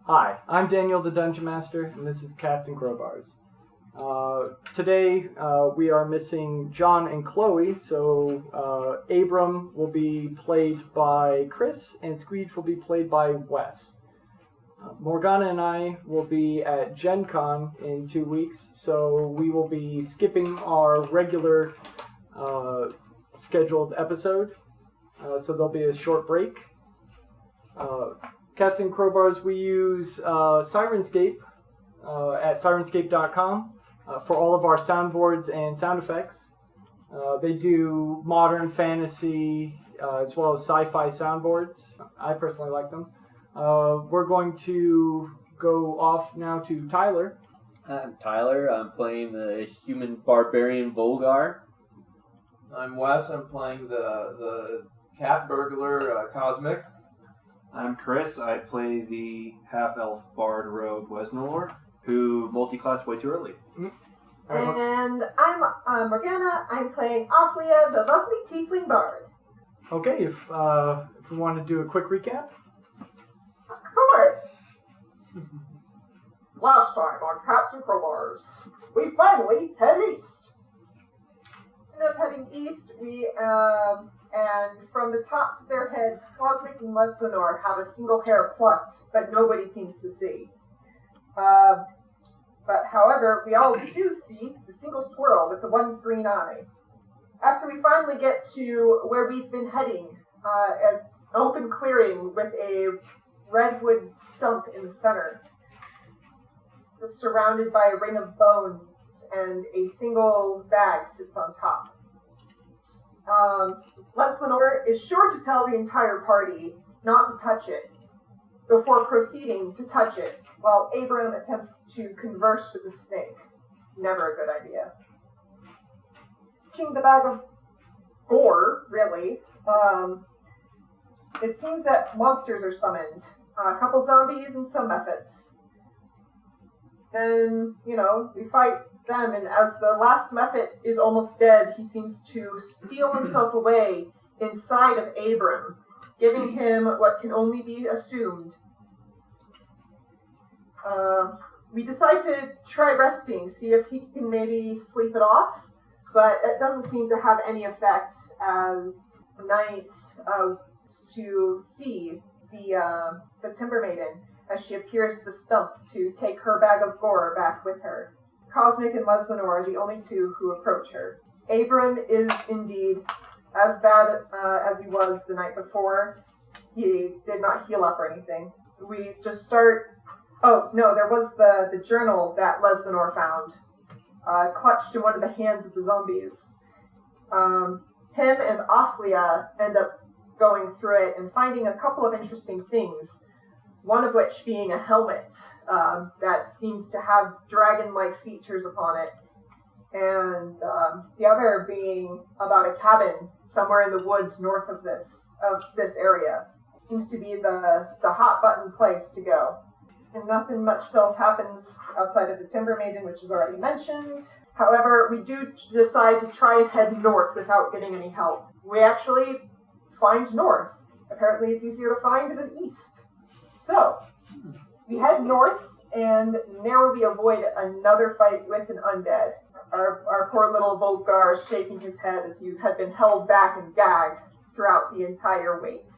Hi, I'm Daniel the Dungeon Master, and this is Cats and Crowbars. Today, we are missing John and Chloe, so Abrem will be played by Chris, and Squeege will be played by Wes. Morgana and I will be at Gen Con in 2 weeks, so we will be skipping our regular scheduled episode, so there'll be a short break. Cats and Crowbars, we use Syrinscape at Syrinscape.com for all of our soundboards and sound effects. They do modern fantasy as well as sci-fi soundboards. I personally like them. We're going to go off now to Tyler. I'm Tyler. I'm playing the human barbarian Volgar. I'm Wes. I'm playing the cat burglar Cosmic. I'm Chris. I play the half-elf bard rogue Wesnalor, who multi-classed way too early. And I'm Morgana. I'm playing Aphlia, the lovely tiefling bard. Okay, if we want to do a quick recap. Of course. Last time on Cats and Crowbars, we finally head east. Instead of heading east, and from the tops of their heads, Cosmic and Leslinor have a single hair plucked, but nobody seems to see. But however, we all do see the single squirrel with the one green eye. After we finally get to where we've been heading, an open clearing with a redwood stump in the center, surrounded by a ring of bones, and a single bag sits on top. Leslinor is sure to tell the entire party not to touch it before proceeding to touch it, while Abrem attempts to converse with the snake. Never a good idea. Touching the bag of gore, really, it seems that monsters are summoned. A couple zombies and some mephits. Then, we fight them, and as the last mephit is almost dead, he seems to steal himself away inside of Abrem, giving him what can only be assumed. We decide to try resting, see if he can maybe sleep it off, but it doesn't seem to have any effect as the night to see the Timber Maiden as she appears at the stump to take her bag of gore back with her. Cosmic and Leslinor are the only two who approach her. Abrem is indeed as bad as he was the night before. He did not heal up or anything. We just start... Oh, no, there was the journal that Leslinor found, clutched in one of the hands of the zombies. Him and Aphlia end up going through it and finding a couple of interesting things. One of which being a helmet that seems to have dragon-like features upon it, and the other being about a cabin somewhere in the woods north of this area. Seems to be the hot-button place to go. And nothing much else happens outside of the Timber Maiden, which is already mentioned. However, we do decide to try and head north without getting any help. We actually find north. Apparently it's easier to find than east. So, we head north and narrowly avoid another fight with an undead. Our poor little Volgar is shaking his head as he had been held back and gagged throughout the entire weight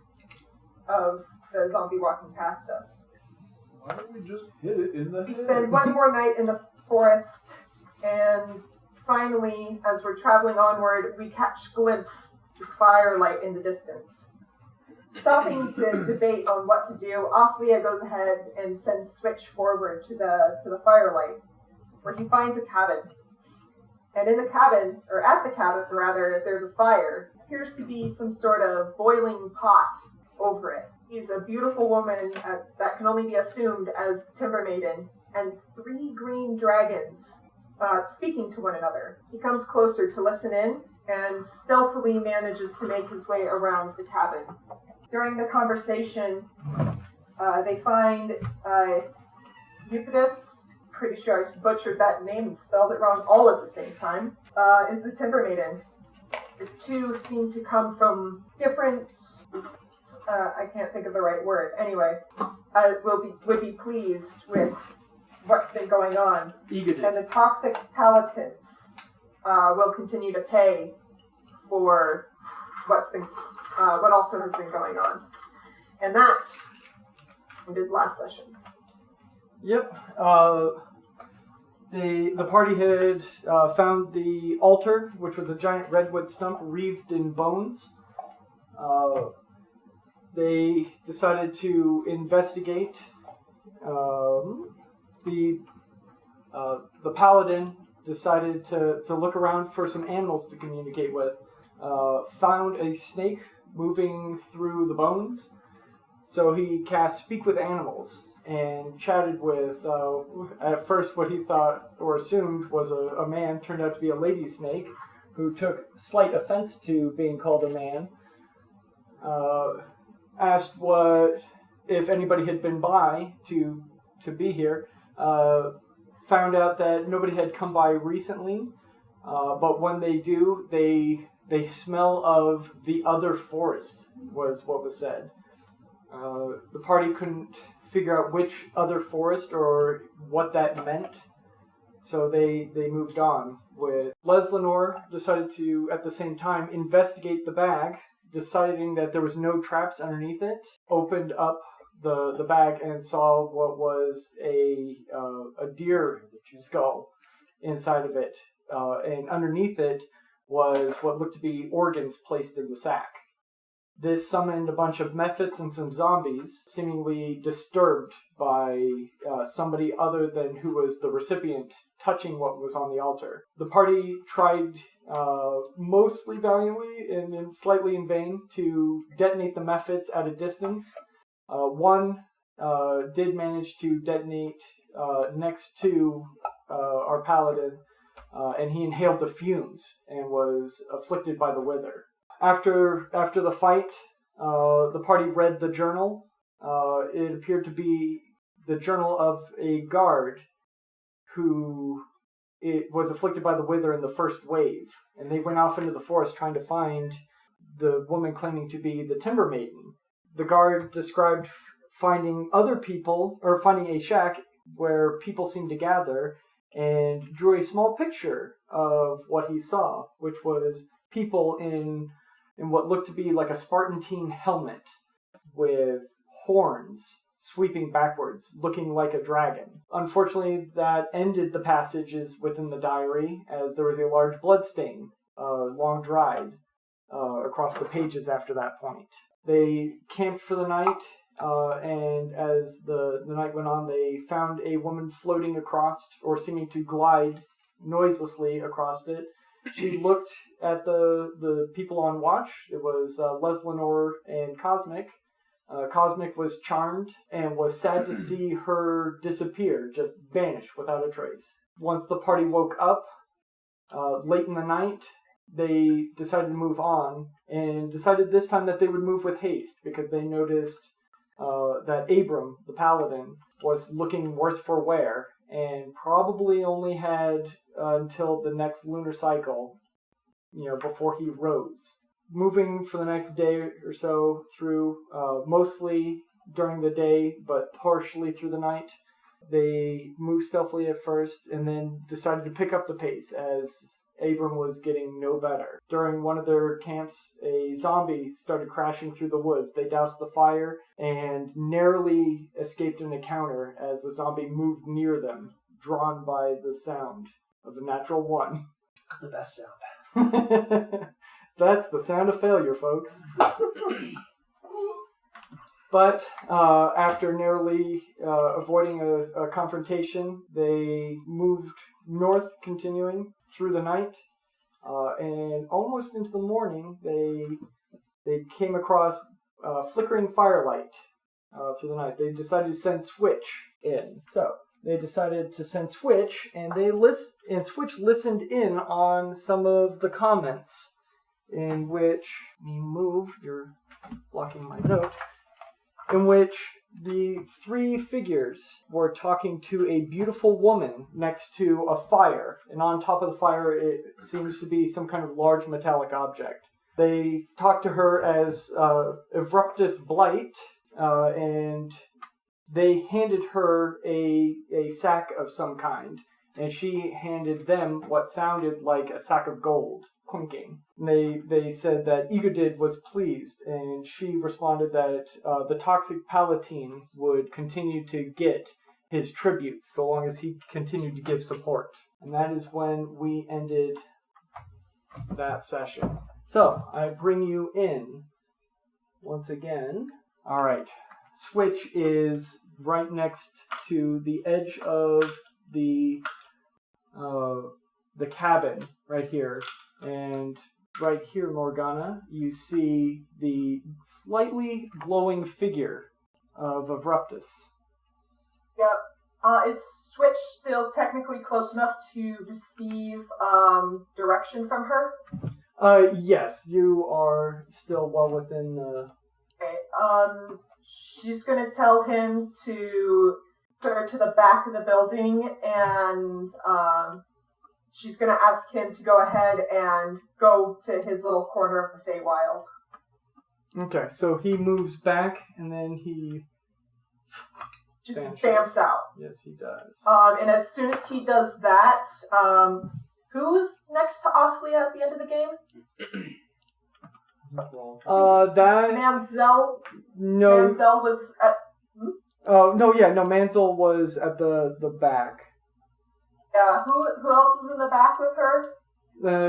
of the zombie walking past us. Why don't we just hit it in the head? We spend one more night in the forest, and finally, as we're traveling onward, we catch a glimpse of firelight in the distance. Stopping to debate on what to do, Aphlia goes ahead and sends Switch forward to the firelight, where he finds a cabin. And in the cabin, or at the cabin rather, there's a fire. Appears to be some sort of boiling pot over it. He's a beautiful woman that can only be assumed as the Timber Maiden, and 3 green dragons speaking to one another. He comes closer to listen in, and stealthily manages to make his way around the cabin. During the conversation, they find Eupidas, pretty sure I just butchered that name and spelled it wrong all at the same time, is the Timber Maiden. The two seem to come from different I can't think of the right word. Anyway, would be pleased with what's been going on. Eager. And the toxic paladins will continue to pay for what also has been going on. And that ended last session. Yep. The party had found the altar, which was a giant redwood stump wreathed in bones. They decided to investigate. The paladin decided to look around for some animals to communicate with. Found a snake moving through the bones, so he cast Speak with Animals and chatted with, at first what he thought or assumed was a man, turned out to be a lady snake, who took slight offense to being called a man. Asked if anybody had been by to be here. Found out that nobody had come by recently, but when they do, they smell of the other forest, was what was said. The party couldn't figure out which other forest or what that meant, so they moved on. With Leslinor decided to, at the same time, investigate the bag, deciding that there was no traps underneath it, opened up the bag and saw what was a deer skull inside of it, and underneath it was what looked to be organs placed in the sack. This summoned a bunch of mephits and some zombies, seemingly disturbed by somebody other than who was the recipient touching what was on the altar. The party tried mostly valiantly and slightly in vain to detonate the mephits at a distance. One did manage to detonate next to our paladin, and he inhaled the fumes and was afflicted by the wither. After the fight, the party read the journal. It appeared to be the journal of a guard who was afflicted by the wither in the first wave, and they went off into the forest trying to find the woman claiming to be the Timber Maiden. The guard described finding other people, or finding a shack where people seemed to gather, and drew a small picture of what he saw, which was people in what looked to be like a Spartan helmet with horns sweeping backwards, looking like a dragon. Unfortunately, that ended the passages within the diary, as there was a large bloodstain, long dried, across the pages after that point. They camped for the night, and as the night went on, they found a woman floating across, or seeming to glide noiselessly across it. She looked at the people on watch. It was Leslinor and Cosmic. Cosmic was charmed and was sad to see her disappear, just vanish without a trace. Once the party woke up, late in the night, they decided to move on, and decided this time that they would move with haste, because they noticed that Abrem, the paladin, was looking worse for wear, and probably only had until the next lunar cycle, before he rose. Moving for the next day or so through, mostly during the day, but partially through the night, they moved stealthily at first, and then decided to pick up the pace as Abrem was getting no better. During one of their camps, a zombie started crashing through the woods. They doused the fire and narrowly escaped an encounter as the zombie moved near them, drawn by the sound of a natural one. That's the best sound. That's the sound of failure, folks. But after narrowly avoiding a confrontation, they moved north, continuing through the night, and almost into the morning, they came across flickering firelight through the night. They decided to send Switch in. So they decided to send Switch, and Switch listened in on some of the comments, in which you're blocking my note, in which the three figures were talking to a beautiful woman next to a fire, and on top of the fire it seems to be some kind of large metallic object. They talked to her as Abruptus Blight, and they handed her a sack of some kind, and she handed them what sounded like a sack of gold, clinking. And they said that Egodid was pleased, and she responded that the Toxic Palatine would continue to get his tributes so long as he continued to give support. And that is when we ended that session. So, I bring you in once again. Alright, Switch is right next to the edge of the cabin right here. And right here, Morgana, you see the slightly glowing figure of Abruptus. Yep. Is Switch still technically close enough to receive direction from her? Yes, you are still well within the... Okay. She's gonna tell him to turn to the back of the building, and she's gonna ask him to go ahead and go to his little corner of the Feywild. Okay, so he moves back, and then he... Just bamps out. Yes, he does. And as soon as he does that, who's next to Ophlia at the end of the game? That... Manzel. No. Manzel was at... Oh, no, yeah, no, Mansell was at the back. Yeah, who else was in the back with her?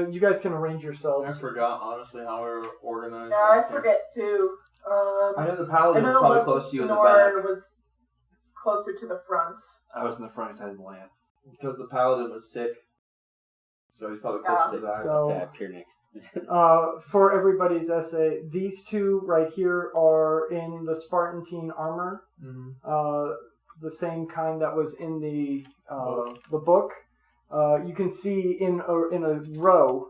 You guys can arrange yourselves. I forgot, honestly, how we were organized. Yeah, I forget too. I know the Paladin was probably close to you in the back. Was closer to the front. I was in the front side of the land. Because the Paladin was sick. So he's probably close to the back. So- Sad, you're next. For everybody's essay, these two right here are in the Spartantine armor, the same kind that was in the book. You can see in a row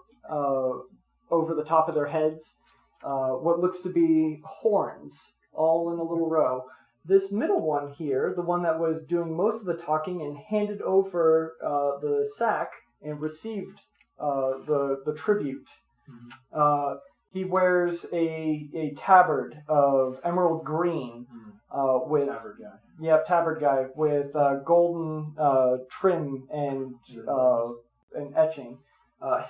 over the top of their heads what looks to be horns, all in a little row. This middle one here, the one that was doing most of the talking and handed over the sack and received the tribute. He wears a tabard of emerald green with Tabard guy. Yeah, tabard guy with golden trim and etching.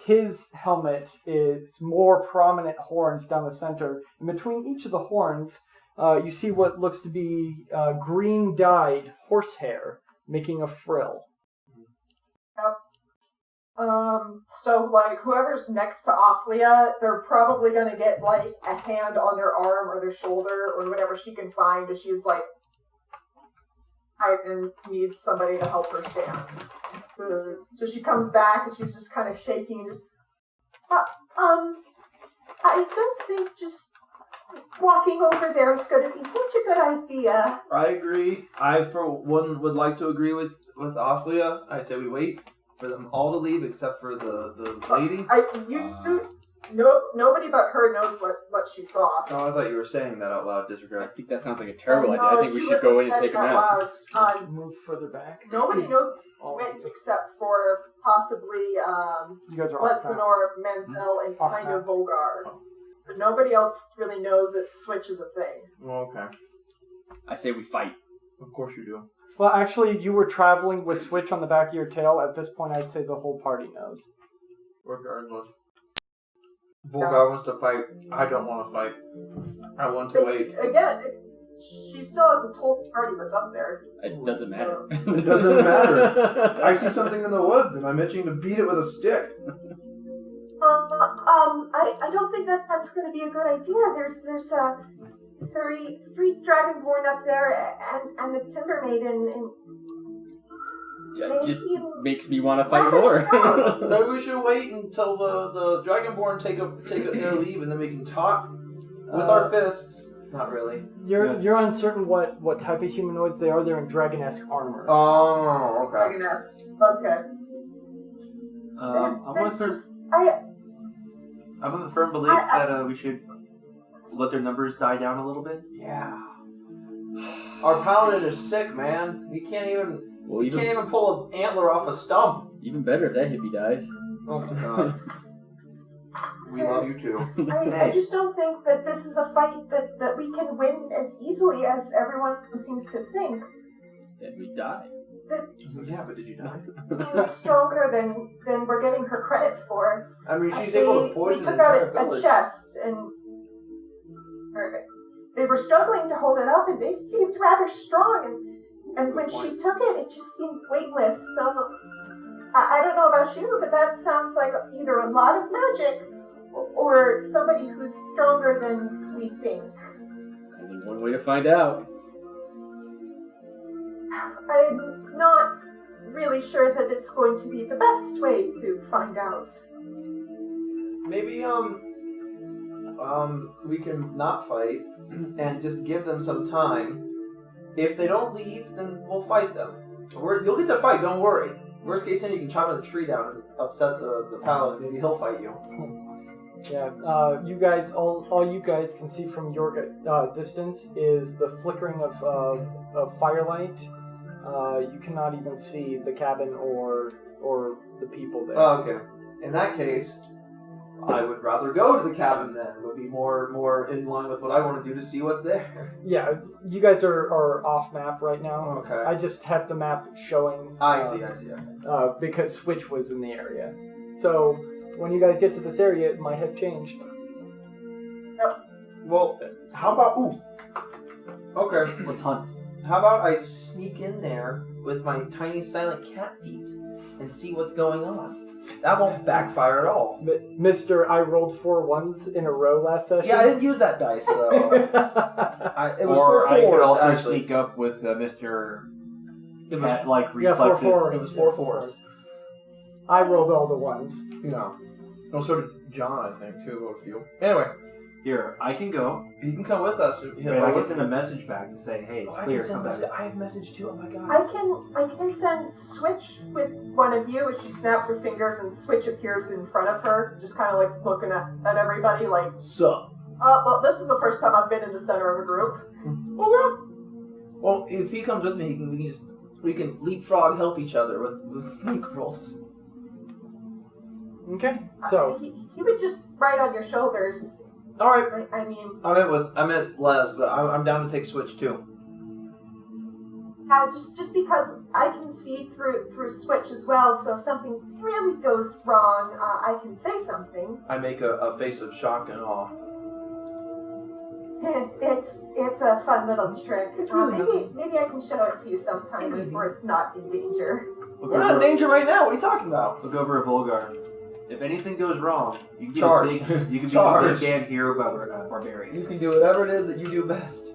His helmet is more prominent horns down the center. And between each of the horns, you see what looks to be green dyed horsehair making a frill. Yep. So, like, whoever's next to Ophlia, they're probably going to get, like, a hand on their arm or their shoulder or whatever she can find as she's, like, and needs somebody to help her stand. So she comes back and she's just kind of shaking and just, I don't think just walking over there is going to be such a good idea. I agree. I, for one, would like to agree with Ophlia. I say we wait for them all to leave except for the lady. Nobody but her knows what she saw. Oh, I thought you were saying that out loud, I Disregard. think that sounds like a terrible idea. No, I think we she should go in wouldn't and take have them said out. that loud. Move further back. Nobody knows All when of you. except for possibly You guys are off map. Leslinor, Mantel, and Off kind map. of Volgar. But nobody else really knows that Switch is a thing. Oh, okay. I say we fight. Of course you do. Well, actually, you were traveling with Switch on the back of your tail. At this point, I'd say the whole party knows. Regardless. Volgar wants to fight. I don't want to fight. I want to wait. Again, she still hasn't told the party what's up there. It doesn't matter. It doesn't matter. I see something in the woods and I'm itching to beat it with a stick. I don't think that's going to be a good idea. There's three Dragonborn up there and the Timber Maiden. And It just seem makes me want to fight more. Maybe we should wait until the Dragonborn take their leave and then we can talk with our fists. Not really. You're uncertain what type of humanoids they are. They're in dragon-esque armor. Oh, okay. Okay. I'm of the firm belief that we should let their numbers die down a little bit. Yeah. Our paladin is sick, man. He can't even. Well, He can't even pull an antler off a stump. even better if that hippie dies. Oh my god. We love you too. I just don't think that this is a fight that we can win as easily as everyone seems to think. Then we die. Yeah, but did you die? Being stronger than we're getting her credit for. I mean, she's able to poison They the took out entire a village. chest and they were struggling to hold it up, and they seemed rather strong. And when she took it, it just seemed weightless. So I don't know about you, but that sounds like either a lot of magic or somebody who's stronger than we think. Only one way to find out. I'm not really sure that it's going to be the best way to find out. Maybe we can not fight and just give them some time. If they don't leave, then we'll fight them. You'll get to fight, don't worry. Worst case scenario, you can chop the tree down and upset the paladin. Maybe he'll fight you. Yeah, you guys, all you guys can see from your distance is the flickering of firelight. You cannot even see the cabin or the people there. Oh, okay. In that case, I would rather go to the cabin then. It would be more in line with what I want to do to see what's there. Yeah, you guys are off map right now. Okay. I just have the map showing. I see. Because Switch was in the area. So when you guys get to this area, it might have changed. Well, how about... Ooh. Okay. Let's hunt. How about I sneak in there with my tiny silent cat feet and see what's going on? That won't backfire at all. Mr. I rolled 4 ones in a row last session. Yeah, I didn't use that dice, though. It was Or 4 I could fours, also actually. sneak up with Mr. It was, Cat-like Yeah, 4 reflexes. fours. it was 4 fours. I rolled all the ones. No. No, so did John, I think, too, a few. Anyway, Here, I can go. you can come with us. Wait, I can send a message back to say, hey, it's clear, come back. I have a message, too. Oh, my God. I can send Switch with one of you as she snaps her fingers and Switch appears in front of her, just kind of like looking at everybody like, Sup? well, this is the first time I've been in the center of a group. Okay. Well, if he comes with me, we can leapfrog help each other with sneak rolls. Okay, so He would just ride on your shoulders. All right. I mean, I meant Les, but I'm down to take Switch too. just because I can see through Switch as well, so if something really goes wrong, I can say something. I make a face of shock and awe. It's a fun little trick. It's really maybe I can show it to you sometime if we're not in danger. We're not in danger right now. What are you talking about? Look over at Volgar. If anything goes wrong, you can be Charge. you can be the Charge. big band hero barbarian. You can do whatever it is that you do best.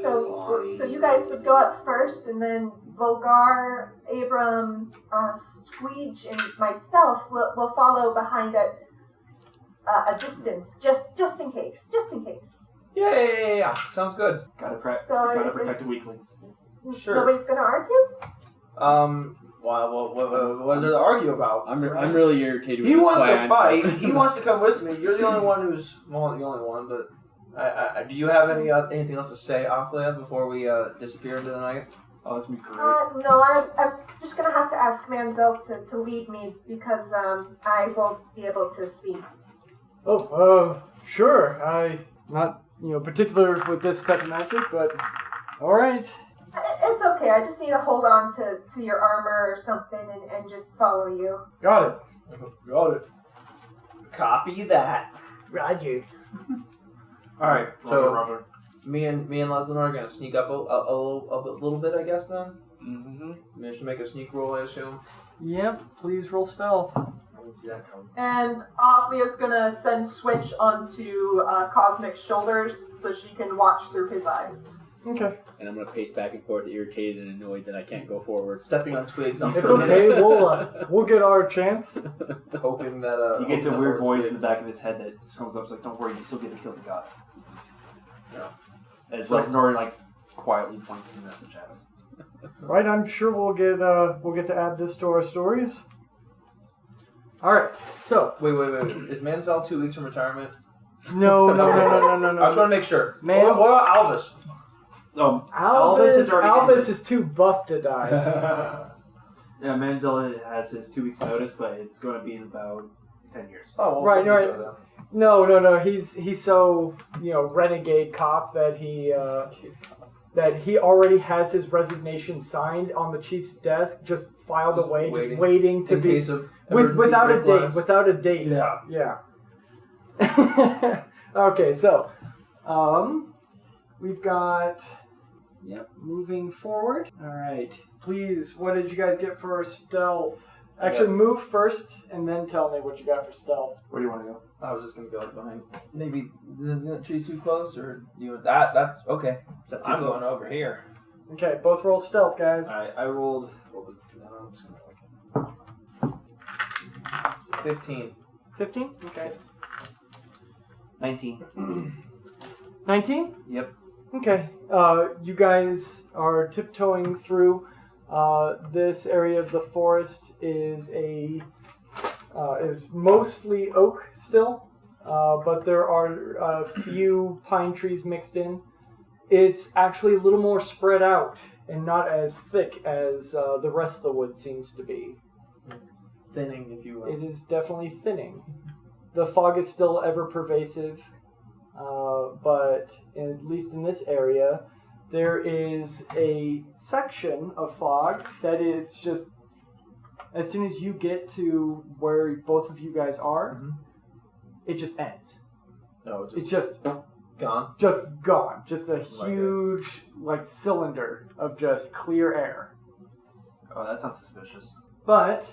So you guys would go up first, and then Volgar, Abrem, Squeege, and myself will follow behind at a distance, just in case. Yeah. Sounds good. Gotta So protect the weaklings. Sure. Nobody's gonna argue? What is there to argue about? I'm really irritated with He this wants to plan. fight. He wants to come with me. You're the only one who's... Well, not the only one, but... do you have anything else to say, Ophelia, before we disappear into the night? Oh, that's gonna be great. No, I'm just gonna have to ask Manzel to lead me because I won't be able to see. Sure. I not particular with this type of magic, but all right. It's okay. I just need to hold on to your armor or something and just follow you. Got it. Got it. Copy that. Roger. All right. So Roger. me and Leslie are gonna sneak up a little bit, I guess. Then Mm-hmm. manage to make a sneak roll, I assume. Yep. Please roll stealth. I didn't see that coming. And Ophelia's gonna send Switch onto Cosmic's shoulders so she can watch through his eyes. Okay. And I'm going to pace back and forth, irritated and annoyed that I can't go forward. Stepping on twigs. I'm It's okay. We'll get our chance. hoping that He gets a hoping that weird works. voice in the back of his head that comes up. It's like, "Don't worry, you still get to kill the god." Yeah. As Lesnar quietly points the message at him. Right. I'm sure we'll get to add this to our stories. All right. So Wait. Is Manzel 2 weeks from retirement? no. I just want to make sure. Man- What about Alvis? Alvis is too buff to die. Yeah, Manzel has his 2 weeks notice, but it's going to be in about 10 years. Oh, well, Right, we'll right. go then. No. He's so renegade cop that he already has his resignation signed on the chief's desk, just filed Just away, waiting. just waiting to In be case of without a emergency date. break Without a date. Yeah. Okay, so we've got. Yep, moving forward. All right. Please, what did you guys get for stealth? Actually, move first and then tell me what you got for stealth. Where do you want to go? I was just gonna go behind. Maybe the tree's too close, or you that's okay. I'm going over here. Okay, both roll stealth, guys. Alright, I rolled. What was it? No, I'm just gonna 15. 15? Okay. 19. 19? Yep. Okay. You guys are tiptoeing through. This area of the forest is mostly oak still, but there are a few pine trees mixed in. It's actually a little more spread out and not as thick as the rest of the wood seems to be. Thinning, if you will. It is definitely thinning. The fog is still ever pervasive, but at least in this area, there is a section of fog that is just, as soon as you get to where both of you guys are, it just ends. No, It's just gone. just gone. Just a My huge, cylinder of just clear air. Oh, that sounds suspicious. But,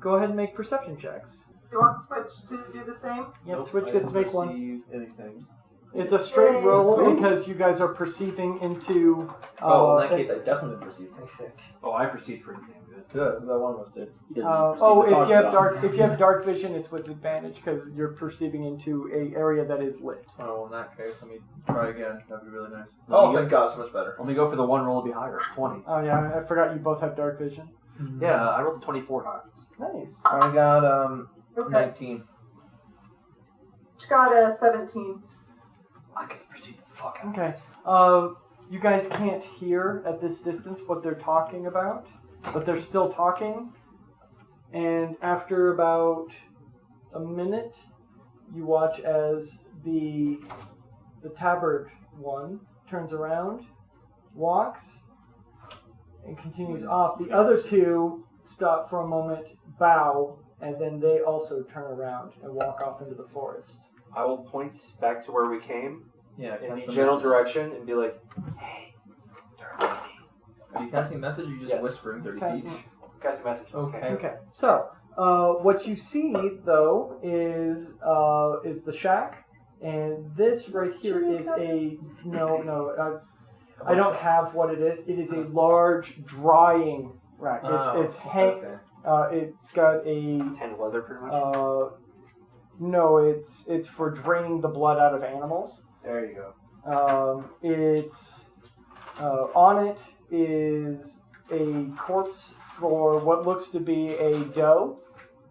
go ahead and make perception checks. You want Switch to do the same? Yep, Nope, Switch I gets to don't make one. perceive anything. It's a straight roll Yay. because you guys are perceiving into... In that case, I definitely perceive anything. Oh, I perceive pretty damn good. Good, that one was did. He doesn't perceive the if fog you have dogs. if you have dark vision, it's with advantage because you're perceiving into a area that is lit. Oh, in that case, let me try again. That'd be really nice. Let me Oh, thank God, so much better. Let me go for the one roll to be higher. 20. Oh yeah, I forgot you both have dark vision. Yeah, I rolled a 24. Nice. I got Okay. 19. Switch got a 17. I can perceive the fuck out. Okay. You guys can't hear at this distance what they're talking about, but they're still talking. And after about a minute, you watch as the tabard one turns around, walks, and continues off. The other two stop for a moment, bow, and then they also turn around and walk off into the forest. I will point back to where we came Yeah, in cast the a general message. direction and be like, hey, they're leaving. Are you casting a message or are you just Yes. whispering 30 Casting- feet? Guys, a message. Okay. Okay, so what you see though is the shack, and this right here is a I don't have what it is. It is a large drying rack. It's it's got a 10 leather, pretty much. no, it's for draining the blood out of animals. There you go. It's on it is a corpse for what looks to be a doe,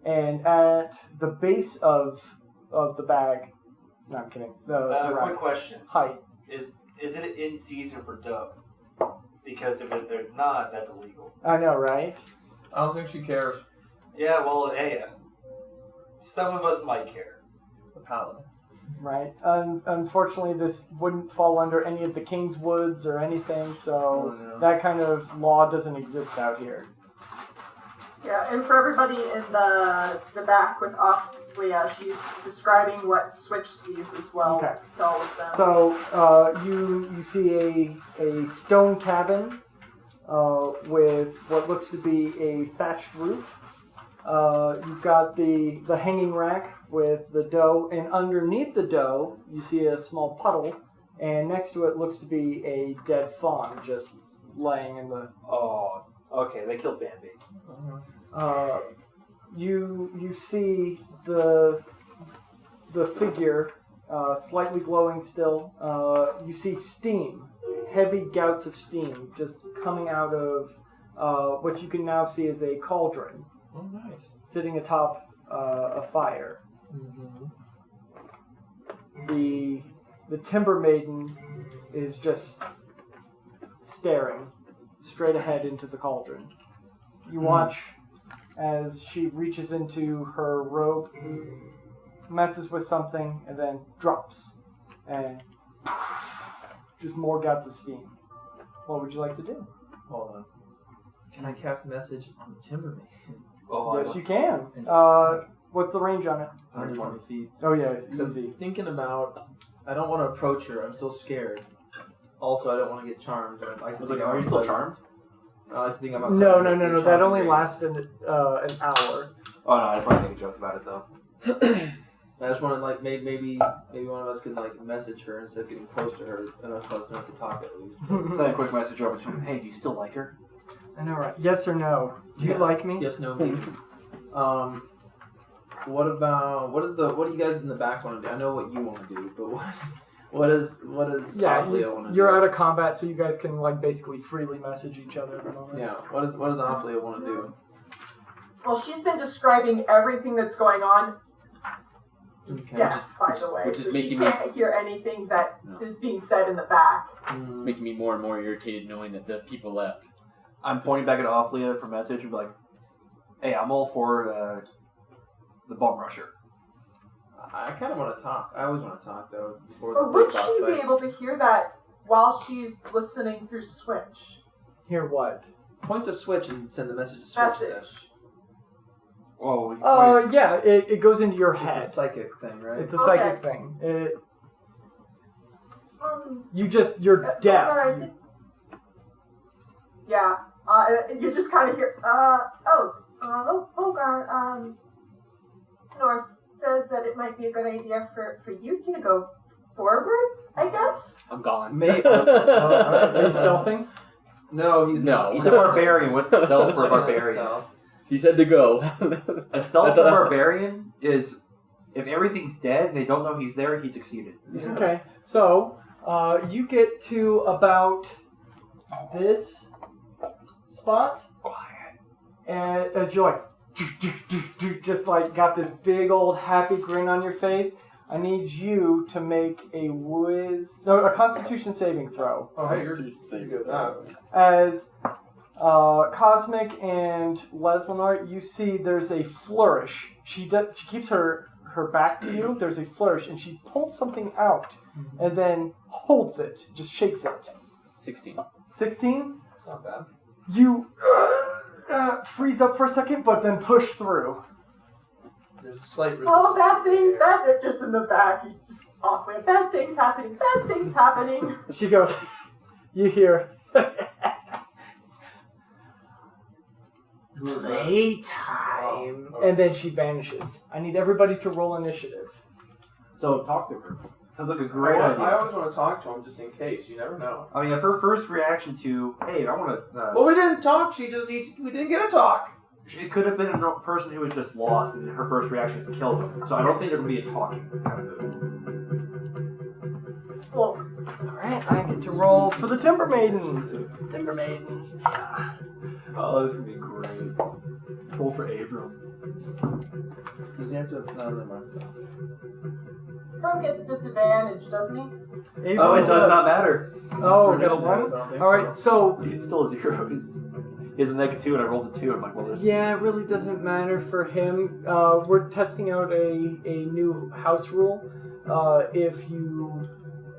and at the base of the bag, no, I'm kidding. The rack, Quick question: height. Is it in season for doe? Because if they're not, that's illegal. I know, right? I don't think she cares. Yeah, well, hey, some of us might care. The paladin. Right. Unfortunately, this wouldn't fall under any of the King's Woods or anything, so that kind of law doesn't exist out here. Yeah, and for everybody in the back with Ophelia, she's describing what Switch sees as well Okay. to all of them. So you see a stone cabin with what looks to be a thatched roof. You've got the hanging rack with the dough, and underneath the dough you see a small puddle, and next to it looks to be a dead fawn just laying in the. Oh, okay, they killed Bambi. You see the figure slightly glowing still. You see steam, heavy gouts of steam just coming out of what you can now see is a cauldron Oh, nice. sitting atop a fire. Mm-hmm. The Timber Maiden is just staring straight ahead into the cauldron. You watch as she reaches into her robe, messes with something, and then drops. And just more gouts of steam. What would you like to do? Hold on. Can I cast message on the Timberman? Yes, you can. What's the range on it? 120 feet. Oh yeah, So I'm easy. thinking about. I don't want to approach her. I'm still scared. Also, I don't want to get charmed. I like to think are I'm you still outside. charmed? I like to think I'm outside. No. the That charmed only range. lasted an hour. Oh no, I just want to make a joke about it though. I just want to like maybe one of us could like message her instead of getting close to her enough close enough to talk at least. Send a quick message over to him. Hey, do you still like her? I know, right? Yes or no? Do you Yeah. like me? Yes, no, maybe. What do you guys in the back want to do? I know what you want to do, but what does Yeah, Ophelia want to do? you're out of combat, so you guys can like basically freely message each other at the moment. Yeah. What does Ophelia want to do? Well, she's been describing everything that's going on. Deaf, by the way. which is so making she me- can't hear anything that No. is being said in the back. It's making me more and more irritated knowing that the people left. I'm pointing back at Ophelia for message and be like, hey, I'm all for the bum rusher. I kind of want to talk. I always want to talk though before But the would big boss she fight. be able to hear that while she's listening through Switch? Hear what? Point to Switch and send the message to Switch. Then. Message. Oh, Yeah, it goes into your head. It's a psychic thing, right? It's a psychic thing. You're Alright. deaf. Yeah. You just kind of hear. Volgar. Norse says that it might be a good idea for you to go forward. I guess. I'm gone. May- Are you stealthing? No, he's No. not. he's a barbarian. What's stealth for a Not barbarian? stealth. He said to go. A stealth for a barbarian is if everything's dead and they don't know he's there, he succeeded. Okay, so you get to about this spot, and as you're like, just like got this big old happy grin on your face, I need you to make a Constitution saving throw. Oh, you're good with that. As Cosmic and Leslinar, you see there's a flourish. She keeps her back to you. There's a flourish, and she pulls something out, and then holds it, just shakes it. 16. 16. It's not bad. You freeze up for a second, but then push through. There's slight resistance. Oh, bad things. Just in the back. You just awfully. Bad things happening. Bad things happening. She goes. You hear. Playtime. And then she vanishes. I need everybody to roll initiative. So talk to her. Sounds like a great I idea. always want to talk to him just in case. You never know. I mean, if her first reaction to, hey, I want to... Well, we didn't talk. We didn't get a talk. it could have been a person who was just lost, and her first reaction is to kill them. So I don't think there would be a talking kind of movie. Well, Alright, I get to roll for the Timber Maiden. Timber Maiden. Yeah. Oh, this is going to be great. Roll for Abrem. Does he have to? No, never mind. Ron gets disadvantage, doesn't he? Oh, it does not matter. Oh, For got a initiative, 1? I don't think Alright, so It's still a 0. He has a -2, and I rolled a 2. I'm like, well, this. yeah, it really doesn't matter for him. We're testing out a new house rule. If you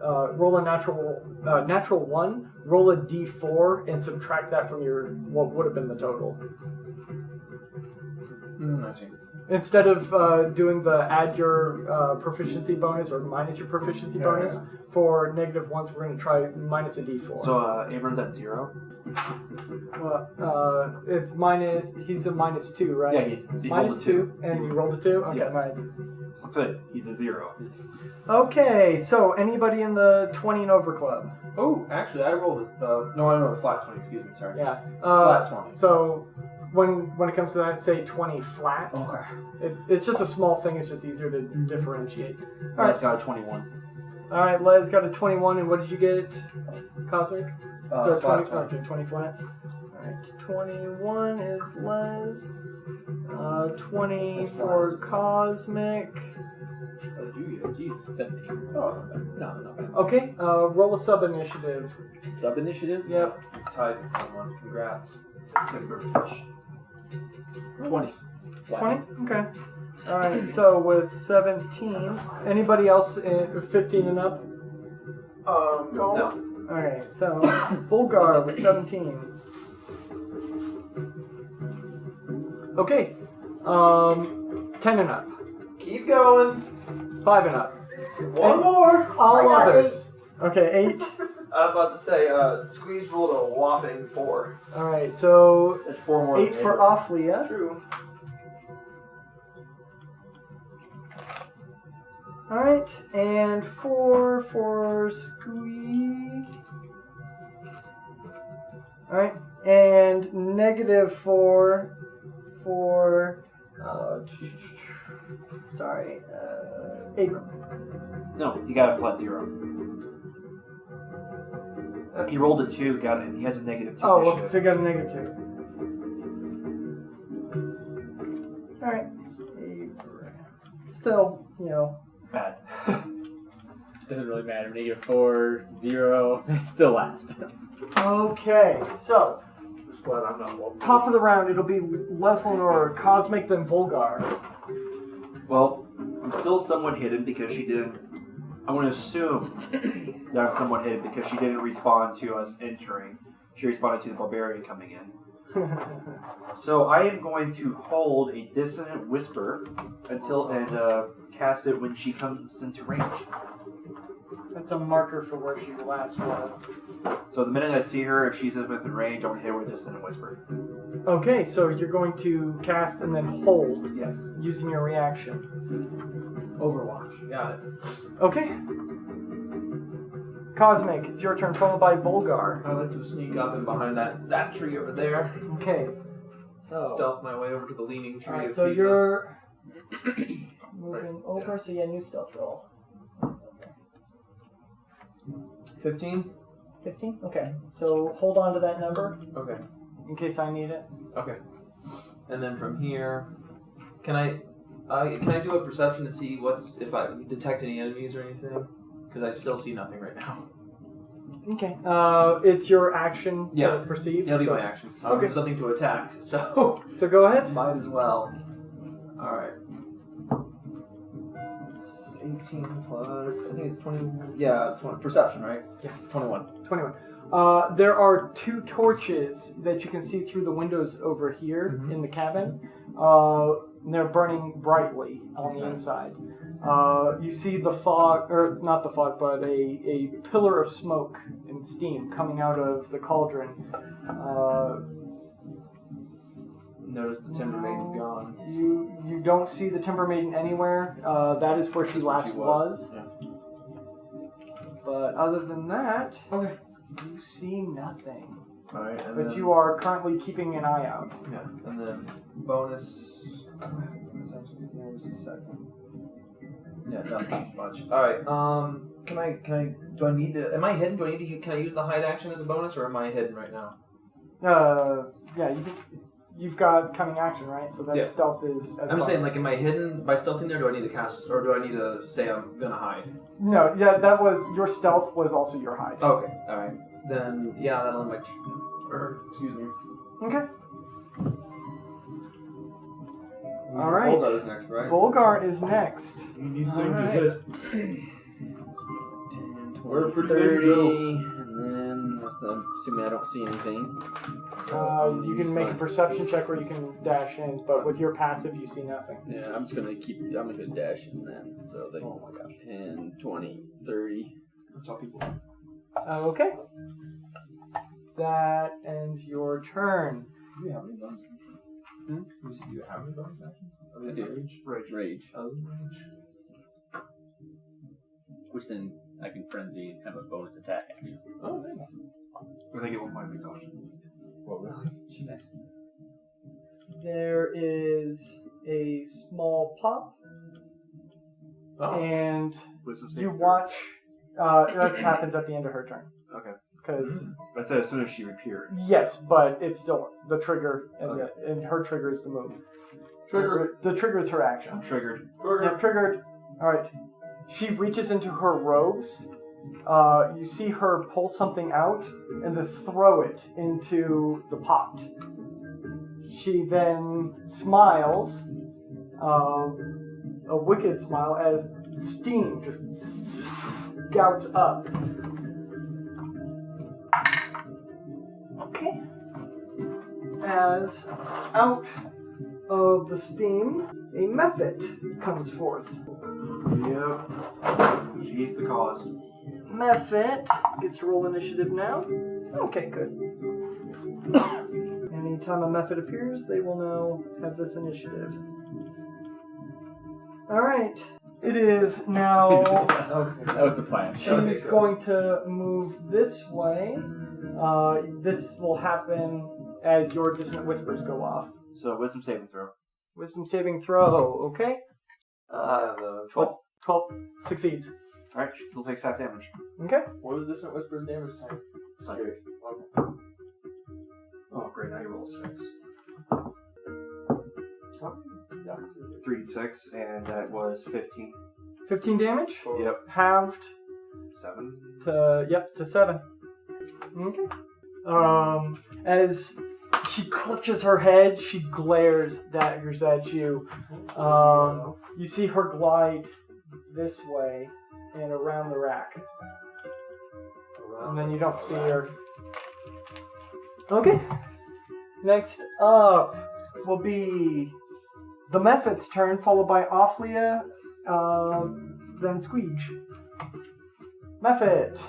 roll a natural 1, roll a d4 and subtract that from your what would have been the total. I see. Instead of doing the add your proficiency bonus or minus your proficiency bonus for -1s, we're going to try minus a d4. So Abrem's at 0. Well, it's minus. He's a -2, right? Yeah, he minus rolled a 2, and you rolled a 2. Okay, Yes. nice. That's it. He's a 0. Okay, so anybody in the 20 and over club? Oh, actually, I rolled it. No, I rolled a flat 20. Excuse me. Sorry. Yeah. Flat 20. So when it comes to that, say 20 flat. Okay. It's just a small thing. It's just easier to differentiate. All He's right. got a 21. All right. Les got a 21, and what did you get, Cosmic? So Flat 20. Okay, 20 flat. All right. 21 is Les. 20 for Cosmic. What did you get? Jeez. 17. Oh, it's not bad. No, not bad. Okay. Roll a sub initiative. Sub initiative? Yep. You tied with someone. Congrats. 20. 20? Okay. Alright, so with 17, anybody else 15 and up? No. Alright, so Volgar with 17. Okay. 10 and up. Keep going. 5 and up. One more. All I got others. Okay, 8. I'm about to say, Squeeze rolled a whopping 4. Alright, so That's 4 more. 8 for Offlia. True. Alright, and 4 for Squee. Alright, and -4 for Abrem. No, he got a flat 0. He rolled a 2, got it. He has a -2 Oh, initiative. okay, so you got a -2. Alright. Still, Bad. Doesn't really matter. -4, 0, still last. Okay, so Just glad I'm not one. top of the round, it'll be Leslin or Cosmic, then Volgar. Well, I'm still somewhat hidden because she didn't. I want to assume that I'm somewhat hidden because she didn't respond to us entering. She responded to the barbarian coming in. So I am going to hold a dissonant whisper until and cast it when she comes into range. That's a marker for where she last was. So the minute I see her, if she's within range, I'm going to hit her with a dissonant whisper. Okay, so you're going to cast and then hold Yes. using your reaction. Overwatch. Got it. Okay. Cosmic, it's your turn, followed by Volgar. I like to sneak up and behind that tree over there. Okay. So, Stealth my way over to the leaning tree. alright, of so Pisa. you're moving over, so yeah, new stealth roll. 15? 15? Okay. So hold on to that number Okay. in case I need it. Okay. And then from here, can I do a perception to see if I detect any enemies or anything? Because I still see nothing right now. Okay. It's your action Yeah. to perceive. It'll be so, my action. Okay. There's nothing to attack, so so go ahead. might as well. All right. 18 plus, I think it's 20. Yeah, 20. Perception, right? Yeah. 21. 21. There are 2 torches that you can see through the windows over here Mhm. in the cabin. And they're burning brightly on the inside. You see the fog, or not the fog, but a pillar of smoke and steam coming out of the cauldron. Notice the Timber Maiden's gone. You don't see the Timber Maiden anywhere. That is where she last was. Yeah. But other than that, Okay. you see nothing. All right. And But then, you are currently keeping an eye out. Yeah. And then bonus. Just a second. Yeah, nothing much. All right. Can I? Do I need to? Am I hidden? Do I need to? Can I use the hide action as a bonus, or am I hidden right now? Yeah, you've got cunning action, right? So that Yeah. stealth is. As I'm well. saying, like, am I hidden by stealthing there? Do I need to cast, or do I need to say I'm gonna hide? No, yeah, that was your stealth was also your hide. Okay. All right. Then yeah, that'll end my. Excuse me. Okay. All right. Volgar is next, right? Volgar is next. You need thing to hit. 10, 20, We're pretty 30, good to go. and then I'm assuming I don't see anything. You can make a perception check or you can dash in, but with your passive, you see nothing. Yeah, I'm just gonna dash in then. So they, oh my gosh, 10, 20, 30. That's all people. Okay. That ends your turn. Do you have any bonus actions? Do you have any bonus actions? I do. Rage. Other than rage? Which then I can frenzy and have a bonus attack action. Oh, nice. I think at 1 point of exhaustion. Well, really? Jeez. There is a small pop, Oh. and Wisdom you saving throw. watch. That happens at the end of her turn. Okay. Because I said as soon as she appeared. yes, but it's still the trigger, and, Okay. and her trigger is the move. Trigger. The trigger is her action. I'm triggered. Yeah, triggered. All right. She reaches into her robes. You see her pull something out and then throw it into the pot. She then smiles, a wicked smile, as steam just gouts up. Okay. As out of the steam, a Mephit comes forth. Yep. She's the cause. Mephit gets to roll initiative now. Okay, good. Anytime a Mephit appears, they will now have this initiative. Alright. It is now... Okay. That was the plan. She's going to move this way. This will happen as your dissonant whispers go off. So, wisdom saving throw. Wisdom saving throw, okay? 12. 12 succeeds. Alright, she still takes half damage. Okay. What was Dissonant Whisper's damage type? Psychic. Okay. Oh, great, now you roll 6. Yeah. 3d6, and that was 15. 15 damage? Yep. Halved 7. to 7. Okay. As she clutches her head, she glares daggers at you. You see her glide this way and around the rack. And then you don't see her. Okay. Next up will be the Mephit's turn, followed by Ophlia, then Squeege. Mephit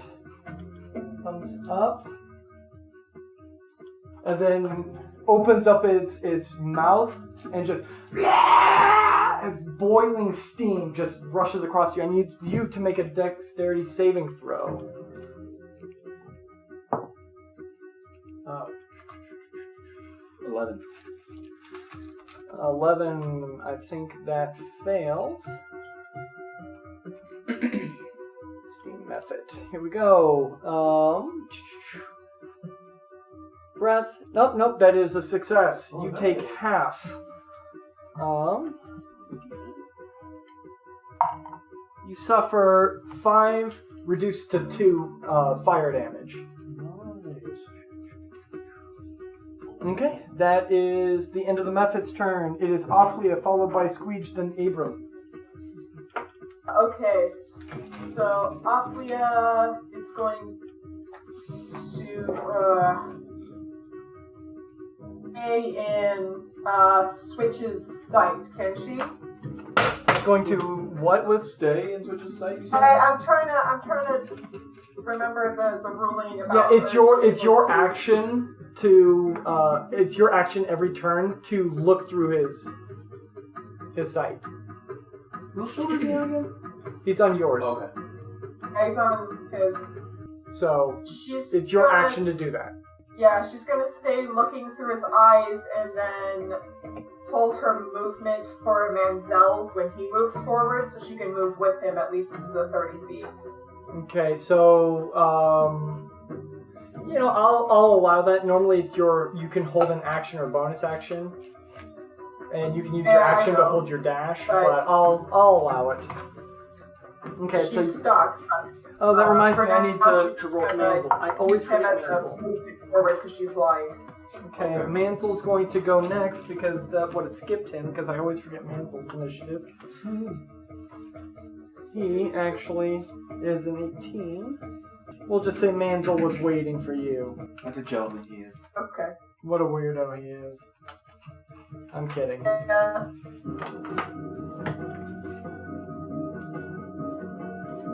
comes up and then opens up its mouth and just as boiling steam just rushes across you. I need you to make a dexterity saving throw. 11. 11, I think that fails. Steam method. Here we go. Breath. Nope, that is a success. You take half. You suffer 5, reduced to 2 fire damage. Okay, that is the end of the Mephit's turn. It is Ophlia, followed by Squeege, then Abrem. Okay, so Ophlia is going to stay in Switch's sight, can she? Going to what with? Stay in Switch's sight, you said? I'm trying to remember the ruling about. Yeah, it's your action to it's your action every turn to look through his sight. Whose shoulder is he on again? He's on yours. Okay. He's on his. So It's your action to do that. Yeah, she's gonna stay looking through his eyes and then hold her movement for Manzel when he moves forward, so she can move with him at least the 30 feet. Okay, so I'll allow that. Normally, you can hold an action or bonus action, and you can use your action to hold your dash. Right. But I'll allow it. Okay, She's stuck. Oh, that reminds me. For I now, need to she's roll gonna Manzel. I always use him forget as a Manzel. movement forward because she's blind. Okay, Manzel's going to go next because that would have skipped him because I always forget Manzel's initiative. He actually is an 18. We'll just say Manzel was waiting for you. What a gentleman he is. Okay. What a weirdo he is. I'm kidding.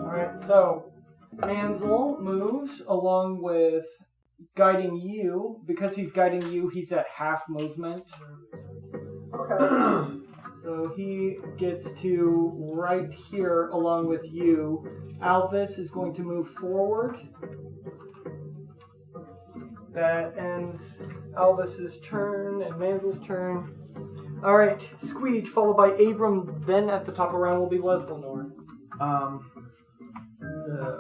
Alright, so Manzel moves along with guiding you. Because he's guiding you, he's at half movement. Okay. So he gets to right here along with you. Alvis is going to move forward. That ends Alvis's turn and Manzel's turn. Alright, Squeege, followed by Abrem, then at the top of the round will be Leslinor.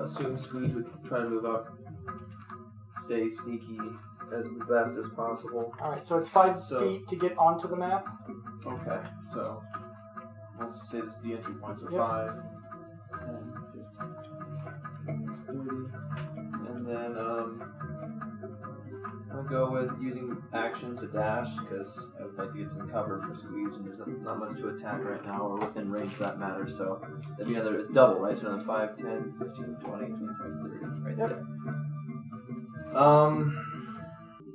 Assume Squeege would try to move up, stay sneaky as best as possible. Alright, so it's 5 feet to get onto the map. Okay, so let's just say this is the entry point, so Yep. 5, 10, 15, 30, and then go with using action to dash because I would like to get some cover for Squeege, and there's not much to attack right now, or within range for that matter. So that'd be another. It's double, right? So another 5, 10, 15, 20, 25, 30, right Yep. there.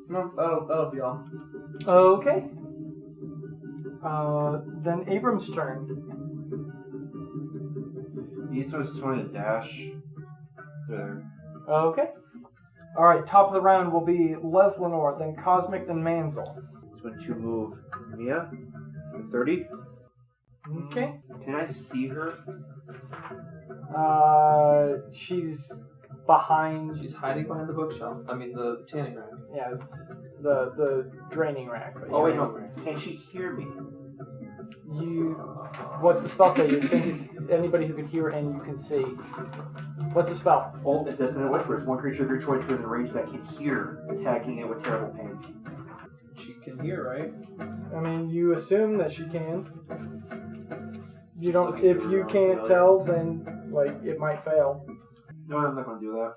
No, that'll be all. Okay. Then Abram's turn. He's just going to dash there. Okay. All right. Top of the round will be Leslinor, then Cosmic, then Manzel. He's going to move Mia for 30. Okay. Can I see her? She's behind. She's hiding behind the bookshelf. I mean, the tanning rack. Yeah, it's the draining rack. But Oh, wait, yeah. no. Can she hear me? What's the spell say? You think it's anybody who can hear and you can see. What's the spell? Oh, it doesn't whisper. It's one creature of your choice within range that can hear, attacking it with terrible pain. She can hear, right? I mean, you assume that she can. You don't. Looking If through you her own can't failure. tell, then it might fail. No, I'm not going to do that.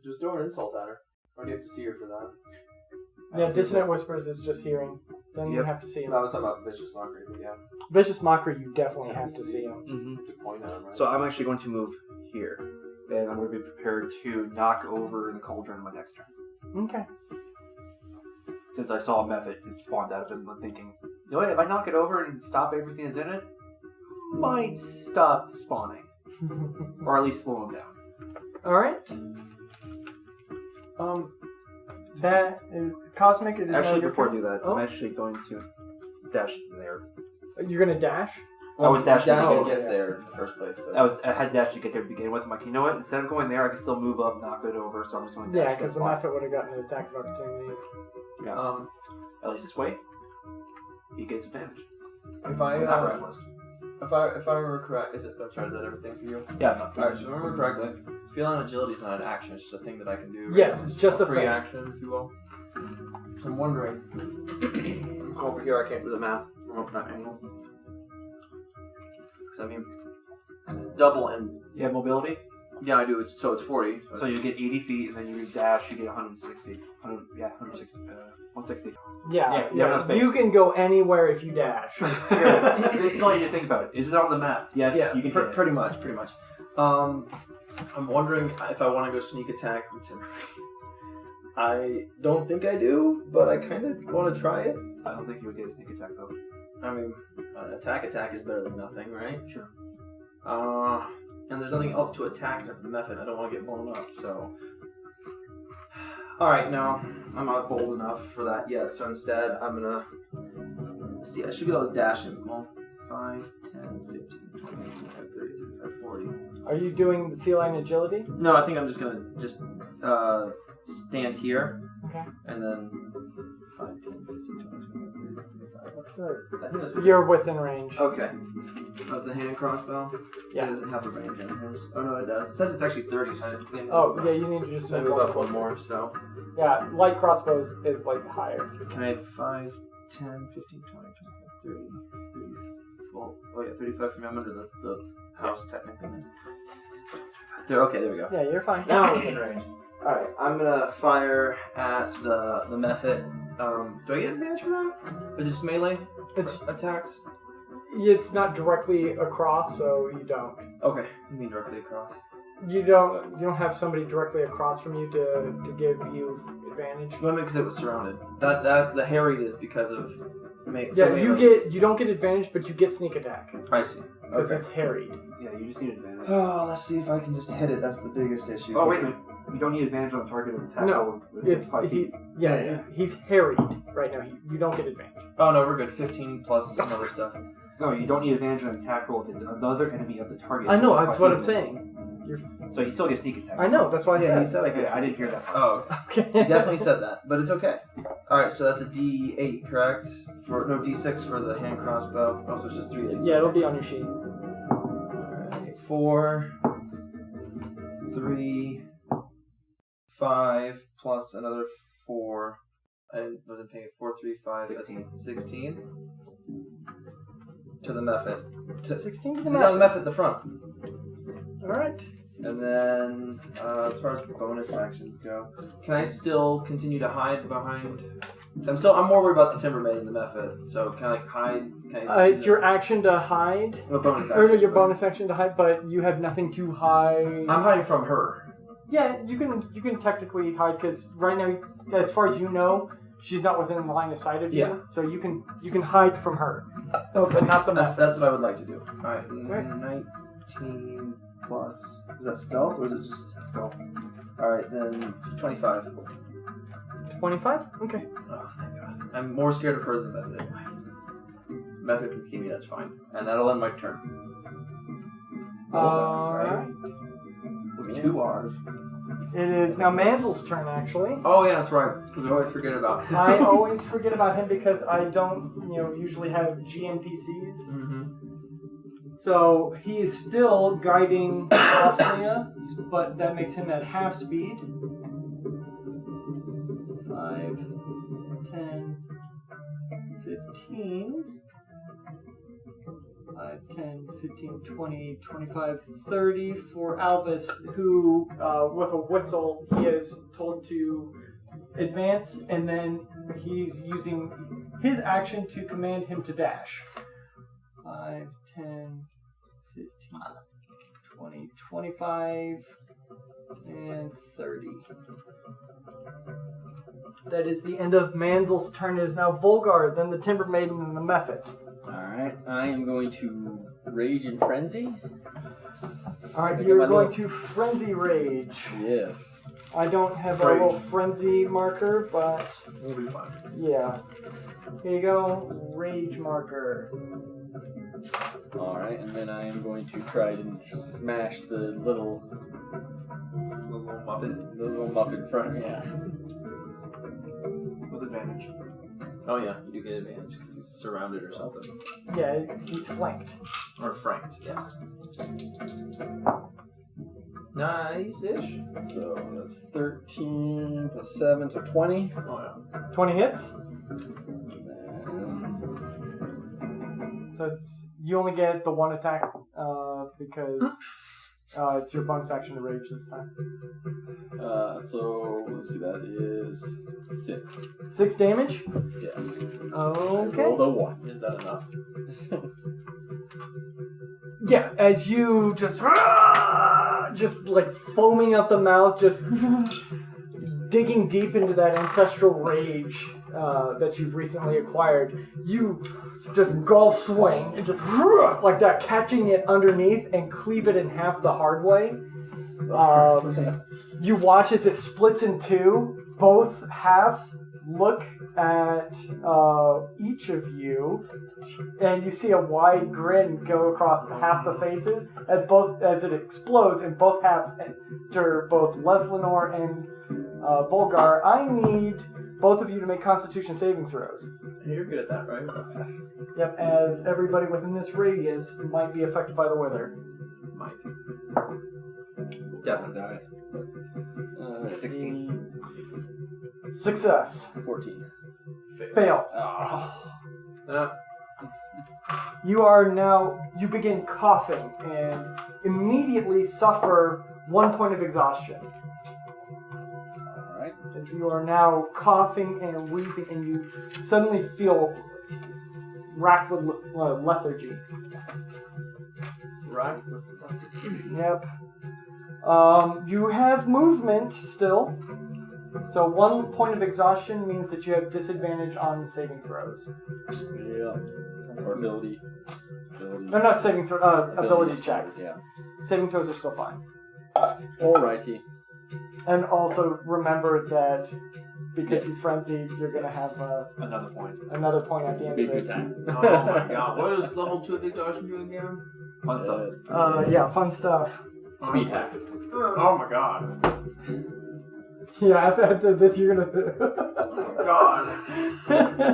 Just throw an insult at her. Or do you have to see her for that? Yeah, dissonant whispers is just hearing. Then you Yep. have to see him. No, I was talking about vicious mockery, but yeah. Vicious mockery, you definitely have to see him. Mm-hmm. Good point at him, right? So I'm actually going to move here. And I'm going to be prepared to knock over the cauldron my next turn. Okay. Since I saw a method, it spawned out of it. I'm thinking, you know what, if I knock it over and stop everything that's in it, might stop spawning. Or at least slow them down. All right. That is Cosmic. It is now Actually, your before I turn. do that, Oh. I'm actually going to dash there. You're gonna dash. I was dashing to Oh, get yeah. there in the first place. So. I had dash to get there to begin with. I'm like, you know what? Instead of going there, I can still move up, knock it over. So I'm just going to dash. Yeah, to because the spot. method would have gotten an attack of opportunity. Yeah. At least this way, he gets advantage. If I Not reckless. if I remember correct, is that everything for you? Yeah. All right, so if I remember correctly, feeling agility is not an action; it's just a thing that I can do. Right? Yes, it's just a free thing. action, if you will. So I'm wondering. Go over here. I can't do the math from up that angle. 'Cause I mean, it's double and You have mobility, yeah, I do. It's 40. so you get 80 feet, and then you dash, you get 160. 160. 160. Yeah, you have no space. you can go anywhere if you dash. This is all you need to think about it. Is it on the map? Yes, Yeah, you can hit it. pretty much. I'm wondering if I want to go sneak attack with Tim. I don't think I do, but I kind of want to try it. I don't think you would get a sneak attack though. I mean, attack is better than nothing, right? Sure. And there's nothing else to attack except for the method. I don't want to get blown up, so. Alright, no, I'm not bold enough for that yet, so instead I'm gonna. See, I should be able to dash him. Well, 5, 10, 15, 20, 25, 30, 35, 40. Are you doing feline agility? No, I think I'm just gonna stand here. Okay. And then 5, 10, 15, 20, 25, 30, 35. What's the? I think that's what You're within range. okay. Of the hand crossbow? Yeah. It doesn't have the range in it. Oh no, it does. It says it's actually 30, so I think Oh, yeah, you need to just I move move up up one more, so. Yeah, light crossbows is like higher. Can I have 5, 10, 15, 20, 25, 30, 30. Well, oh yeah, 35 for me. I'm under the house technically. There, okay, there we go. Yeah, you're fine. Now I'm within range. Alright, I'm gonna fire at the method. Do I get advantage for that? Is it just melee It's attacks? not directly across, so you don't. Okay, you mean directly across. You don't have somebody directly across from you to give you advantage. Well, I mean, because it was surrounded. That the harried is because of Yeah, you don't get advantage, but you get sneak attack I see. because Okay. it's harried. Yeah, you just need advantage. Oh, let's see if I can just hit it. That's the biggest issue. Oh, wait a minute. You don't need advantage on target of attack. No, within It's 5 feet. he's harried right now. You don't get advantage. Oh no, we're good. 15 plus some other stuff. No, you don't need advantage on attack roll if another enemy of the target. I know is that's 5 what I'm feet. saying. So he still gets sneak attack. I know that's why I Yeah, said. he said I Okay, could. I didn't hear that. Oh, Okay. he definitely said that, but it's okay. All right, so that's a D8, correct? For no D6 for the hand crossbow. Oh, so it's just 3 Ds. Yeah, it'll be on your sheet. Alright, 4, 3, 5 plus another 4. I wasn't paying 4, 3, 5. 16. That's 16. To the method. To 16 to the the method. method. The front. All right. And then, as far as bonus actions go, can I still continue to hide behind? I'm more worried about the timber maiden, the method. So can I like hide? It's your action to hide. A bonus action. Or no, your bonus action to hide, but you have nothing to hide. I'm hiding from her. Yeah, you can technically hide because right now, as far as you know, she's not within the line of sight of you. Yeah. So you can hide from her. Okay, but not the method. That's what I would like to do. All right, Okay. 19 plus. Is that stealth or is it just stealth? All right, then 25. 25? Okay. Oh, thank God. I'm more scared of her than the method. Method can see me. That's fine, and that'll end my turn. Alright. With 2 R's. It is now Manzel's turn, actually. Oh yeah, that's right. Because I always forget about. I always forget about him because I don't, usually have GNPCs. Mm-hmm. So he is still guiding Althea, but that makes him at half speed. 5, 10, 15. 5, 10, 15, 20, 25, 30 for Alvis, who, with a whistle, he is told to advance, and then he's using his action to command him to dash. 5, 10, 15, 20, 25, and 30. That is the end of Manzel's turn. It is now Volgar, then the Timber Maiden, and the Method. Alright, I am going to Rage and Frenzy. Alright, you're going to Frenzy Rage. Yes. I don't have a little Frenzy marker, but We'll be fine. yeah. Here you go, Rage marker. Alright, and then I am going to try and smash the little Muppet. the little muffin front. Yeah. With advantage. Oh yeah, you do get advantage because he's surrounded or something. Yeah, he's flanked. Or franked, yes. Nice-ish. So that's 13 plus 7, so 20. Oh yeah. 20 hits. And So you only get the one attack because it's your bonus action to rage this time. so let's see, that is 6. 6 damage? Yes. Okay. Rolled a 1. Is that enough? Yeah, as you just like foaming out the mouth, just digging deep into that ancestral rage that you've recently acquired, you just golf swing and just like that, catching it underneath and cleave it in half the hard way. You watch as it splits in two. Both halves look at each of you, and you see a wide grin go across half the faces as it explodes, and both halves enter both Leslinor and Volgar. I need both of you to make Constitution saving throws. You're good at that, right? Yep, as everybody within this radius might be affected by the weather. Might. Definitely. Die. 16. Success. 14. Fail. Oh. You begin coughing and immediately suffer 1 point of exhaustion. Alright. As you are now coughing and wheezing, and you suddenly feel racked with lethargy. Right. Yep. You have movement still. So 1 point of exhaustion means that you have disadvantage on saving throws. Yeah. Or ability. No, not saving throws, ability checks. Yeah. Saving throws are still fine. Alrighty. And also remember that because you frenzied, you're going to have Another point. another point at the end Big of this. time. Oh my god. What does level 2 of exhaustion do again? Fun stuff. Yeah, fun stuff. Speed hack. Oh my god. Yeah, after this, you're going to... Oh god.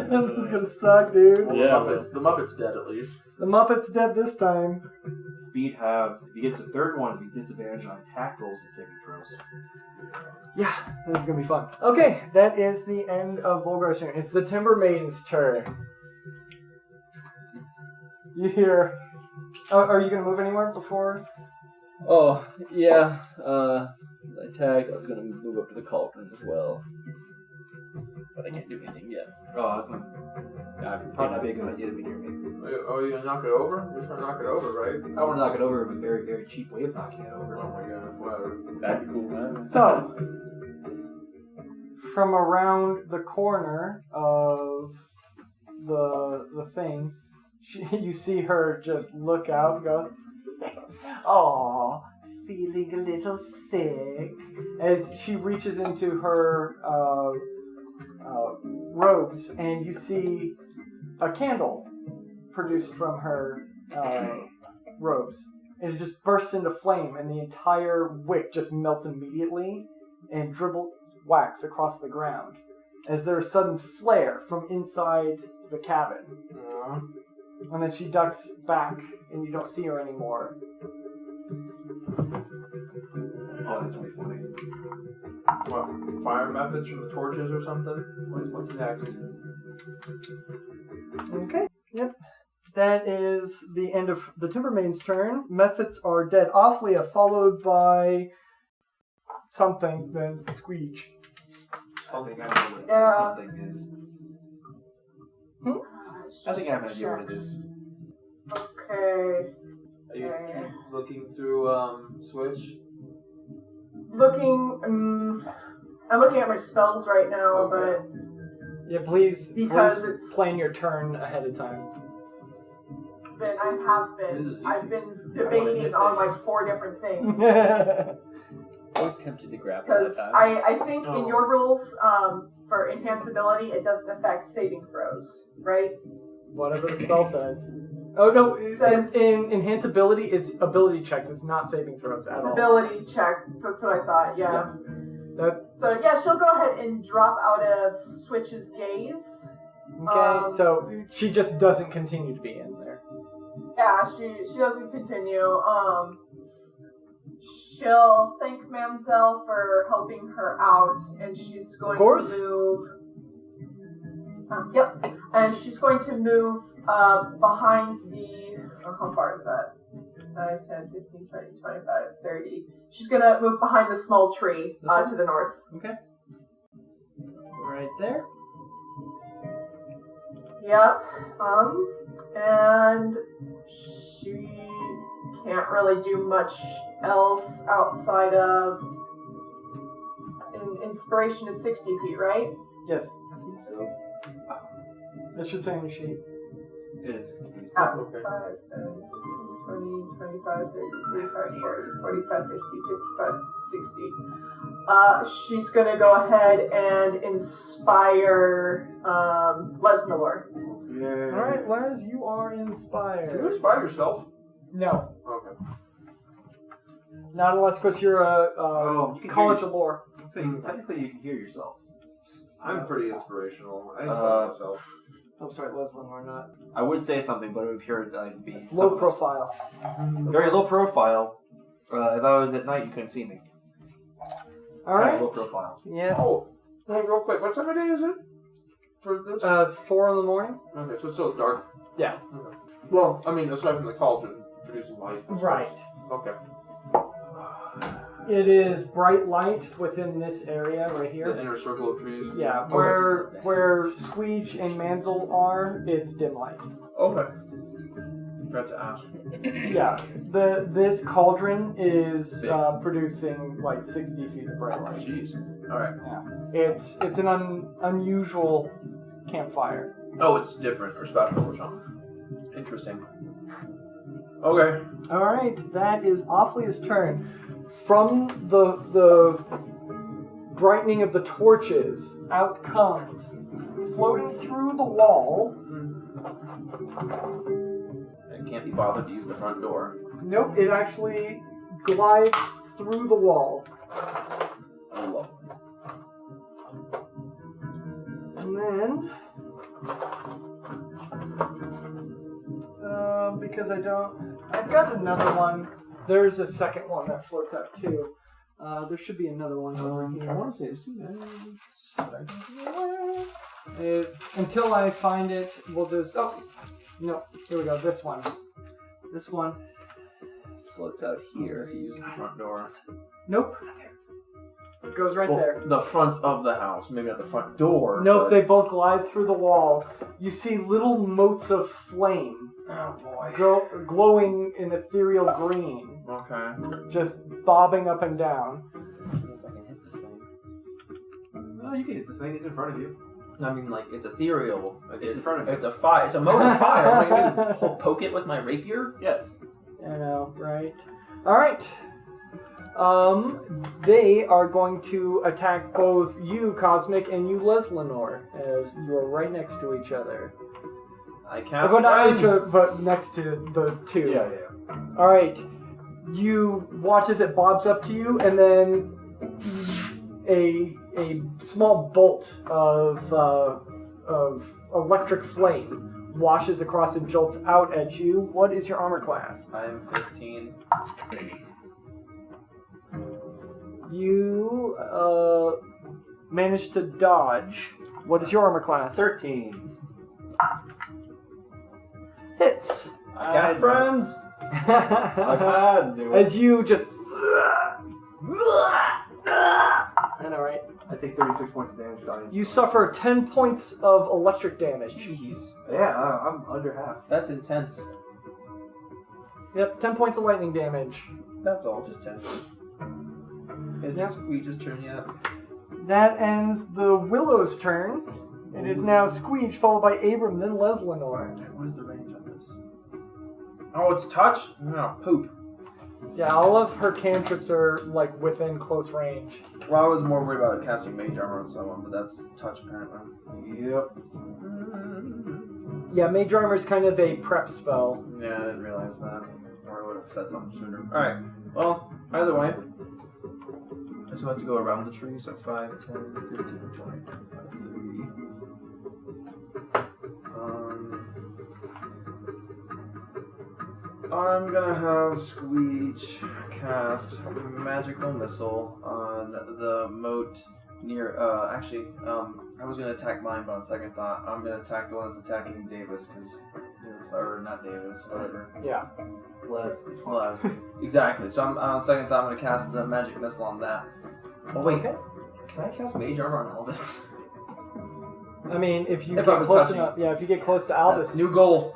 This is going to suck, dude. Well, Yeah, the Muppet's dead at least. The Muppet's dead this time. Speed halved. If he gets the third one, it'll be disadvantage on attack rolls and saving throws. Yeah, this is going to be fun. Okay, that is the end of Volgar's turn. It's the Timber Maiden's turn. You hear... Oh, are you going to move anywhere before? Oh, yeah. I tagged. I was going to move up to the cauldron as well. But I can't do anything yet. Oh, that's probably not be a good idea to be near me. Oh, you're gonna knock it over? You're trying to knock it over, right? I want to knock it over with a very, very cheap way of knocking it over. Oh my god, whatever. That'd be cool, man. So, from around the corner of the thing, you see her just look out and go, "Aw, feeling a little sick," as she reaches into her robes, and you see a candle produced from her robes. And it just bursts into flame, and the entire wick just melts immediately and dribbles wax across the ground as there's a sudden flare from inside the cabin. And then she ducks back, and you don't see her anymore. Oh, that's really funny. What? Fire methods from the torches or something? What's next? Okay, yep. That is the end of the Timbermaid's turn. Mephits are dead. Offlia followed by something, then Squeege. Something I don't know what Yeah. something is. I think I have an idea what it is. Okay. Are you keep looking through Switch? Looking, I'm looking at my spells right now, Okay. Yeah, please Because it's- plan your turn ahead of time. but I have This is been. easy. I've been I wanna debating hit on things. like 4 different things. I was tempted to grab it Because that time. I think in Oh. your rules, for enhanceability, it doesn't affect saving throws, right? Whatever the spell says. Oh no, Says- in enhanceability, it's ability checks. It's not saving throws at It's all. ability check. So that's what I thought. Yeah. So yeah, she'll go ahead and drop out of Switch's gaze. Okay, so she just doesn't continue to be in there. Yeah, she doesn't continue. She'll thank Mamselle for helping her out, and she's going course. to move. Yep, and she's going to move behind the. How far is that? 5, 10, 15, 20, 25, 30. She's going to move behind the small tree This one? to the north. Okay. Right there. Yep. And she can't really do much else outside of inspiration is 60 feet, right? Yes. I think so. It should say on your sheet. It is. Okay. 5, 10, 15, 20, 25, 30, 35, 40, 45, 50, 55, 60. She's going to go ahead and inspire Lesnalor. Yeah. Alright, Les, you are Can you inspired. inspire yourself? No. Okay. Not unless, Chris, you're a you can college hear of lore. So you, technically you can hear yourself. I'm pretty inspirational. I inspire myself. Oh, sorry, Leslin, or not. I would say something, but it would appear to be Low somewhat- profile. Very low profile. If I was at night, you couldn't see me. Alright. Low profile. Yeah. Oh, hey, real quick. What time of day is it? For this? It's 4 in the morning. Okay, so it's still dark. Yeah. Okay. Well, I mean, aside from the cauldron producing light. I suppose. Right. Okay. It is bright light within this area right The here. inner circle of trees. Yeah, Okay. where Squeege and Mansell are, it's dim light. Okay. Forgot to ask. Yeah, this cauldron is producing like 60 feet of bright light. Jeez. All right. It's an unusual campfire. Oh, it's different or special or something. Interesting. Okay. All right, that is Offlia's turn. From the brightening of the torches, out comes, floating through the wall. I can't be bothered to use the front door. Nope, it actually glides through the wall. Oh, And then, because I've got another one. There's a second one that floats out too. There should be another one over I here. want to say, see Until I find it, we'll just. Oh, no, here we go. This one floats out here. So he uses the front door. Nope. It goes right Well, there. the front of the house, maybe not the front door. Nope, but- they both glide through the wall. You see little motes of flame Oh boy. glowing in ethereal green, Okay. just bobbing up and down. I don't know if I can hit this thing. No, you can hit the thing. It's in front of you. I mean, like, it's ethereal. Like, It's in front of you. It's a fire. It's a mode of fire. Am I going to poke it with my rapier? Yes. I know, right? Alright. They are going to attack both you, Cosmic, and you, Leslinor, as you are right next to each other. I cast But not friends. each other, but next to the two. Yeah. Alright. You watch as it bobs up to you, and then a small bolt of electric flame washes across and jolts out at you. What is your armor class? I'm 15. You managed to dodge. What is your armor class? 13. Hits. I cast friends. I knew it. As you just. I know, right? I take 36 points of damage. Dying. You suffer 10 points of electric damage. Jeez. Yeah, I'm under half. That's intense. Yep, 10 points of lightning damage. That's all, just 10. Is Yep. this Squeege's turn yet? That ends the Willow's turn. It is now Squeege, followed by Abrem, then Leslinor. What is the range on this? Oh, it's touch? No, poop. Yeah, all of her cantrips are like within close range. Well, I was more worried about casting mage armor on someone, but that's touch apparently. Yep. Yeah, Mage Armor is kind of a prep spell. Yeah, I didn't realize that. Or I would have said something sooner. Alright, well, either way. I just have to go around the tree, so 5, 10, 15, 20, 25, 30. I'm gonna have Squeege cast Magical Missile on the moat near, I was gonna attack mine, but on second thought, I'm gonna attack the one that's attacking Davis, because, or not Davis, whatever. Yeah. Les is fine. Well, exactly. So on second thought, I'm gonna cast the magic missile on that. Oh wait, can I cast mage armor on Elvis? I mean, if you If I get was close touching enough, yeah, if you get close to Albus, New goal.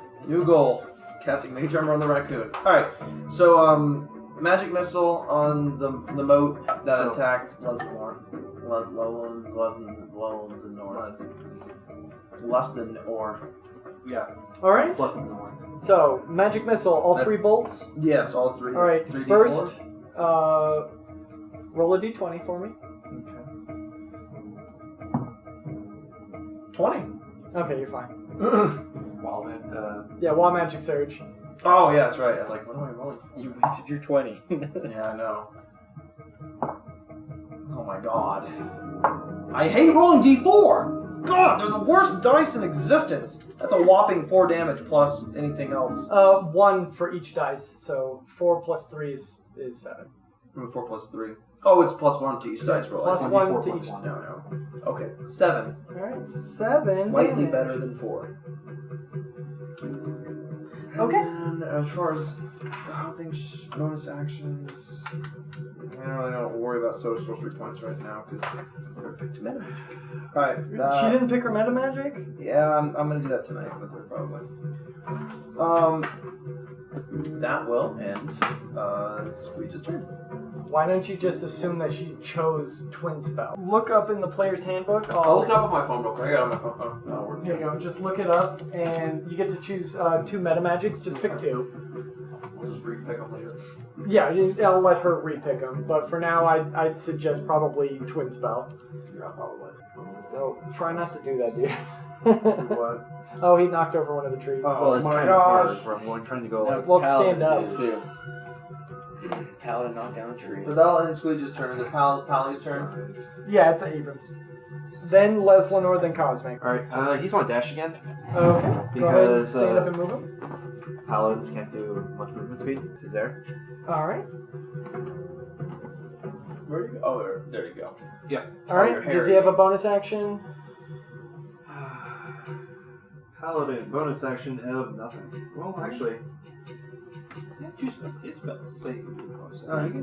Casting mage armor on the raccoon. All right. So magic missile on the moat that attacked Leslinor. Less than or. Yeah, all right. it's less than the one. So magic missile, all That's- 3 bolts. Yes, all three. All right. 3d4. First, roll a d20 for me. Okay. 20. Okay, you're fine. Wild man. Yeah, Wild Magic Surge. Oh yeah, that's right. I was like, what am I rolling? You wasted your 20. Yeah, I know. Oh my god. I hate rolling d4! God, they're the worst dice in existence! That's a whopping 4 damage plus anything else. 1 for each dice. So 4 plus 3 is 7. 4 plus 3. Oh, it's plus 1 to each dice roll. Plus I see. 1 1d4 to plus each. 1. No. Okay, 7. All right, 7. Slightly damage. better than 4. Okay. And as far as how things, bonus actions, I really don't worry about sorcery points right now because they're picked meta magic. Alright. She didn't pick her meta magic? Yeah, I'm gonna do that tonight with her probably. That will end Squeege's turn. Why don't you just assume that she chose Twin Spell? Look up in the player's handbook. I'll look it up on my phone real quick. I got it on my phone. Oh, we're Here you go. Just look it up, and you get to choose 2 meta magics. Just pick 2. We'll just re-pick them later. Yeah, I'll let her repick them. But for now, I'd suggest probably Twin Spell. Yeah, probably. So try not to do that, dude. What? Oh, he knocked over one of the trees. Well, it's my kind gosh. of hard. We're trying to go like. Well, stand up. Too. Paladin knocked down a tree. So that'll end Squeege's turn. Is it Pally's turn? Yeah, it's Abrams. Then Leslinor, then Cosmic. All right, he's want to dash again. Okay. Go ahead and Because, stand up and move him. Paladins can't do much movement speed. He's there. All right. Where do you go? Oh, there you go. All right. Does he have a bonus action? Paladin bonus action of nothing. Well, actually, It's save.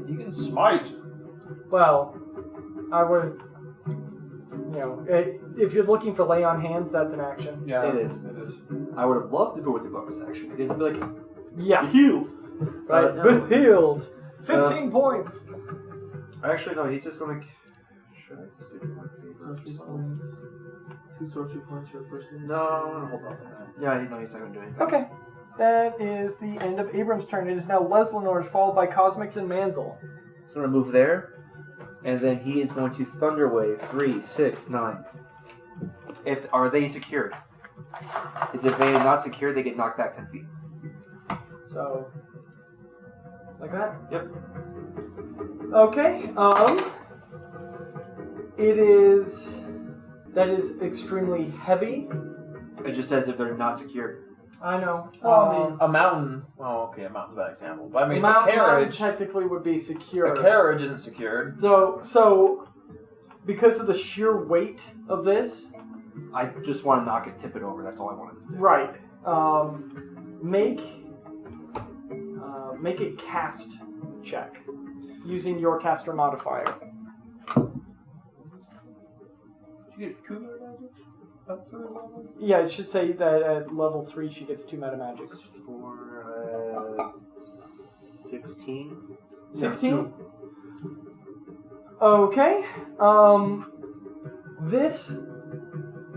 You can smite. Well, I would. If you're looking for lay on hands, that's an action. Yeah, It is. I would have loved if it was a bonus action because I'd be like, Yeah. heal. Right. No. But healed. 15 points. Actually, no. He's just gonna. Should I just do one favor? Two sorcery points for the first thing. No, I'm gonna hold off on that. Yeah, he's not gonna do anything. Okay. That is the end of Abrem's turn. It is now Leslanore's, followed by Cosmic, then Manzel. He's going to move there, and then he is going to Thunder Wave 3, 6, 9. Are they secured? Is if they are not secured, they get knocked back 10 feet. So, like that? Yep. Okay. That is extremely heavy. It just says if they're not secured. I know. Well, a mountain. Well, okay, a mountain's a bad example. But I mean, a mountain carriage. technically would be secure. A carriage isn't secured. So, because of the sheer weight of this, I just want to knock it, tip it over. That's all I wanted to do. right? Make a cast check using your caster modifier. Did you get 2 meta magics? That's 3 level? Yeah, it should say that at level 3 she gets 2 meta magics. For 16. 16? Okay. This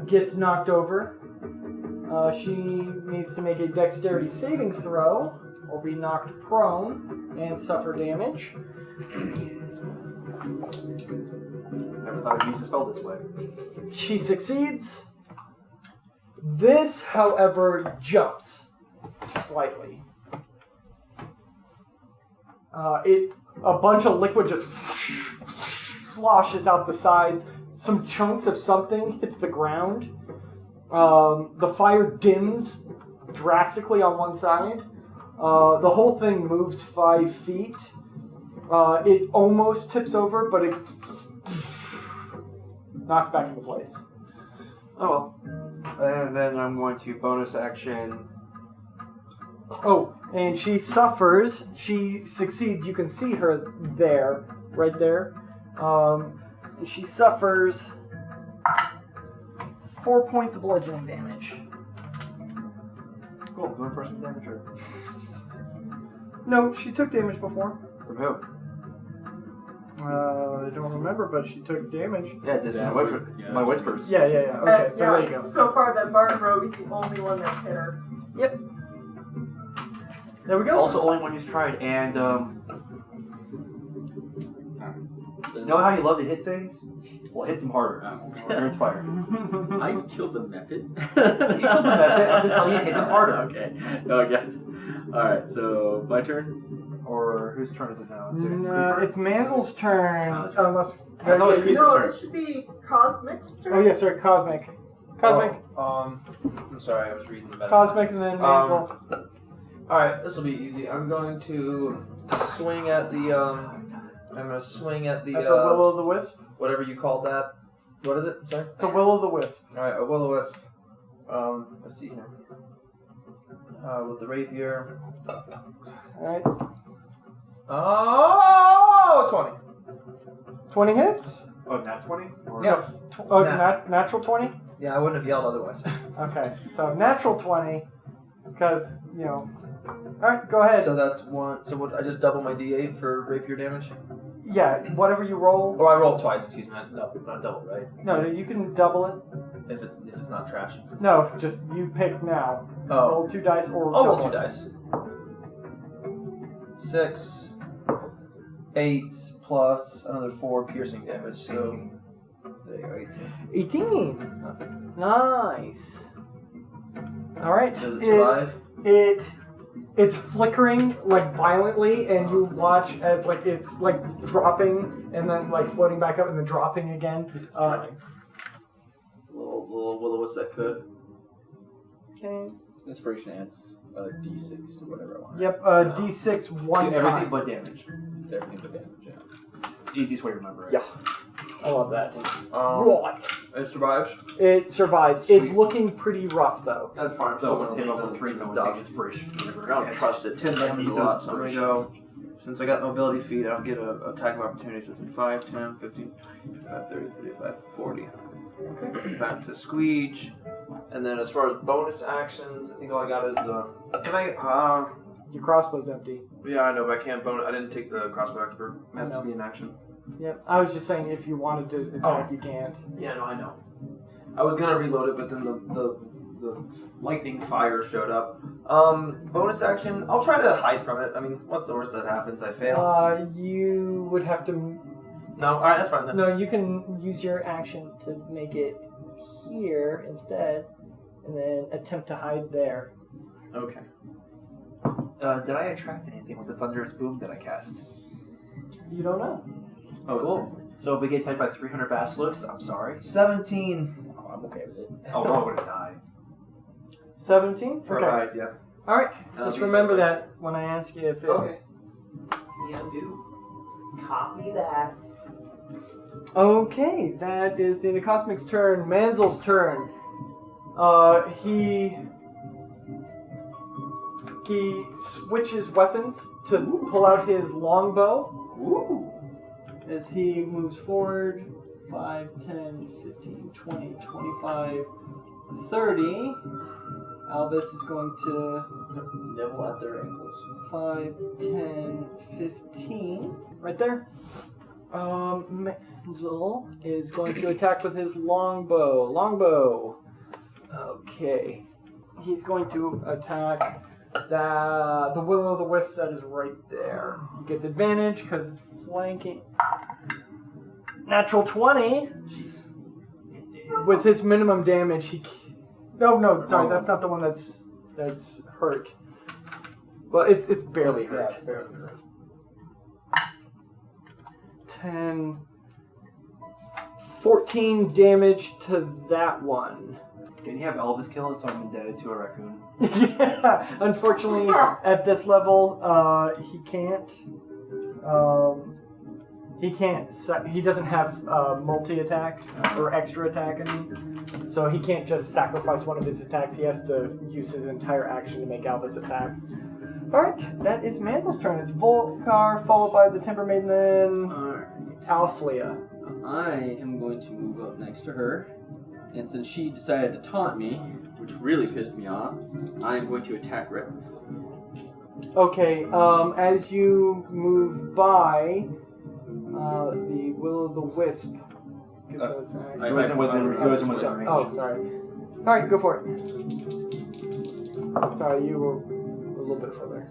gets knocked over. She needs to make a dexterity saving throw or be knocked prone and suffer damage. Never thought I'd use a spell this way. She succeeds. This, however, jumps slightly. A bunch of liquid just sloshes out the sides. Some chunks of something hits the ground. The fire dims drastically on one side. The whole thing moves 5 feet. It almost tips over, but it knocks back into place. Oh well. And then I'm going to bonus action. Oh, and she suffers. She succeeds. You can see her there, right there. She suffers 4 points of bludgeoning damage. Cool. Doing personal damage or No, she took damage before. from who? I don't remember, but she took damage. Yeah, just my whispers. Yeah. Okay, so there you go. So far, the Bard Rogue is the only one that's hit her. Yep. There we go. Also, only one who's tried. And you know how you love to hit things? Well, hit them harder. You're inspired. I killed the method. You killed the method. I'm just telling you, hit them harder. Okay. No, I got you. Alright, so my turn? Or whose turn is it now? Is it No, Creeper? it's Manzel's turn. Oh, that's right. Unless. I thought it was Creeper's No, turn. it should be Cosmic's turn. Oh, yeah, sorry, Cosmic. Cosmic, I'm sorry, I was reading the meta. Cosmic, and then Manzel. Alright, this will be easy. I'm going to swing at the, I'm going to swing at the, At the Will-o'-the-Wisp. whatever you called that. What is it? Sorry? It's a Will-o'-the-Wisp. Alright, a will-o'-wisp. Let's see here. With the rapier. Alright. Oh, 20. 20 hits? Oh, nat 20? Or Yeah. Natural 20? Yeah, I wouldn't have yelled otherwise. Okay, so natural 20, because, Alright, go ahead. So that's one. So what? I just double my d8 for rapier damage. Yeah, whatever you roll. Oh, I rolled twice. Excuse me. No, not double, right? No, you can double it. If it's not trash. No, just you pick now. Oh. Roll 2 dice or I'll roll double 2 it. dice. 6, 8 plus another 4 piercing damage. So there you go, 18. 18. Nice. Alright. Does it survive? It's flickering violently, and you watch as it's dropping and then floating back up and then dropping again. It's trying. Little will-o'-wisp that could. Okay. Inspiration adds d6 to whatever I want. Yep. D6 one do everything time. but damage. Everything but damage, yeah. It's the easiest way to remember it. Yeah. I love that. What? It survives. It survives. It's looking pretty rough though. That's fine. So once hit level 3, no one takes inspiration. I don't trust it. 10 damage is a lot, so I'm gonna go. Since I got no ability feed, I'll get a attack of opportunity. So it's 5, 10, 15, 25, 30, 35, 40. Okay. Back to Squeege. And then as far as bonus actions, I think all I got is the. Can I? Your crossbow's empty. Yeah, I know, but I can't bonus. I didn't take the crossbow expert. It has I know. to be in action. Yep. I was just saying if you wanted to attack, you can't. Yeah, no, I know. I was gonna reload it, but then the lightning fire showed up. Bonus action. I'll try to hide from it. I mean, what's the worst that happens? I fail. You would have to. No, all right, that's fine then. No, you can use your action to make it here instead, and then attempt to hide there. Okay. Did I attract anything with the thunderous boom that I cast? You don't know. Oh, Cool. So if we get attacked by 300 basilisks, I'm sorry. 17 Oh, I'm okay with it. Oh, I would have died. 17? for Okay. hide, yeah. Alright. That'll Just be remember good. that when I ask you if it. Okay. Yeah, do. Copy that. Okay, that is the Cosmic's turn. Manzel's turn. He switches weapons to pull out his longbow. Woo! As he moves forward, 5, 10, 15, 20, 25, 30. Alvis is going to Nibble at their ankles. 5, 10, 15. Right there. Menzel is going to attack with his longbow. Longbow. Okay. He's going to attack the Will-o'-the-Wisp that is right there. He gets advantage because it's flanking. Natural 20. Jeez. With his minimum damage, he. No, sorry, that's not the one that's hurt. Well, it's barely hurt. Yeah, barely hurt. 10, 14 damage to that one. Can you have Elvis kill it so I'm indebted to a raccoon? Yeah, unfortunately, at this level, he can't. He doesn't have multi-attack or extra attack, I mean. So he can't just sacrifice one of his attacks. He has to use his entire action to make Alvis attack. Alright, that is Manzel's turn. It's Volcar, followed by the Timber Maiden, then Alright. Alflia. I am going to move up next to her, and since she decided to taunt me, which really pissed me off, I am going to attack recklessly. Okay, as you move by, the Will-o'-the-Wisp gets an attack. He wasn't within range. Oh, sorry. Alright, go for it. Sorry, you were a little bit further.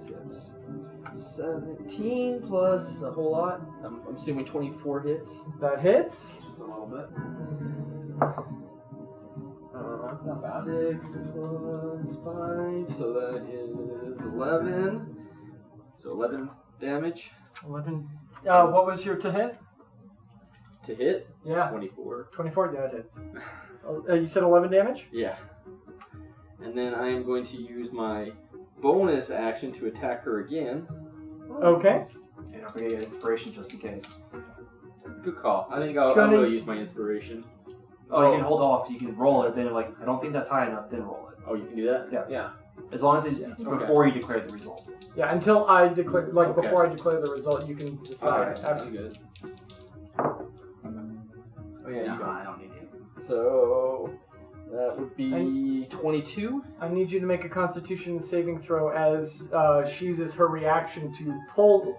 17 plus a whole lot. I'm assuming 24 hits. That hits. Just a little bit. Not bad. 6 plus 5, so that is 11. So 11 damage 11. What was your to hit? to hit. Yeah. 24. 24, yeah, it hits. You said 11 damage? Yeah. And then I am going to use my bonus action to attack her again. Okay. And don't forget your inspiration just in case. Good call. I think I'll Gonna- really use my inspiration. Oh, you can hold off. You can roll it. Then, I don't think that's high enough. Then roll it. Oh, you can do that? Yeah. Yeah. As long as it's before you declare the result. Yeah, until I declare, Okay. before I declare the result, you can decide. Alright, sounds good. Oh yeah, you got it. I don't need it. So that would be 22. I need you to make a Constitution saving throw as she uses her reaction to pull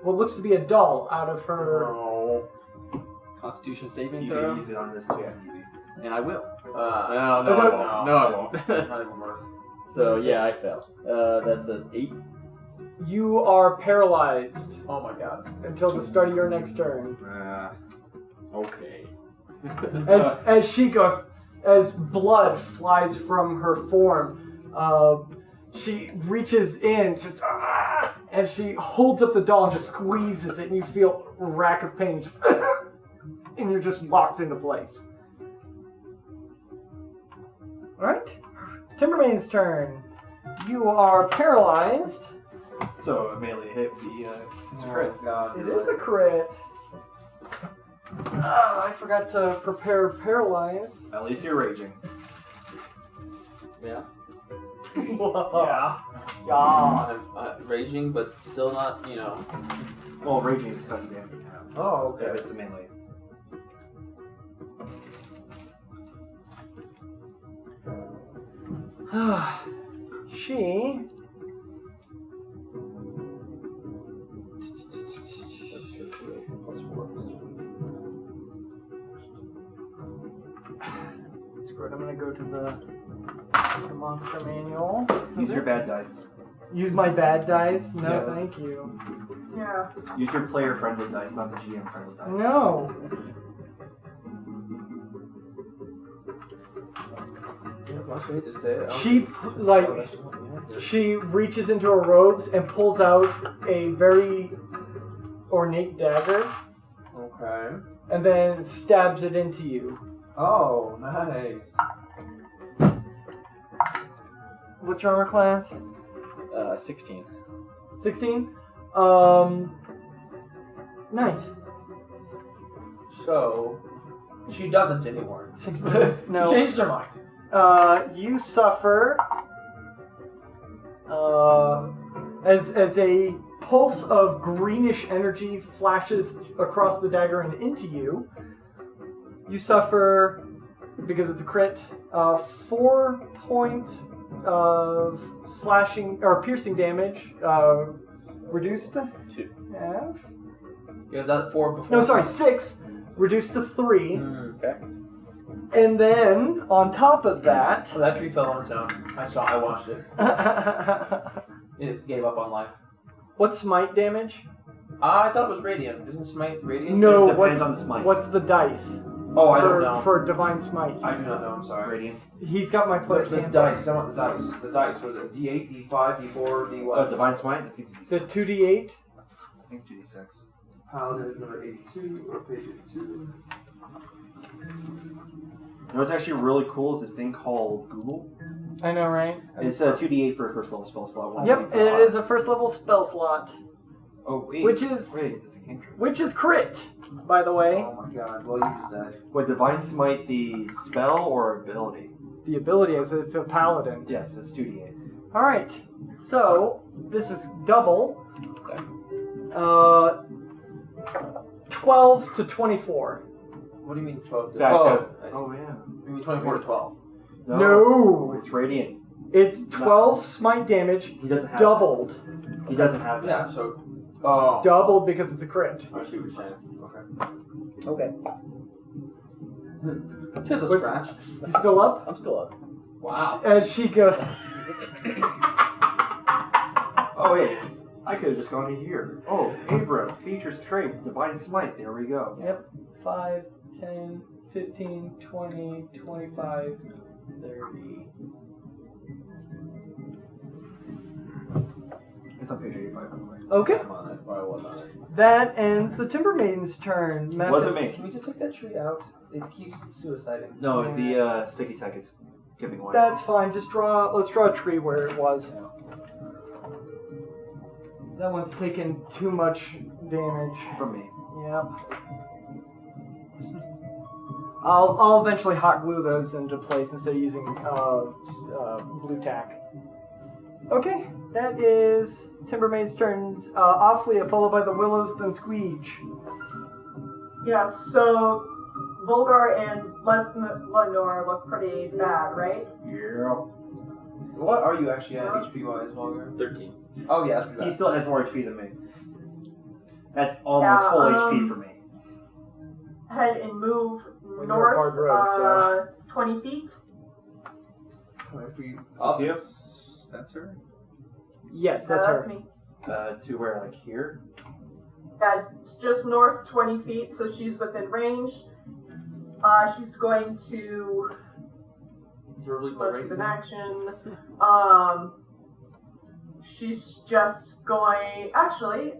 what looks to be a doll out of her. Oh. Constitution saving You throw. can use it on this too. And I will. No, no, I won't. Not even worth. So yeah, I fell. That says 8. You are paralyzed Oh my god. until the start of your next turn. Okay. As she goes, as blood flies from her form, she reaches in, just and she holds up the doll and just squeezes it, and you feel a rack of pain, just and you're just locked into place. All right, Timbermane's turn. You are paralyzed. So a melee hit would be it's a crit. God. It is a crit. I forgot to prepare paralyze. At least you're raging. Yeah. Yeah. Yes. I'm raging, but still not, Well, raging is because of the damage you have. Oh, If it's a melee. She. Screw it, I'm gonna go to the monster manual. Use your bad dice. Use my bad dice? No, Yes. thank you. Yeah. Use your player-friendly dice, not the GM-friendly dice. No. Just say it. She, like, she reaches into her robes and pulls out a very ornate dagger Okay. and then stabs it into you. Oh, nice. What's your armor class? 16. 16? Nice. So, she doesn't anymore. 16. No. She changed her mind. You suffer as a pulse of greenish energy flashes across the dagger and into you. You suffer, because it's a crit, 4 points of slashing or piercing damage, reduced to 2. half. Yeah, that 4 before. No, sorry, 6, reduced to 3. Okay. And then, on top of that... Oh, that tree fell on its own. I watched it. It gave up on life. What's smite damage? I thought it was radiant. Isn't smite radiant? No, It depends on the smite. what's the dice? Oh, I don't know. For divine smite. I do not know. I'm sorry. Radiant. He's got my But player's the handbook. dice. I want the dice. The dice. Was it D8, D5, D4, D what? Divine Smite? I think Is it 2d8? it's 2d6. Paladin is number 82, or page 82. You know what's actually really cool is this thing called Google. I know, right? It's 2d8 for a first level spell slot. Yep, it is a first level spell slot, Oh, wait. which is Wait, it's a cantrip. which is crit, by the way. Oh my god. Well, you just died. What, Divine Smite the spell or ability? The ability is if a paladin. Yes, it's 2d8. All right, so this is double. 12 to 24. What do you mean 12 to Back Oh, up. I see. Oh, yeah. You mean 24 to 12. No. It's radiant. It's 12 smite damage, He doesn't have doubled. That. He doesn't have that. Yeah, so. Oh. Doubled because it's a crit. I see what you're saying. Okay. Okay. Tis a What- scratch. You still up? I'm still up. Wow. And she goes, Oh, wait. I could have just gone to here. Oh, Abrem. Features traits. Divine Smite. There we go. yep, 5, 10, 15, 20, 25, 30. It's on page 85, by the way. Okay, I'm on it, or I was on it. that ends the Timber Maiden's turn. Wasn't Methods- me. Can we just take that tree out? It keeps suiciding. No, the sticky tech is giving away. That's fine, let's draw a tree where it was. That one's taken too much damage. From me. Yep. I'll eventually hot glue those into place instead of using blue tack. Okay, that is Timbermaid's turns. Offlia, followed by the Willows, then Squeege. Yeah, so Volgar and Lenore look pretty bad, right? Yeah. What are you actually at HP wise, Vulgar? 13. Oh, yeah, that's pretty He bad. still has more HP than me. That's almost full HP for me. Head and move Well, north you're Bard Road, so- 20 feet. 20 feet Up. up. See you? That's her. Yes, that's her. me. To where, like here? Yeah, it's just north 20 feet, so she's within range. She's going to Verbally motion berate in me. action. She's just going. Actually,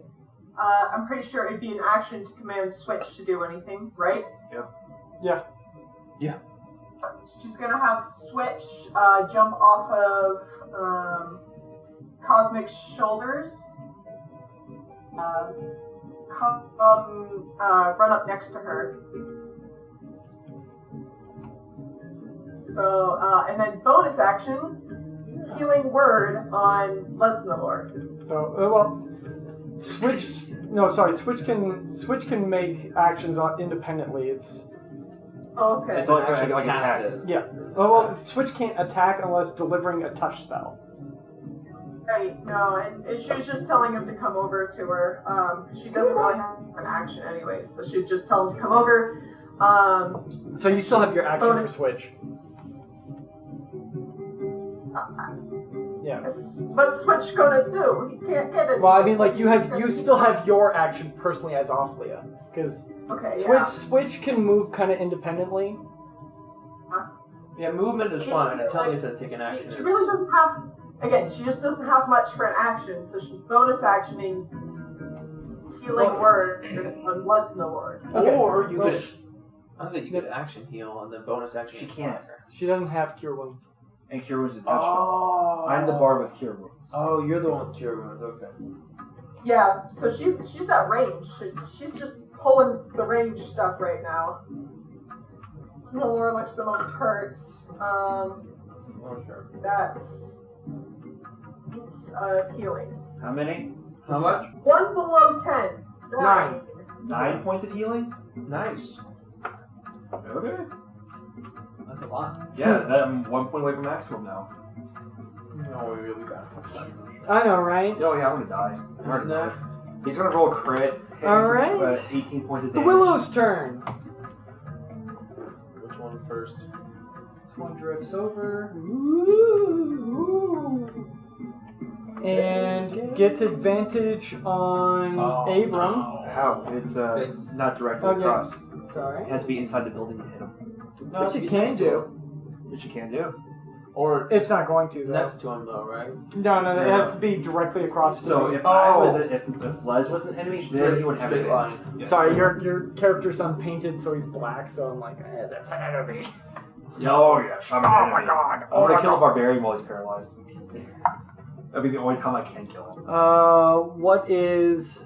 I'm pretty sure it'd be an action to command switch to do anything, right? Yeah. She's gonna have switch jump off of Cosmic Shoulders. come run up next to her. So, and then bonus action, healing word on Lesnalor. So, Switch can make actions independently. It's Okay. It's only for Actually like cast attacks. it. yeah. Well, Switch can't attack unless delivering a touch spell. Right, no, and she was just telling him to come over to her. She doesn't really have an action anyway, so she'd just tell him to come over. So you still have your action Bonus. for Switch. Yeah. What's Switch gonna do? He can't get it. Well, I mean, like you still have your action personally as Offlia, because Okay, Switch can move kind of independently. Yeah, movement is fine. I tell you to take an action. She really doesn't have. Again, she just doesn't have much for an action, so she's bonus actioning healing word on Lesnalor. Okay. Or you Well, could. I was like, you could action heal and then bonus action. She can't. She doesn't have cure wounds. And Cure Wounds is a touchdown. Oh. I'm the bard with Cure Wounds. Oh, you're the one with cure wounds. Okay. Yeah, so she's at range. She's just pulling the range stuff right now. Lesnalor looks the most hurt. Oh, sure. That's it's healing. How many? How much? 1 below 10. 9. 9 points of healing? Nice. Okay. That's a lot. Yeah, I'm 1 point away from maximum now. No, we really got I know, right? Oh yeah, I'm gonna die. I'm already dead. next. He's gonna roll a crit. hit me All for, right. 18 points of The damage. Willow's turn. Which one first? This one drifts over. Ooh. And gets advantage on Abram. How? It's It's- not directly Okay. across. Sorry. It has to be inside the building to hit him. No, Which you can do. Which you can do. Or It's not going to, though. next to him, though, right? No, it has to be directly across the So room. if I was if Les was an enemy, then he would have straight it. line. Yes. Sorry, your character's unpained, so he's black, so I'm like, that's an enemy. Oh yes, I'm an Oh enemy. my god. I'm gonna kill a barbarian while he's paralyzed. That'd be the only time I can kill him. What is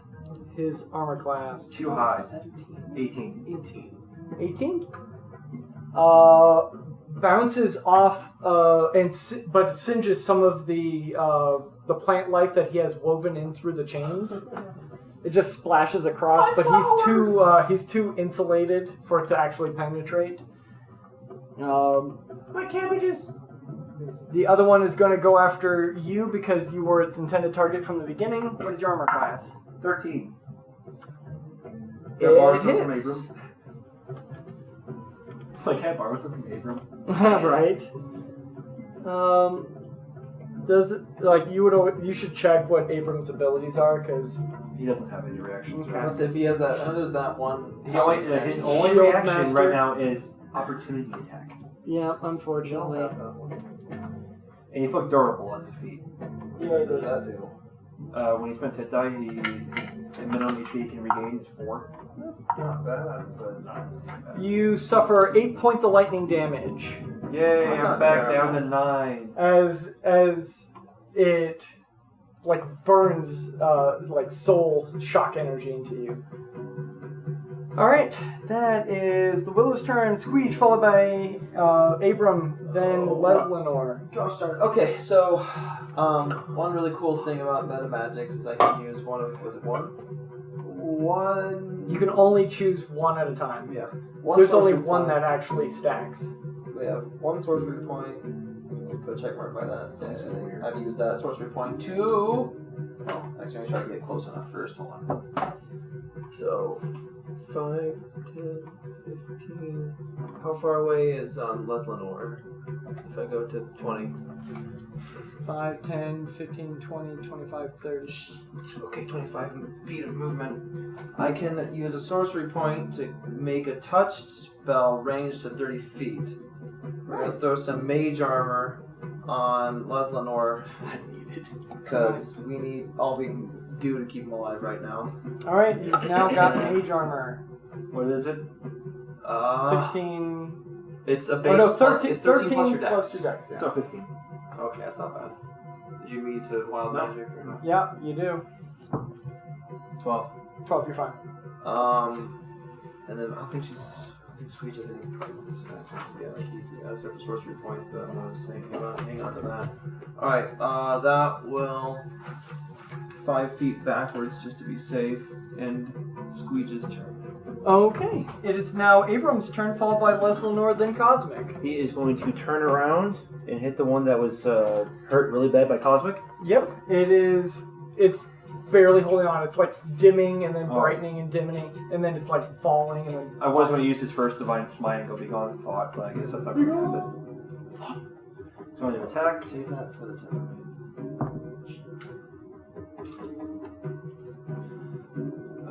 his armor class? Too high. 17. 18. 18? Bounces off, but singes some of the plant life that he has woven in through the chains. It just splashes across, but he's too insulated for it to actually penetrate. My cabbages. The other one is going to go after you because you were its intended target from the beginning. What is your armor class? 13. It hits. So I can't borrow something from Abrem. Right. Does it, like you should check what Abram's abilities are because He doesn't have any reactions. Okay. Unless if he has that, I know there's that one. His only Shield reaction Master. right now is opportunity attack. yeah, unfortunately. And he put durable as a feat. Yeah, what does that do? When he spends hit die, the minimum HP he can regain is 4. That's not bad, but You suffer 8 points of lightning damage Yay, That's I'm not back terrible. down to 9. as it like burns like soul shock energy into you. All right, that is the Willow's turn. Squeege followed by Abram, then Leslinor. Gosh darn it. Okay, so one really cool thing about meta magics is I can use one of one. You can only choose one at a time. Yeah. There's only sorcery one point. that actually stacks. We have one sorcery point. Put a check mark by that. So I've used that sorcery point to. Oh, actually, I'm trying to get close enough first. Hold on. So, 5, 10, 15. How far away is Leslinor? If I go to 20. 5, 10, 15, 20, 25, 30. Okay, 25 feet of movement. I can use a sorcery point to make a touched spell ranged to 30 feet. We're gonna throw some mage armor on Leslinor because we need all we can do to keep him alive right now. All right, you've now got mage armor. What is it? 16. It's a base. Oh no, plus, 13. it's 13 plus your plus dex. your dex. Yeah. So 15. Okay, that's not bad. Did you read to wild No. magic or not? Yeah, you do. 12. 12, you're fine. And then I think Squeege has any problems. Yeah, he has a sorcery point, but I'm gonna just hang on to that. Alright, that will 5 feet backwards just to be safe, and Squeege's turn. Okay. It is now Abrem's turn, followed by Leslinor, then Cosmic. He is going to turn around and hit the one that was hurt really bad by Cosmic. Yep. It's barely holding on. It's like dimming and then brightening and dimming, and then it's like falling and then... I was going to use his first Divine Smite and go Begone Thought, but I guess that's not going to happen. He's going to attack. Save that for the time.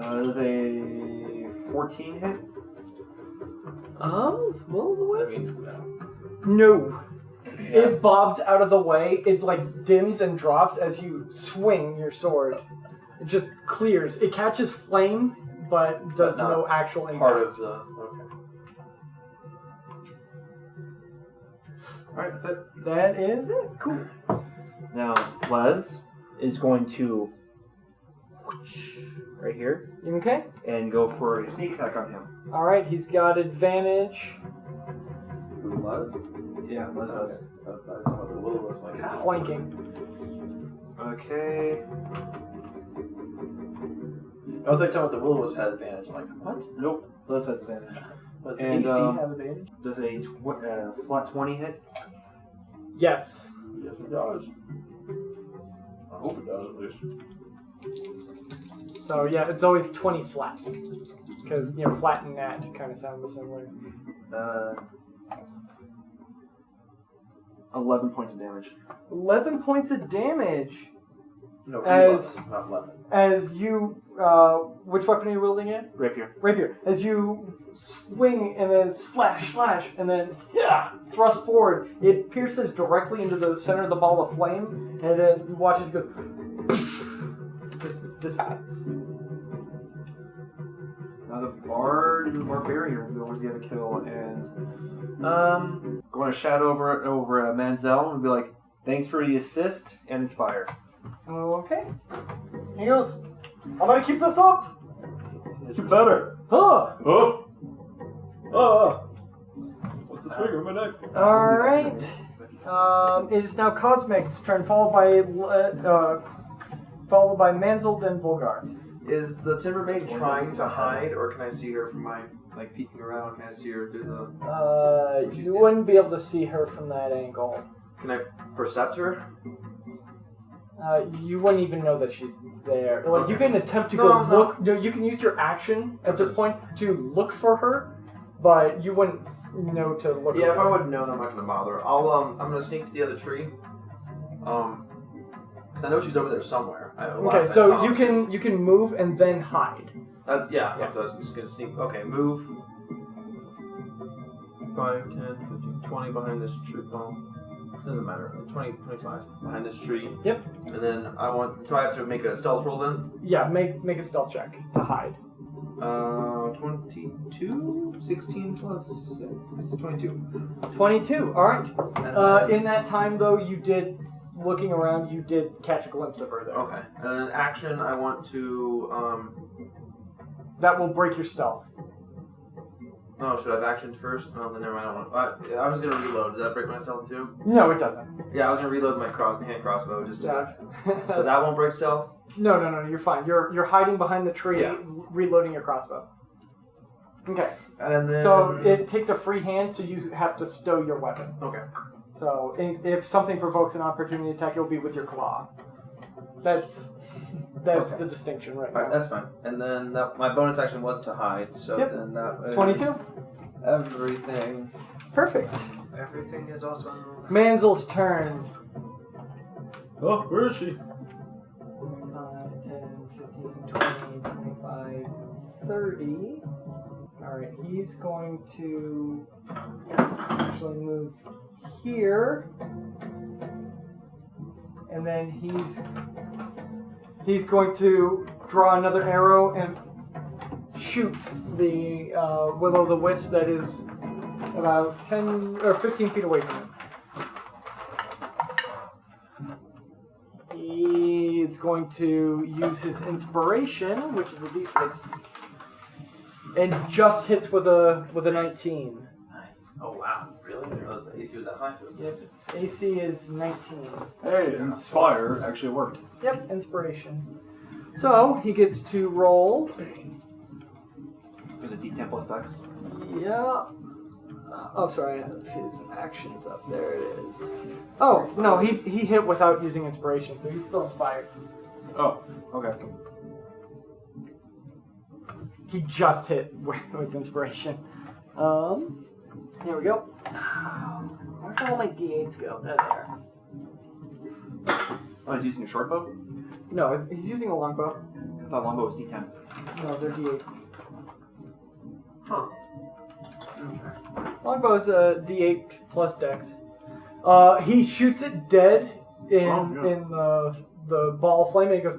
There's a 14 hit. Will the Wisp? No. It bobs out of the way. It like dims and drops as you swing your sword. It just clears. It catches flame, but does no actual impact. Part of the... Okay. Alright, that's it. That is it. Cool. Now, Les is going to right here Okay. and go for A sneak attack on him. All right. He's got advantage. Who was? Yeah, Les does. I was talking about the Will-O-Wisp. Like, It's flanking. Okay. I was talking about the Will-O-Wisp had advantage. I'm like, what? Nope. Les has advantage. Does And, AC have advantage? Does a flat 20 hit? Yes. Yes, it does. I hope it does, at least. So yeah, it's always 20 flat because flat and nat kind of sound similar. 11 points of damage. 11 points of damage. No, As- 11, not 11. As you, which weapon are you wielding it? Rapier. Rapier. As you swing and then slash, and then thrust forward, it pierces directly into the center of the ball of flame, and then you watch as it goes. This happens. Now the Bard and the Barbarian will always get a kill, and going to shout over Manzel and be like, "Thanks for the assist and inspire." Okay. He goes, I'm gonna keep this up. You better. Huh. What's the swing of my neck? All right. It is now Cosmic's turn, followed by Manzel, then Volgar. Is the Timber Maiden trying to hide, or can I see her from my, peeking around? Can I see her through the... You wouldn't be able to see her from that angle. Can I percept her? You wouldn't even know that she's there. Like, Okay. you can attempt to No. look. No, you can use your action at this point to look for her, but you wouldn't know to look. Yeah, if for I her. wouldn't know, then I'm not gonna bother. I'm gonna sneak to the other tree. Because I know she's over there somewhere. Okay, so you can move and then hide. That's That's what I was just gonna sneak. Okay, move. 5, 10, 15, 20 behind this tree. Well, doesn't matter. 20, 25 behind this tree. Yep. And then so I have to make a stealth roll then. Yeah, make a stealth check to hide. 22, 16 plus 6, 22. 22. All right. And then, In that time, though, looking around, you did catch a glimpse of her there. okay. And then action, I want to. That will break your stealth. Oh, should I have action first? No, then never mind. I don't want. I was gonna reload. Did that break my stealth too? No, it doesn't. Yeah, I was gonna reload my hand crossbow just to. Yeah. So that won't break stealth. No, you're fine. You're hiding behind the tree, Yeah. reloading your crossbow. Okay. And then. So it takes a free hand, so you have to stow your weapon. Okay. So if something provokes an opportunity attack, it'll be with your claw. That's Okay. the distinction right Alright, now. that's fine. And then my bonus action was to hide. So Yep. then that. 22. Everything. Perfect. everything is awesome. Manzel's turn. Oh, where is she? 5, 10, 15, 20, 25, 30. Alright, he's going to actually move here. And then he's going to draw another arrow and shoot the will-o'-the-wisp that is about 10 or 15 feet away from him. is going to use his inspiration, which is a d6, and just hits with a 19. Oh wow, really? The AC was that high? Yep, AC is 19. Hey, Inspire actually worked. Yep, inspiration. So he gets to roll. There's a D10 plus dex. Yeah. Oh, sorry, I have his actions up. There it is. Oh, no, he hit without using inspiration, so he's still inspired. Oh, okay. He just hit with inspiration. Here we go. Where'd all my d8s go? They're there. Oh, he's using a short bow? No, he's using a longbow. I thought longbow was D10. No, they're d8s. Huh. Longbow is a d8 plus dex. He shoots it dead in the ball of flame, and he goes,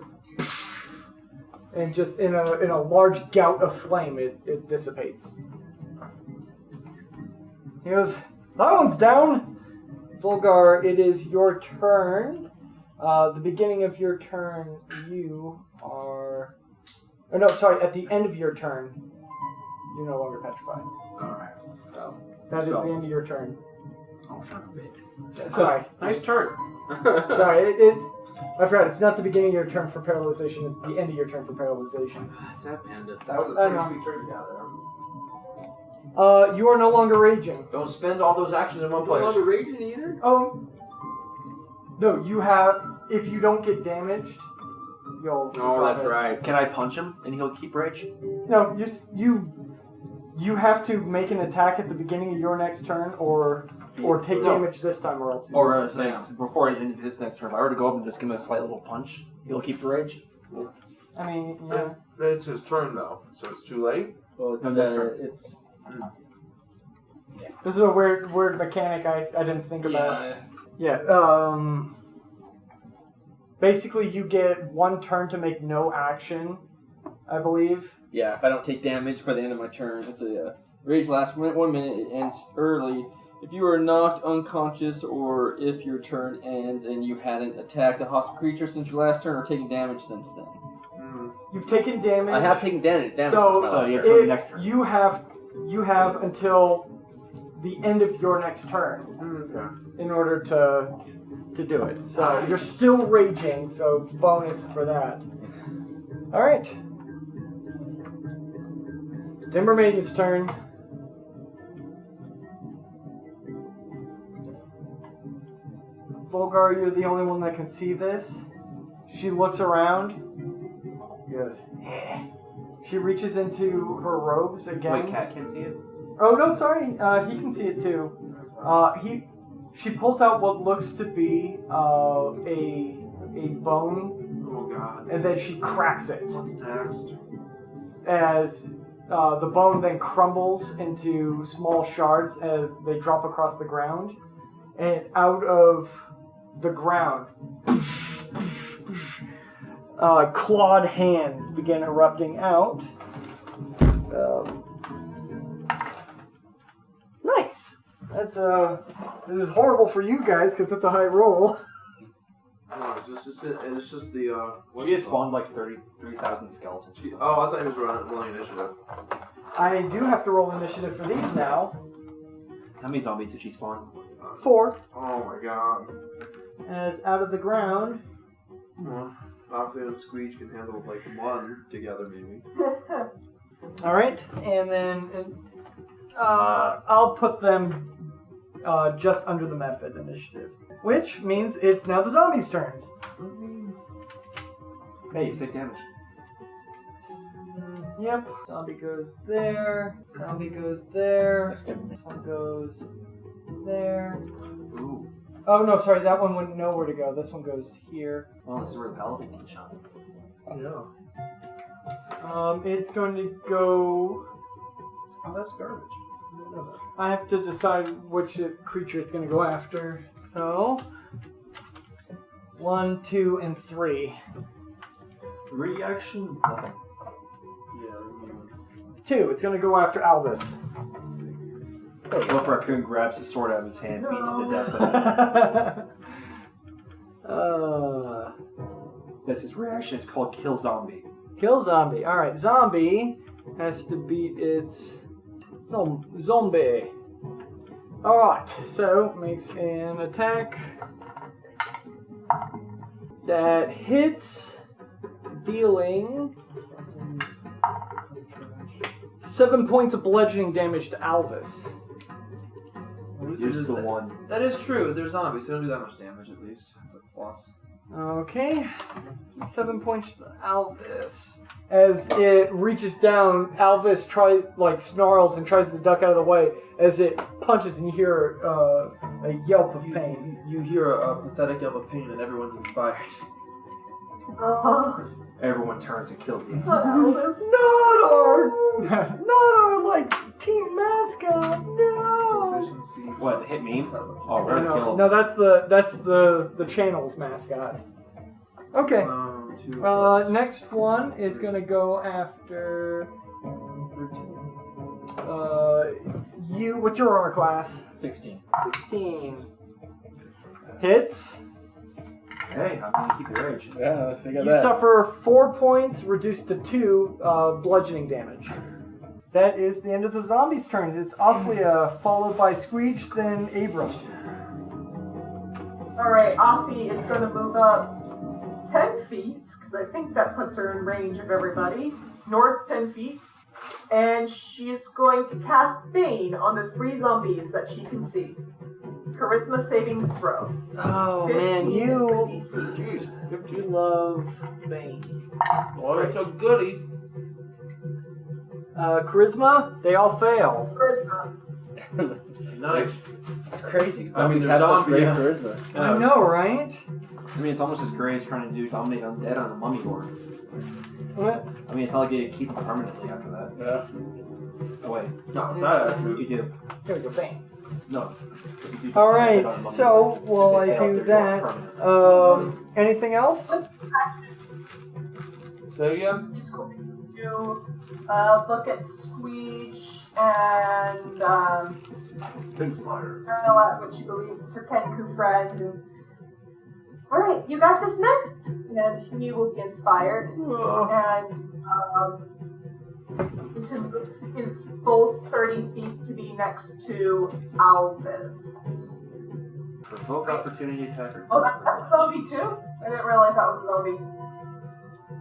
and just in a large gout of flame, it dissipates. He goes, that one's down. Volgar, it is your turn. The beginning of your turn, you are. Oh no, sorry. At the end of your turn, you're no longer petrified. Alright. So. That is the end of your turn. Oh, son of a bitch. Sorry. Nice turn. Sorry, I forgot. It's not the beginning of your turn for paralyzation. It's the end of your turn for paralyzation. Sad panda. That was a I pretty know. sweet turn you got there. You are no longer raging. Don't spend all those actions in one Don't place. have a raging either? Oh. No, you have. If you don't get damaged, you'll. Oh, drop that's it. right. Can I punch him and he'll keep rage? No, you have to make an attack at the beginning of your next turn, or take No. damage this time, or else. you Or lose it. before the end of his next turn, if I were to go up and just give him a slight little punch, he'll keep the rage? I mean, yeah. It's his turn though, so it's too late. Well, it's, No, that's right. it's This is a weird mechanic I didn't think about. Yeah. Basically, you get one turn to make no action, I believe. Yeah, if I don't take damage by the end of my turn, it's a rage lasts 1 minute, it ends early. If you are knocked unconscious, or if your turn ends and you hadn't attacked a hostile creature since your last turn, or taken damage since then. You've taken damage. I have taken damage. So, since my So last you turn. have to next turn. You have until the end of your next turn in order to do it. So you're still raging, so bonus for that. All right. Timber Maiden's turn. Volgar, you're the only one that can see this. She looks around. Goes, eh. She reaches into her robes again. Wait, Cat can't see it? Oh no, sorry. He can see it too. She pulls out what looks to be a bone, Oh god. and then she cracks it. What's next? As the bone then crumbles into small shards as they drop across the ground, and out of the ground, clawed hands begin erupting out. Nice. That's this is horrible for you guys because that's a high roll. No, it's just the She has spawned like 33,000 skeletons. or something. Oh, I thought he was rolling initiative. I do have to roll initiative for these now. How many zombies did she spawn? 4. Oh my god. As out of the ground. Offley and Screech can handle like one together maybe. All right, and then I'll put them just under the method initiative, which means it's now the zombies' turns. Hey, you take damage. Yep. Zombie goes there. Zombie goes there. This one goes there. Ooh. Oh no, sorry, that one wouldn't know where to go. This one goes here. Well, this is where the paladin can shine. Yeah. It's going to go. Oh, that's garbage. I didn't know that. I have to decide which creature it's going to go after. So, 1, 2, and 3. Reaction. Yeah. 2. It's going to go after Albus. Wolf Raccoon grabs his sword out of his hand, beats it to death with it. That's his reaction. It's called Kill Zombie. Kill zombie. All right, zombie has to beat its zombie. All right, so makes an attack that hits, dealing 7 points of bludgeoning damage to Alvis. Use the one. That is true. They're zombies. They don't do that much damage, at least. That's a plus. Okay, 7 points to Alvis. As it reaches down, Alvis snarls and tries to duck out of the way as it punches, and you hear a yelp of pain. You hear a pathetic yelp of pain, and everyone's inspired. Everyone turns and kills you. Not our team mascot. No. Efficiency. What? Hit me? Oh, we're gonna kill him. No, that's the channel's mascot. Okay. 2 plus Next one is gonna go after 13. you. What's your armor class? 16. 16. Hits. Hey, I'm gonna keep your rage. Yeah, so you got You that. suffer 4 points, reduced to 2 bludgeoning damage. That is the end of the zombie's turn. It's Offlia, followed by Squeech, then Abrem. Alright, Offie is going to move up 10 feet, because I think that puts her in range of everybody. North 10 feet. And she's going to cast Bane on the 3 zombies that she can see. Charisma saving throw. Oh 15 man, is the DC. Jeez. you love Bane. Oh, it's a goodie. Charisma, they all fail. Charisma. Nice. It's crazy. I mean, Zombies they're have such zombie, great yeah. charisma. I know, right? I mean, it's almost as great as trying to do dominate undead on a mummy board. What? I mean, it's not like you keep them permanently after that. Yeah. Oh wait, No, that you do. Here we go, Bane. No. You do All undead right, on a mummy so board. while If they I fail, do they're that, permanent. anything else? So yeah. He's going to look at Squeech and Inspire. I don't know what she believes is her Kenku friend. And alright, you got this next. And he will be inspired. And to move his full 30 feet to be next to Alvis. Provoke opportunity attacker. Oh, that's a zombie too? I didn't realize that was a zombie.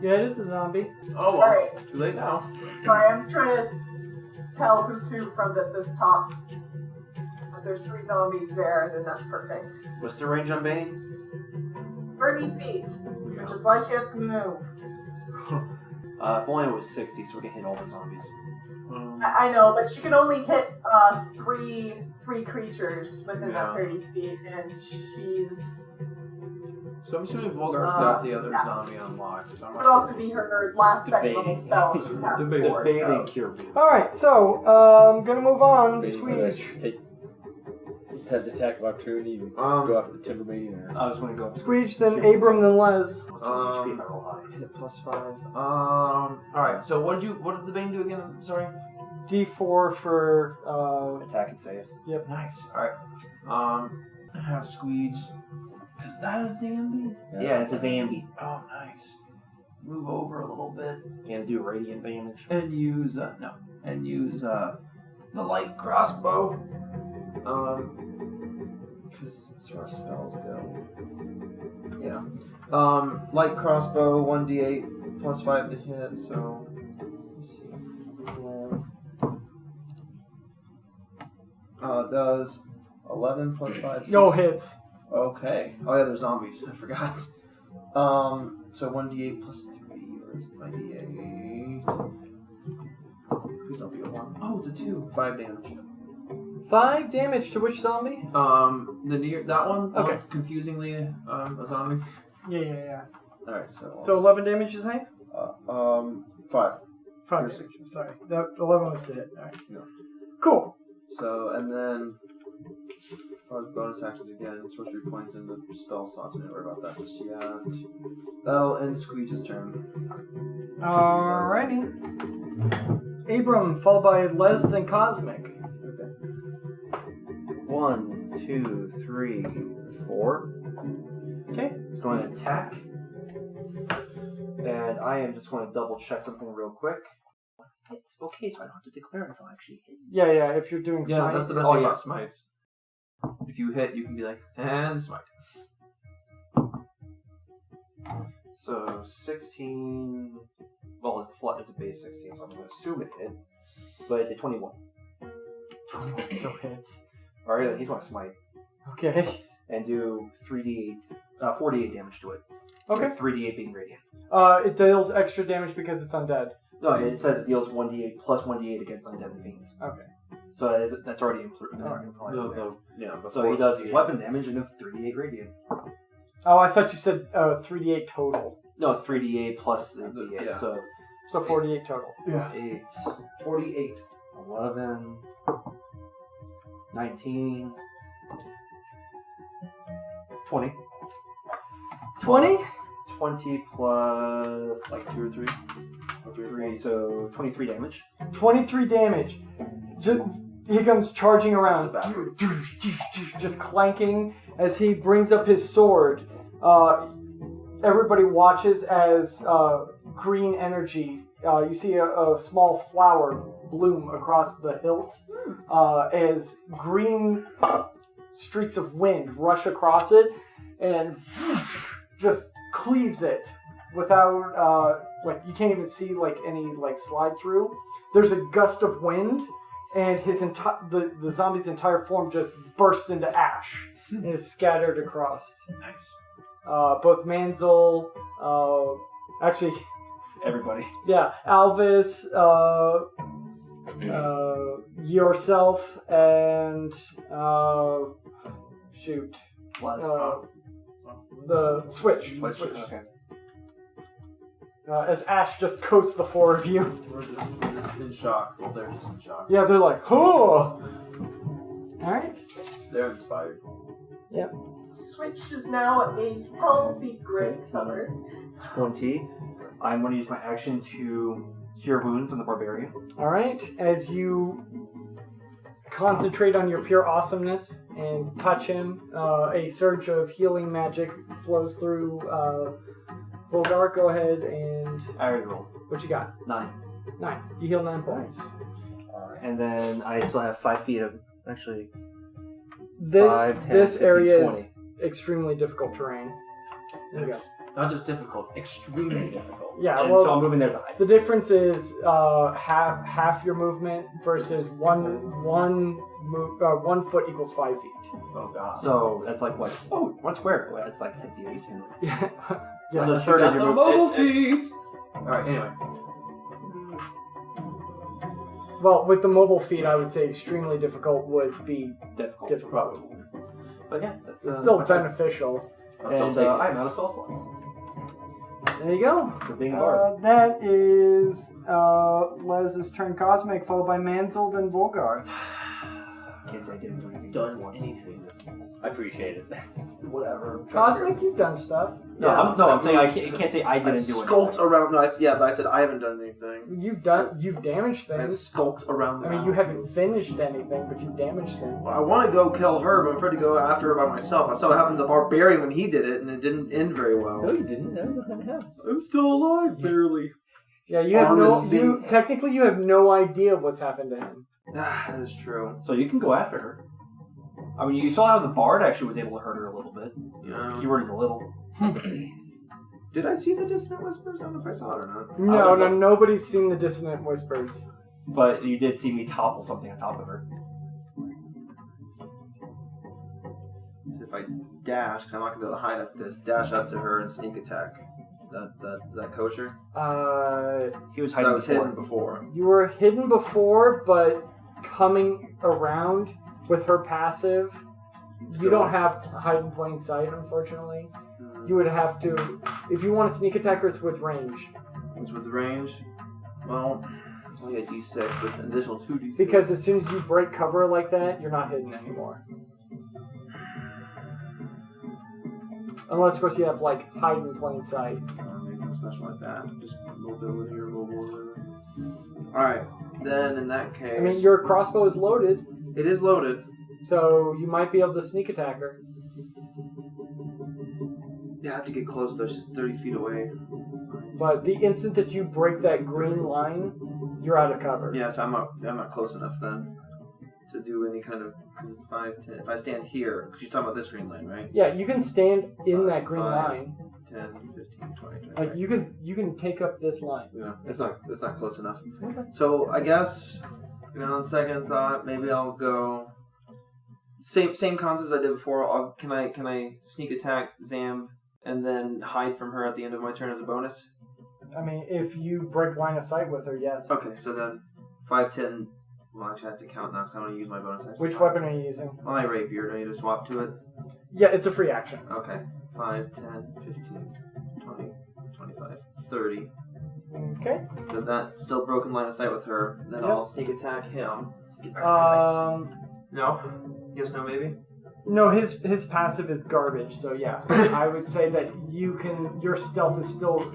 Yeah, it is a zombie. Oh well. Alright, Too late now. sorry, I'm trying to tell who's who from this top. If there's 3 zombies there, then that's perfect. What's the range on Bane? 30 feet, which is why she has to move. If only it was 60, so we can hit all the zombies. I know, but she can only hit three creatures within that Yeah. 30 feet, and she's So I'm assuming Volgar's got the other zombie unlocked. So I'm would also be her last second level Debating. spell she has Debating. for. Debating So. cure wound. All right, so I'm gonna move on. Maybe Squeech. Had the attack of opportunity and Um, go after the timber maiden or I just want to go. Squeech, then Abram, then Les. What's my HP if I roll high? Hit +5. Alright, so what does the Bane do again? I'm sorry? D4 for Attack and saves. Nice. Alright. I have Squeege. Is that a zombie? Yeah, it's a Zambi. Oh, nice. Move over a little bit. And do radiant damage. And use, the light crossbow. Because as far as spells go. Yeah. Light crossbow, 1d8, +5 to hit, so. Let's see. Does 11 +5. no hits. Okay. Oh yeah, they're zombies. I forgot. So 1d8 +3. Where's my d8? Please don't be a 1. Oh, it's a 2. 5 damage. 5 damage to which zombie? That one. Okay. That's confusingly a zombie. Yeah. All right. So. So 11 damage is saying? 5. 5 You're damage. Sorry. That 11 was to hit. All right. Yeah. Cool. So and then. As far as bonus actions again, sorcery points in the spell slots. Don't worry about that just yet. That'll end Squeege's turn. Alrighty. Abram, followed by Les, then Cosmic. 1, 2, 3, 4. Okay. It's going to attack. And I am just going to double check something real quick. It's okay, so I don't have to declare it until I actually hit. Yeah. If you're doing Yeah, smite, that's the best thing about smites. If you hit, you can be like, and smite. So 16. Well, it's a base 16, so I'm going to assume it hit. But it's a 21. 21 so hits. Alright, then he's going to smite. Okay. And do 4d8 damage to it. Okay. With 3d8 being radiant. It deals extra damage because it's undead. No, it says it deals 1d8 plus 1d8 against undead and fiends. Okay. So that's already improved. So he does his weapon damage and then 3d8 radiant. Oh, I thought you said 3d8 total. No, 3d8 plus the d8. Yeah. So So 48 total. yeah. 8, 48. 11, 19, 20. 20? 20 plus Like 2 or 3? 3, so 23 damage. 23 damage. He comes charging around, Backwards. just clanking as he brings up his sword. Everybody watches as green energy. You see a small flower bloom across the hilt as green streaks of wind rush across it and just cleaves it without you can't even see any slide through. There's a gust of wind and the zombie's entire form just bursts into ash and is scattered across. Nice. Both Manzel, actually, Everybody. yeah, Alvis, yourself, and the Switch. Okay. As Ash just coats the four of you. We're just in shock. Well, they're just in shock. Yeah, they're like, oh! Alright. They're inspired. Yep. Switch is now a healthy gray color. 20. I'm going to use my action to cure wounds on the barbarian. Alright, as you concentrate on your pure awesomeness and touch him, a surge of healing magic flows through Volgar. Go ahead and... I already rolled. What you got? 9. 9. You heal 9 points. And then I still have 5 feet of... Actually... This 5, 10, this 15, area 20. is extremely difficult terrain. There you go. Not just difficult, extremely difficult. Yeah, And well, so I'm moving there to hide. the difference is half your movement versus one foot equals 5 feet. Oh god. So that's like what? Oh, 1 square. Well, that's like 10 feet. Yeah. That's Yeah. a third of your mobile movement. feet. Alright, anyway. Well, with the mobile feat, I would say extremely difficult would be Difficult. But yeah, that's it's still my turn. beneficial. And take it. I'm out of spell slots. There you go. For being a bard. That is Les's turn cosmic, followed by Manzel, then Volgar. Can't say I didn't do anything. Done once. anything. I appreciate it. Whatever. Cosmic, you've done stuff. Yeah, I'm saying I can't say I didn't do Skulked anything. around. No, but I said I haven't done anything. You've damaged I've things. skulked around. I mean, you haven't finished anything, but you've damaged things. Well, I want to go kill her, but I'm afraid to go after her by myself. I saw what happened to the barbarian when he did it, and it didn't end very well. No, you didn't. No, I'm still alive, barely. Yeah, you have Arm no. has You been- technically you have no idea what's happened to him. That is true. So you can go after her. I mean, you saw how the bard actually was able to hurt her a little bit. Yeah. The keyword is a little. Did I see the dissonant whispers? I don't know if I saw it or not. No, nobody's seen the dissonant whispers. But you did see me topple something on top of her. So if I dash, because I'm not gonna be able to hide up this, dash up to her and sneak attack. Is that kosher? He was 'Cause hiding I was before. hidden before. You were hidden before, but coming around with her passive, you don't have hide in plain sight, unfortunately. You would have to, if you want to sneak attack her, it's with range. It's with range. Well, it's only a D6, but it's an additional 2 D6. Because as soon as you break cover like that, you're not hidden anymore. Unless, of course, you have, hide in plain sight. Anything special like that. Just mobility or mobile. Alright, then in that case. I mean, your crossbow is loaded, It is loaded. so you might be able to sneak attack her. Yeah, I have to get close though. She's 30 feet away. But the instant that you break that green line, you're out of cover. Yeah, so I'm not close enough then to do any kind of. Because it's 5, 10. If I stand here, because you're talking about this green line, right? Yeah, you can stand in that green 5, line. 10, 15, 20, 25. Like you can take up this line. Yeah, it's not close enough. Okay. So I guess, on second thought, maybe I'll go. Same concept I did before. Can I sneak attack Zamb and then hide from her at the end of my turn as a bonus? I mean, if you break line of sight with her, yes. Okay, so then 5, 10. Well, actually, I have to count now because I want to use my bonus action. Which weapon are you using? My rapier. Do I need to swap to it? Yeah, it's a free action. Okay. 5, 10, 15, 20, 25, 30. Okay. So that still broken line of sight with her. Then Yep. I'll sneak attack him. Get back to my dice. No? Yes, no, maybe? No, his passive is garbage. So yeah, I would say that your stealth is still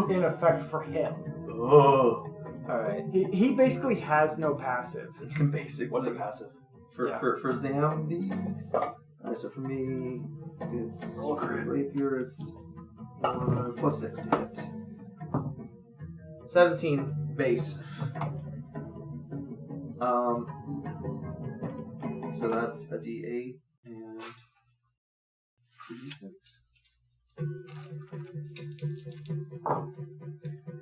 in effect for him. Oh. Alright. He basically has no passive. Basically. What's a passive? For zombies? Alright, so for me, it's rapier, it's plus 6 to hit. 17 base. So that's a D8 and 2D6.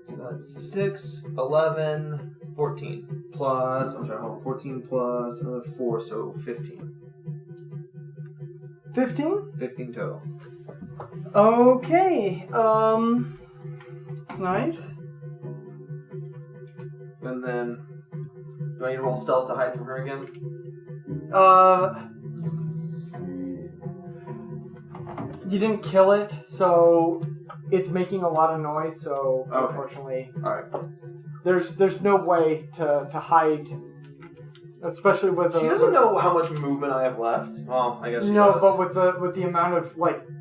So that's 6, 11, 14. Plus, 14 plus another 4, so 15. 15? 15 total. Okay. Nice. And then, do I need to roll stealth to hide from her again? You didn't kill it, so it's making a lot of noise. So Okay. unfortunately, All right. there's no way to hide, especially with She doesn't know how much movement I have left. Well, I guess she No, does. but with the amount of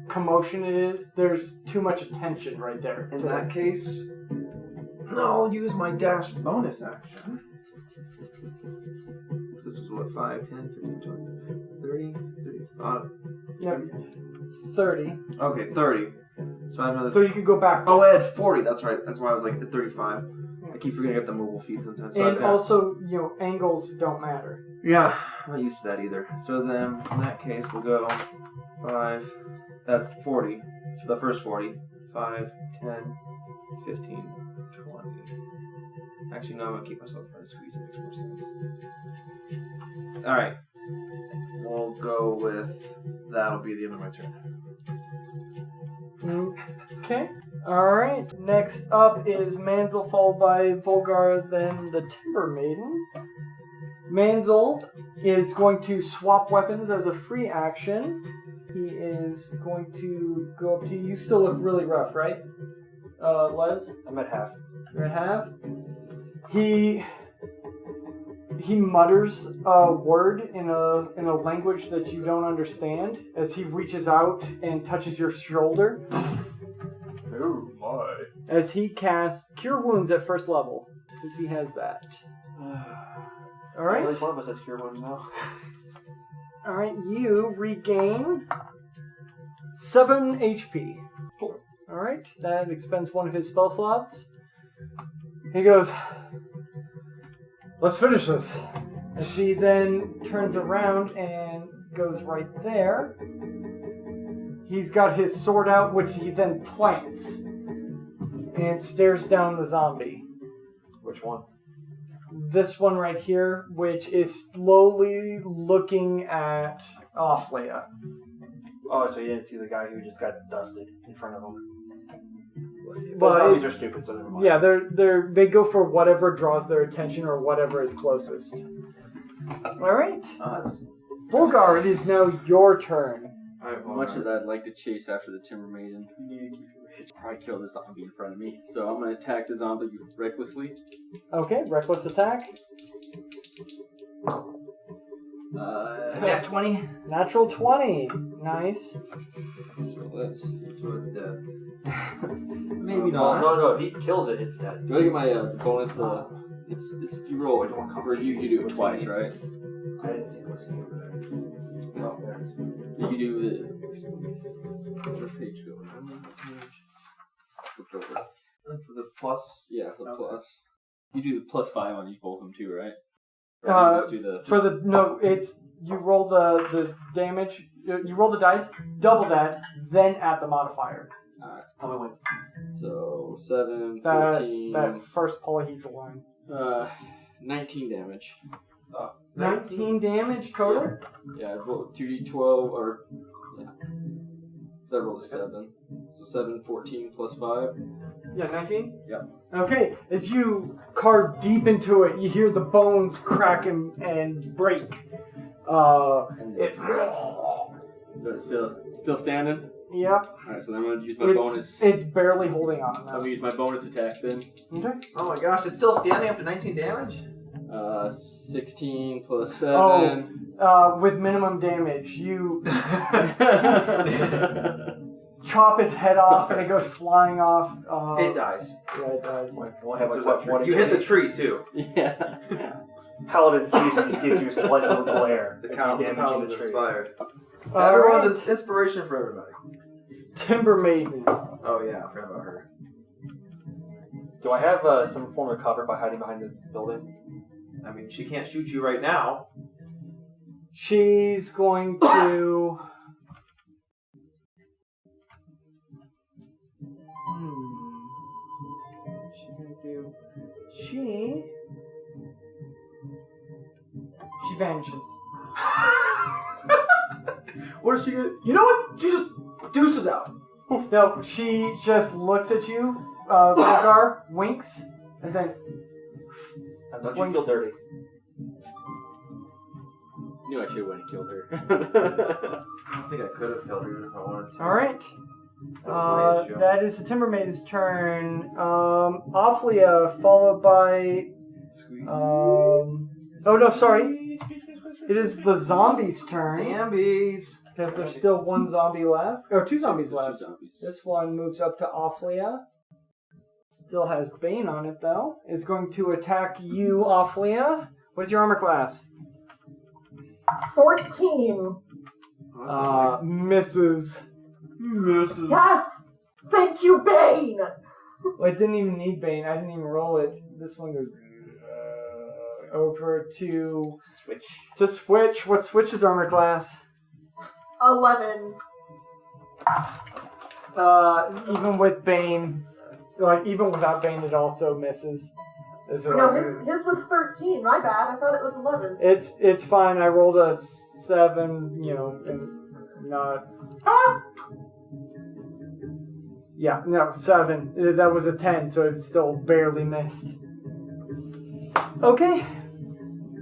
commotion it is, there's too much attention right there. In that case, I'll use my dash bonus action. This was what, 5, 10, 15, 20, 30, 35. Yep. 30. Okay, 30. So I have another. So you could go back. Oh, I had 40. That's right. That's why I was like at 35. I keep forgetting I got the mobile feet sometimes. So And also, angles don't matter. yeah, I'm not used to that either. So then, in that case, we'll go 5. That's 40. For the first 40. 5, 10, 15, 20. Actually, no, I'm going to keep myself in front of squeeze. It makes more sense. Alright. We'll go with... That'll be the end of my turn. Okay. Alright. Next up is Manzel, followed by Volgar, then the Timber Maiden. Manzel is going to swap weapons as a free action. He is going to go up to you. You still look really rough, right? Les? I'm at half. You're at half. He mutters a word in a language that you don't understand as he reaches out and touches your shoulder. Oh my. As he casts Cure Wounds at first level. Because he has that. At Alright. least one of us has cure wounds now. Alright, you regain 7 HP. Cool. Alright, that expends one of his spell slots. He goes, let's finish this. And she then turns around and goes right there. He's got his sword out, which he then plants. And stares down the zombie. Which one? This one right here, which is slowly looking at Leia. Oh, so you didn't see the guy who just got dusted in front of him. Well, But zombies are stupid, so never mind. Yeah, they go for whatever draws their attention or whatever is closest. Alright. Volgar, it is now your turn. As much as I'd like to chase after the Timber Maiden, probably kill the zombie in front of me. So I'm going to attack the zombie recklessly. Okay, reckless attack. Nat 20. Natural 20. Nice. So let's see. So it's dead. Maybe No, not. no, if he kills it, it's dead. Do I get my bonus? It's you roll it, or you do it twice, right? I didn't see the whiskey over there. Oh, there it is. So you do Where's page going? Flipped over. For the plus. Yeah, the Okay. plus. You do the +5 on each both of them too, right? Or you just do the For the no, it's you roll the damage. You roll the dice, double that, then add the modifier. Tell me when. So 7, That 14, that first polyhedral line. 19 damage. 19 damage total. Yeah, I rolled 2d12 or yeah. So I rolled a 7. So 7, 14 +5. Yeah, 19? Yeah. Okay, as you carve deep into it, you hear the bones crack and break. And It's... so it's still standing? Yep. Alright, so then I'm gonna use my bonus. It's barely holding on So I'm now. gonna use my bonus attack then. Okay. Oh my gosh, it's still standing after 19 damage? 16 + 7. With minimum damage, you chop its head off and it goes flying off. It dies. Yeah, it does. We'll have what You hit the tree too. Yeah. Paladin season just gives you a slight little glare. The if count you the damage paladin the tree. inspired. Everyone's inspiration for everybody. Timber Maiden. Oh yeah, I forgot about her. Do I have some form of cover by hiding behind the building? I mean, she can't shoot you right now. She's going to... What's she gonna do? She vanishes. What is she gonna... You know what? She just deuces out. No, she just looks at you, Volgar, winks, and then... And don't you feel dirty? Knew I should have went and killed her. I don't think I could have killed her even if I wanted to. Alright. That was my issue. That is the Timber Maiden's turn. Awfully, followed by... oh no, sorry. It is the zombie's turn. Zambies. Because there's still one zombie left. Or two zombies left. Two zombies. This one moves up to Awflia. Still has Bane on it, though. Is going to attack you, Awflia. What is your armor class? 14. Misses. Yes! Thank you, Bane! Well, it didn't even need Bane. I didn't even roll it. This one goes over to Switch. to Switch. What Switch's armor class? 11. Even with Bane, like even without Bane, it also misses. No, his was 13. My bad. I thought it was 11. It's fine. I rolled a 7. You know, and not. Ah! Yeah, no, 7. That was a 10, so it still barely missed. Okay.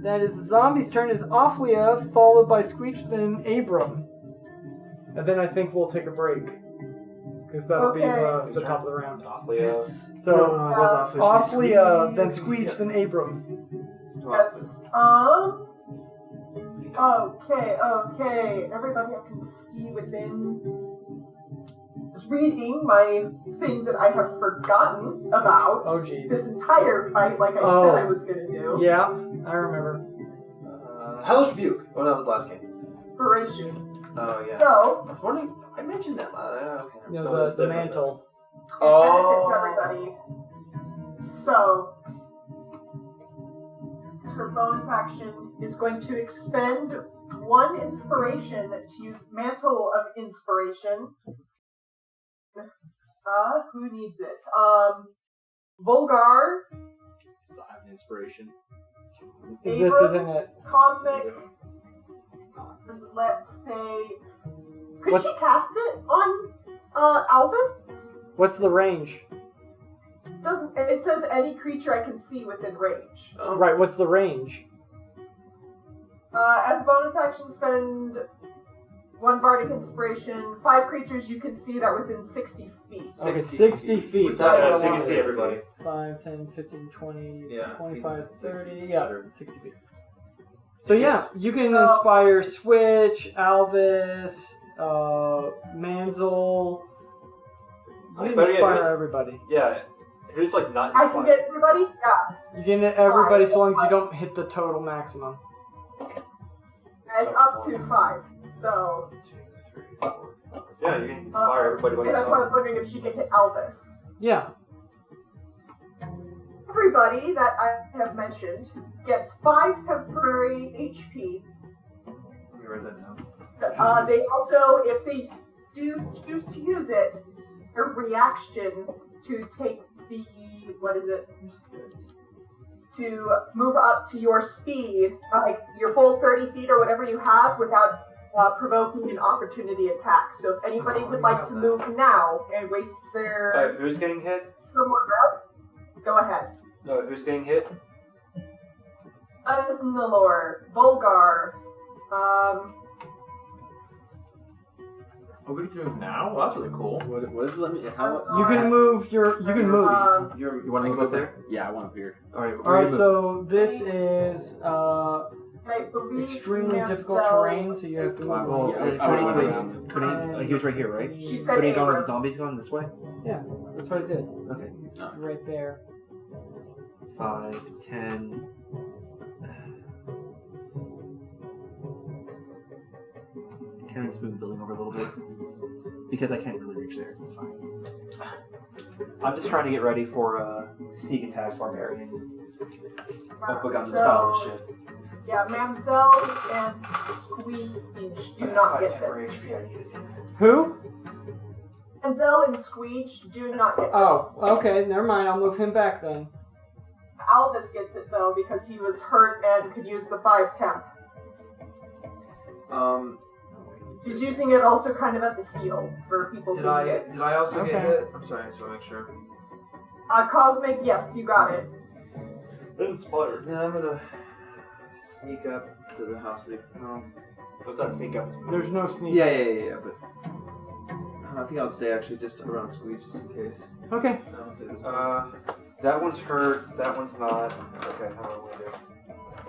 That is the zombie's turn. Is Awflia, followed by Squeech, then Abrem. And then I think we'll take a break. Because that'll be the top of the round. Awfully, So, No, it was Awflia, then Squeech, then Abrem. Yes. Okay. Everybody I can see within. Is reading my thing that I have forgotten about. Oh, jeez. This entire fight, like I said I was gonna do. Yeah, I remember. Hellish Rebuke. Oh, that was the last game. Inspiration. Oh, yeah. So, I was wondering... I mentioned that. Okay. No, the mantle. it benefits everybody. So, her bonus action is going to expend 1 inspiration to use Mantle of Inspiration. Who needs it? Volgar, Still have an inspiration. This Abrem, isn't it. Cosmic, and let's say... Could she cast it on Alvis? What's the range? Doesn't it says any creature I can see within range. Right, what's the range? As a bonus action, spend 1 bardic inspiration. 5 creatures you can see that are within 60 feet. Okay, 60 feet. With That's that, what I so you can wanted. see everybody. 5, 10, 15, 20, Yeah, 25, he's 30. Yeah, 60 feet. So Yes. yeah, you can inspire Switch, Alvis, Manzel. You can But again, inspire who's- everybody. yeah. Who's like not I can inspired? get everybody? Yeah. You can hit everybody so long as you don't hit the total maximum. It's up to 5. So, Yeah, you can inspire everybody by And that's why I was yourself. wondering if she could hit Elvis. Yeah. Everybody that I have mentioned gets 5 temporary HP. Let me write that down. They also, if they do choose to use it, a reaction to take the, to move up to your speed, like your full 30 feet or whatever you have without provoking an opportunity attack. So if anybody would like to move now and waste their Who's getting hit? somewhere else, go ahead. No, who's getting hit? Nalor, Volgar, Oh, we get to move now? Well, that's really cool. What is let me? How? You can move your. You can move. You want to move up there? Yeah, I want up here. All right. All right. So this is I believe extremely difficult Mansell- terrain, so you have to move. Well, Yeah, could I he, went wait, around. could he, he was right here, right? She said Could he have gone with Abrem. the zombies going this way? Yeah, that's what I did. Okay. Right there. 5, 10. Can I just move the building over a little bit? Because I can't really reach there. It's fine. I'm just trying to get ready for sneak attack barbarian. Notebook on the style of shit. Yeah, Mansell and Squeege do not 5 get temporary this. HP, I need it. Who? Mansell and Squeege do not get this. Oh, okay. Never mind. I'll move him back then. Alvis gets it though because he was hurt and could use the 5 temp. He's using it also kind of as a heal for people Did who I get. did I also Okay. get hit? I'm sorry, I just want to make sure. Cosmic, yes, you got it. Inspired. Then I'm gonna sneak up to the house. What's that sneak up? There's no sneak. Yeah. But I think I'll stay actually just around Squeeze just in case. Okay. I'll say this one. That one's hurt. That one's not. Okay, how do I do?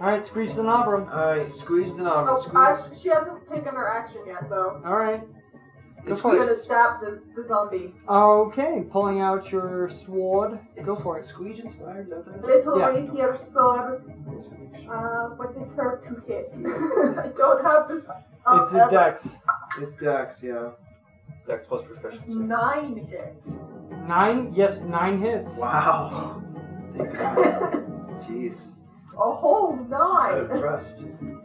All right. Screech the Nobrum. All right, squeeze the knob. Oh, Squeeze. she hasn't taken her action yet though. All right. Go She's for gonna it. stab the zombie. Okay. Pulling out your sword. Go for it. Squeeze inspired. Is that what that is? Little Yeah. rapier sword. What is her to hit? I don't have this. It's a dex. It's Dex, yeah. Dex plus It's proficiency. 9 hits. 9. Yes, 9 hits. Wow. Thank God. Jeez. A whole 9. I'm impressed. And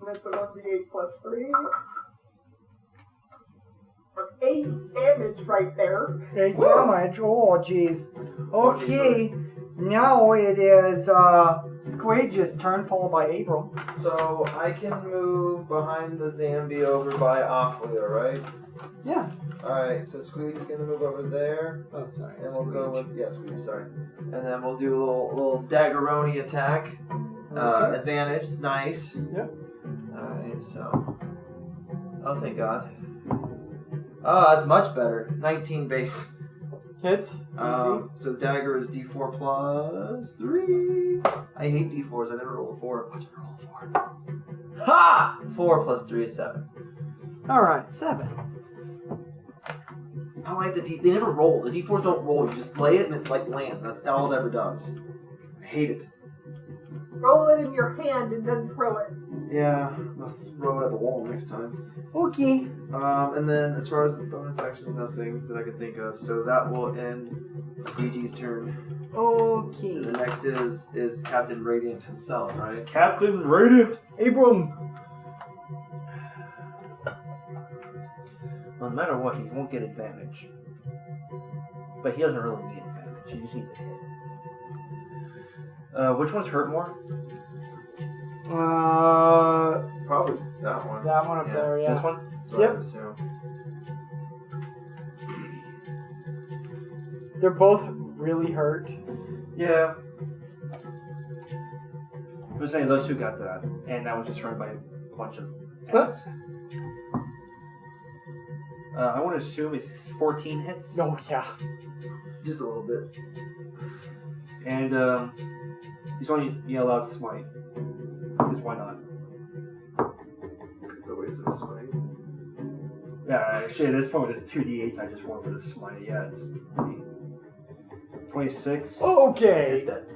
it's a 1d8 plus 3. 8 damage right there. 8 damage. Oh, jeez. Okay. Now it is Squage's turn, followed by Abrem. So I can move behind the Zambi over by Ophelia, right? Yeah. Alright, so Squeeze is gonna move over there. Oh, sorry. And we'll go with Squeeze, sorry. And then we'll do a little daggeroni attack. Okay. Advantage, nice. Yep. Alright, so. Oh, thank God. Oh, that's much better. 19 base. Hits. Easy. So dagger is d4 plus 3. I hate d4s. I never roll a 4. Watch me roll a 4. Ha! 4 plus 3 is 7. All right. 7. I don't like the D. They never roll. The d4s don't roll. You just lay it and it like lands. That's all it ever does. I hate it. Roll it in your hand and then throw it. Yeah, I'll throw it at the wall next time. Okay. And then as far as the bonus actions, nothing that I can think of. So that will end Squeegee's turn. Okay. The next is Captain Radiant himself, right? Captain Radiant. Abrem. No matter what, he won't get advantage. But he doesn't really need advantage. He just needs a hit. Which one's hurt more? Probably that one. That one up Yeah. there. Yeah. This one? That's what I would assume. They're both really hurt. Yeah. I was saying those two got that, and that was just hurt by a bunch of What? enemies. I want to assume it's 14 hits. Oh yeah. Just a little bit. And he's only allowed to smite. Because why not? It's a waste of a swing. Yeah, actually, at this point with this 2d8s I just rolled for this smite. Yeah, it's 26. Okay. It's dead.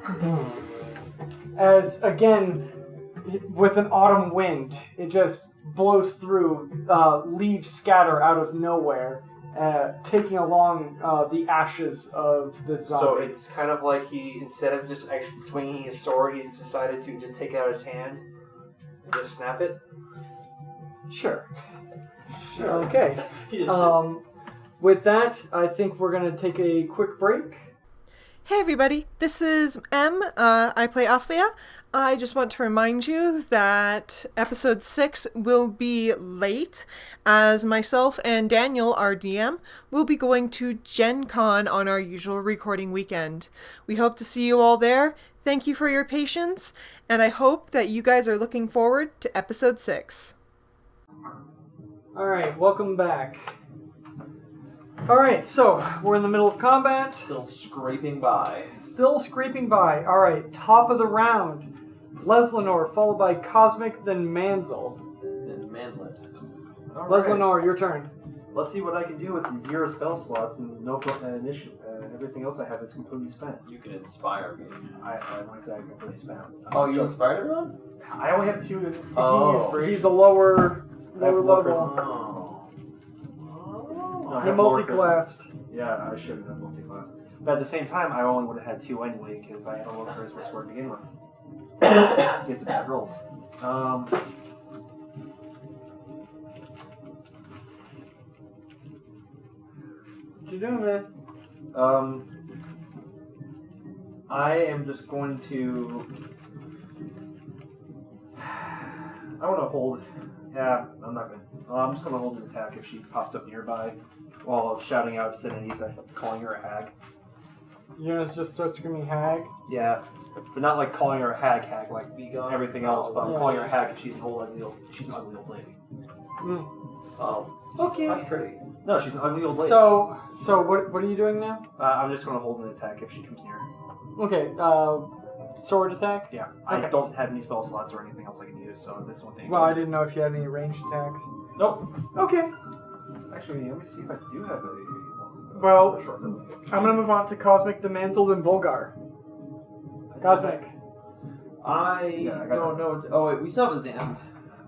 As again, with an autumn wind, it just blows through, leaves scatter out of nowhere, taking along the ashes of this zombie. So it's kind of like he, instead of just actually swinging his sword, he's decided to just take it out of his hand and just snap it. Sure. Okay. He just With that, I think we're going to take a quick break. Hey everybody, this is M. I play Aphlia. I just want to remind you that episode 6 will be late, as myself and Daniel, our DM, will be going to Gen Con on our usual recording weekend. We hope to see you all there. Thank you for your patience, and I hope that you guys are looking forward to episode 6. Alright, welcome back. Alright, so we're in the middle of combat. still scraping by. Still scraping by. Alright, top of the round. Leslinor, followed by Cosmic, then Manzel. And Manlet. Leslinor, your turn. Let's see what I can do with the 0 spell slots and no everything else I have is completely spent. You can inspire me. I want to say I completely spent. Oh, you inspired everyone? I only have 2. Oh. He's a lower I have level. Oh. No, I He have lower multi-classed. charisma. Yeah, I should have done multi-class. But at the same time, I only would have had 2 anyway because I had a low charisma score to begin with. Gets bad rolls. What you doing, man? I am just going to. I want to hold. Yeah, I'm not going to. I'm just going to hold an attack if she pops up nearby while shouting out obscenities and calling her a hag. You're gonna just start screaming hag? Yeah, but not like calling her a hag like everything else, but I'm Yeah. calling her a hag and she's an ugly old lady. Oh. Okay. Not pretty. No, she's an ugly old lady. So what are you doing now? I'm just going to hold an attack if she comes near. Okay, sword attack? Yeah, I Okay. don't have any spell slots or anything else I can use, so this one thing. Well, I didn't know if you had any ranged attacks. Nope. Okay. Actually, let me see if I do have a. Well, short I'm gonna move on to Cosmic, the Manzel, then Volgar. Cosmic. I don't know. Oh wait, we still have a Zam,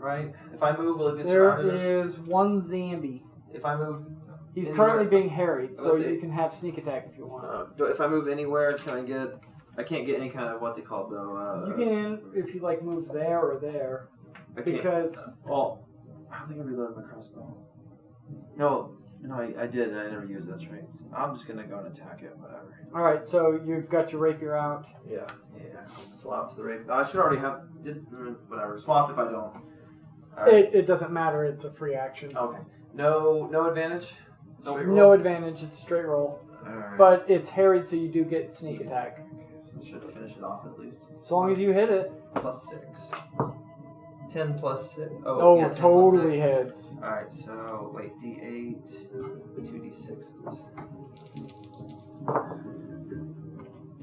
right? If I move, will it be There surrounded? is one Zambi. If I move, He's Anywhere. currently being harried, so Let's see. you can have sneak attack if you want. if I move anywhere, can I get? I can't get any kind of what's it called though. You can, if you like, move there or there, I can't. because Well, I don't think I reloaded my crossbow. No, I did, and I never used it. That's right. So I'm just gonna go and attack it. Whatever. all right. So you've got your rapier out. Yeah. Swap to the rape. I should already have. Whatever. Swap if I don't. All right. It doesn't matter. It's a free action. Okay. No advantage. Straight roll? No advantage. It's a straight roll, Alright. but it's harried, so you do get sneak attack. Should finish it off at least. As long as you hit it. Plus 6. 10 plus 6. Oh, yeah, 10 totally plus 6. hits. Alright, so wait, D8, 2D6s.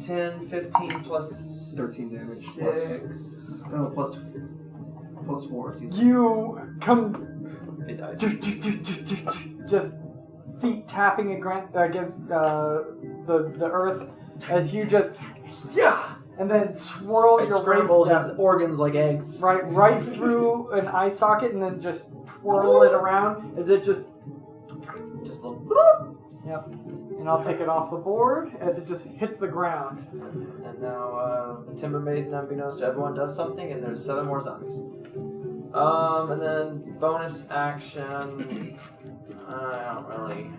10, 15 plus 13 damage. 6. No, plus 4. Excuse me. You come It dies. just feet tapping against the earth as you just and then swirl I your scramble rapier his organs like eggs. right through an eye socket and then just twirl it around as it just Just a little. yep. And I'll take it off the board as it just hits the ground. And now the Timber Maiden, unbeknownst to everyone, does something, and there's 7 more zombies. And then bonus action. I don't really.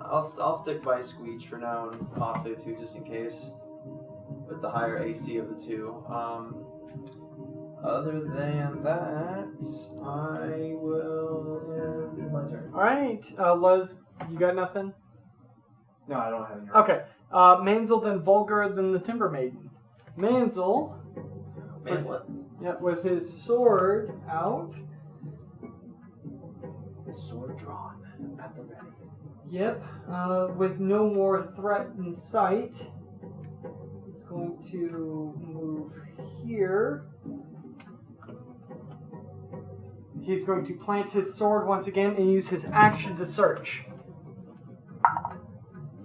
I'll stick by Squeech for now and Mafia 2 just in case, with the higher AC of the two. Other than that, I will end my turn. All right, Les, you got nothing? No, I don't have any. Okay. Manzel, then Vulgar, then the Timber Maiden. Manzel, Manlet. with his sword out. Sword drawn at the ready. Yep. With no more threat in sight, he's going to move here. He's going to plant his sword once again and use his action to search.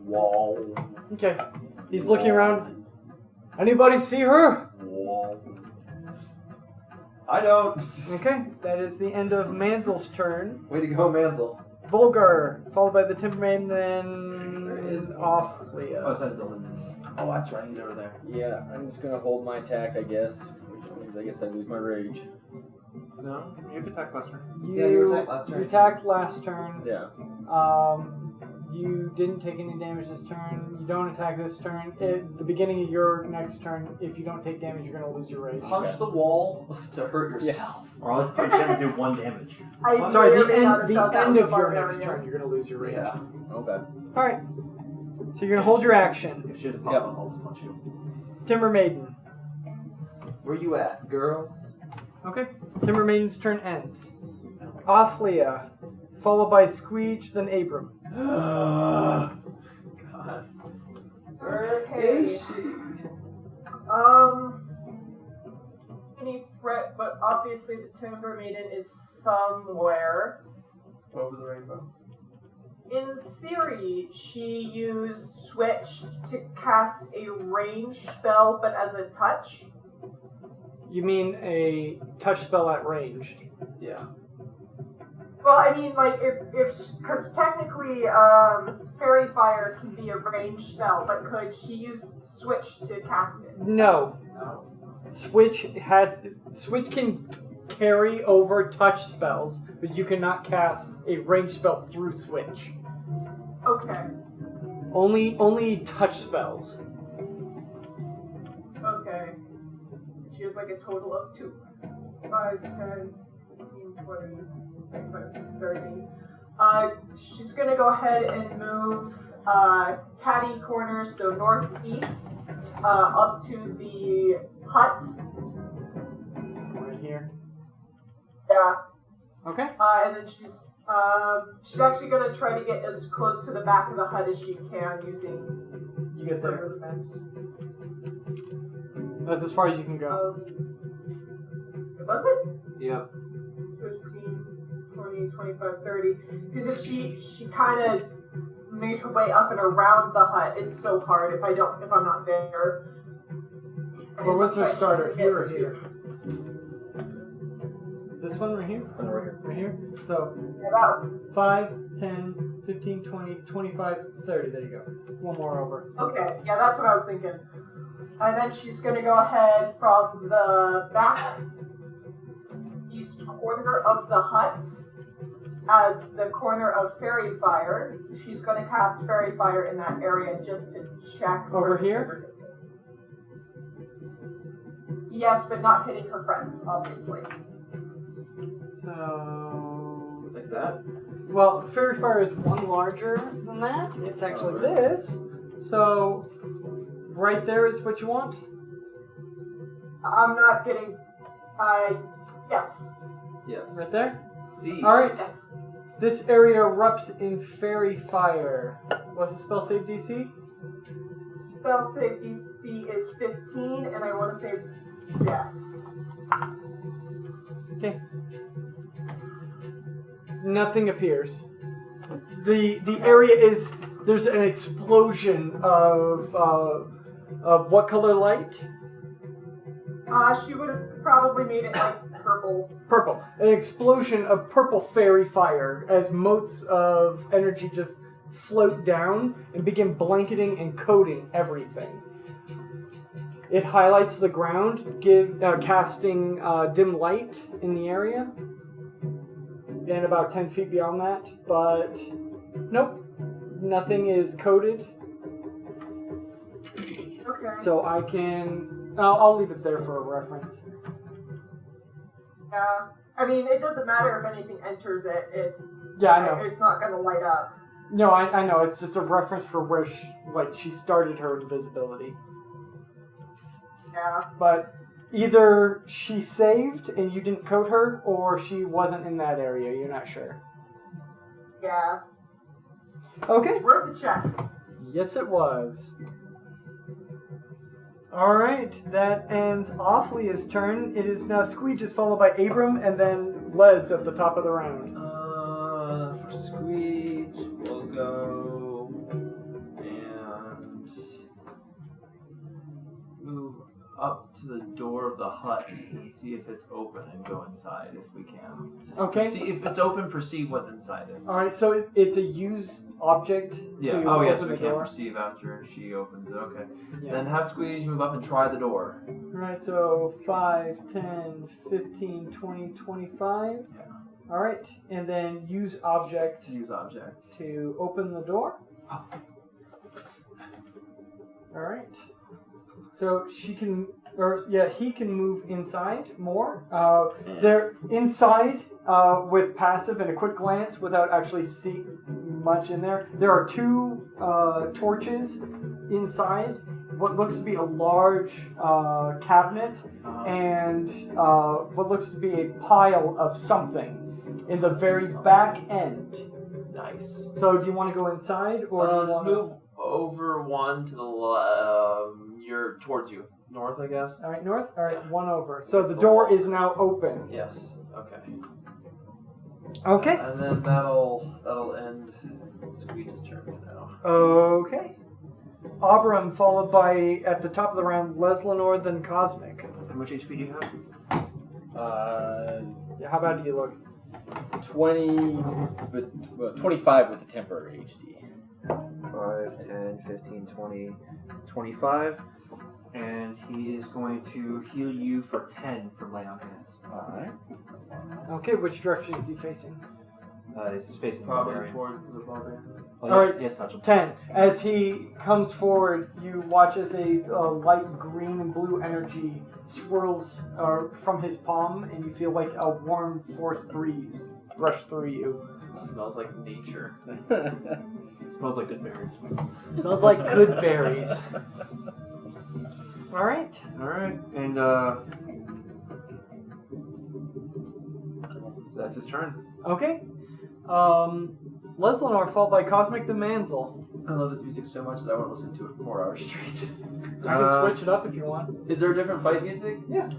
Wall. Okay. He's looking around. Anybody see her? Wall. I don't. Okay, that is the end of Manzel's turn. Way to go, Mansell. Vulgar, followed by the Timbermaiden, then is Offlia. Outside the building. Oh, that's right. He's over there. Yeah, I'm just gonna hold my attack, I guess. Which means I guess I lose my rage. No, you have attack last turn. Yeah, you attacked last turn. You attacked last turn. Yeah. You didn't take any damage this turn. You don't attack this turn. At the beginning of your next turn, if you don't take damage, you're going to lose your rage. Punch the wall to hurt yourself. Or I'll punch him and do 1 damage. Sorry, may or the may not have end felt that of with your barbarian. next turn, you're going to lose your rage. Yeah. Okay. Alright. So you're going to hold your action. If she doesn't pop Yep. up, I'll just punch you. Timber Maiden. Where you at, girl? Okay. Timber Maiden's turn ends. Offlia, followed by Squeege, then Abrem. God. Okay. Any threat, but obviously the Timber Maiden is somewhere. Over the rainbow. In theory, she used Switch to cast a range spell, but as a touch. You mean a touch spell at ranged? Yeah. Well, I mean, like, because technically, Fairy Fire can be a range spell, but could she use Switch to cast it? No. No. Switch can carry over touch spells, but you cannot cast a range spell through Switch. Okay. Only touch spells. Okay. She has like a total of 2. 5, 10, 15, 20, 25, 30. She's gonna go ahead and move catty corner, so northeast, up to the hut. Right here. Yeah. Okay. And then she's actually gonna try to get as close to the back of the hut as she can using You get there. her movements. That's as far as you can go. Was it? Yep. 15, 20, 25, 30. Because if she kind of made her way up and around the hut, it's so hard if I'm not there. And Where it was looks her like starter? she Here or gets to- here? This one right here? Oh, right here. Right here? So, Yeah, that one. 5, 10, 15, 20, 25, 30. There you go. One more over. Okay, yeah, that's what I was thinking. And then she's going to go ahead from the back east corner of the hut as the corner of Fairy Fire. She's going to cast Fairy Fire in that area just to check. Over for here? Yes, but not hitting her friends, obviously. So, Like that? well, Fairy Fire is one larger than that. It's actually this. So, right there is what you want. I'm not getting. Yes. Yes. Right there. C. All right. Yes. This area erupts in Fairy Fire. What's the spell save DC? Spell save DC is 15, and I want to say it's Dex. Okay. Nothing appears. The area is, there's an explosion of what color light? She would have probably made it like purple. Purple. An explosion of purple fairy fire as motes of energy just float down and begin blanketing and coating everything. It highlights the ground, casting dim light in the area, and about 10 feet beyond that, but nope, nothing is coated. Okay. So I can, I'll leave it there for a reference. Yeah. I mean, it doesn't matter if anything enters it. Yeah, I know. It's not going to light up. No, I know. It's just a reference for where she started her invisibility. Yeah. But either she saved and you didn't coat her, or she wasn't in that area. You're not sure. Yeah. Okay. Worth a check. Yes, it was. Alright, that ends Offlia's turn. It is now Squeege's followed by Abrem and then Les at the top of the round. For Squeege, we'll go and move up to the door of of the hut and see if it's open and go inside if we can. Just Okay. If it's open, perceive what's inside it. All right, so it's a used object. Yeah. To Oh, yes, open we the can door. perceive after she opens it. Okay. Yeah. Then have Squeeze move up and try the door. All right, so 5, 10, 15, 20, 25. Yeah. All right, and then use object Use object. to open the door. All right. So he can move inside more. They're inside with passive and a quick glance without actually seeing much in there. There are 2 torches inside. What looks to be a large cabinet and what looks to be a pile of something in the very back end. Nice. So do you want to go inside or do you Just wanna... move over one to the you're towards you. North, I guess. All right, north. All right, Yeah. 1 over. So That's the the door wall. is now open. Yes. Okay. Okay. And then that'll end Squeege's turn for now. Okay. Abrem followed by at the top of the round Leslinor then Cosmic. How much HP do you have? Yeah, how about you look? 25 with the temporary HD. 5, 10, 15, 20, 25. And he is going to heal you for 10 from lay on hands. Alright. Okay, which direction is he facing? He's facing the Probably barbarian. towards the barbarian. Oh, All right. Yes, touch him. 10. As he comes forward, you watch as a light green and blue energy swirls from his palm, and you feel like a warm, forced breeze rush through you. It smells like nature. Smells like good berries. Smells like good berries. All right. Alright, and so that's his turn. Okay. Leslinor followed by Cosmic the Manzel. I love this music so much that I want to listen to it 4 hours straight. I can switch it up if you want. Is there a different fight music? Yeah.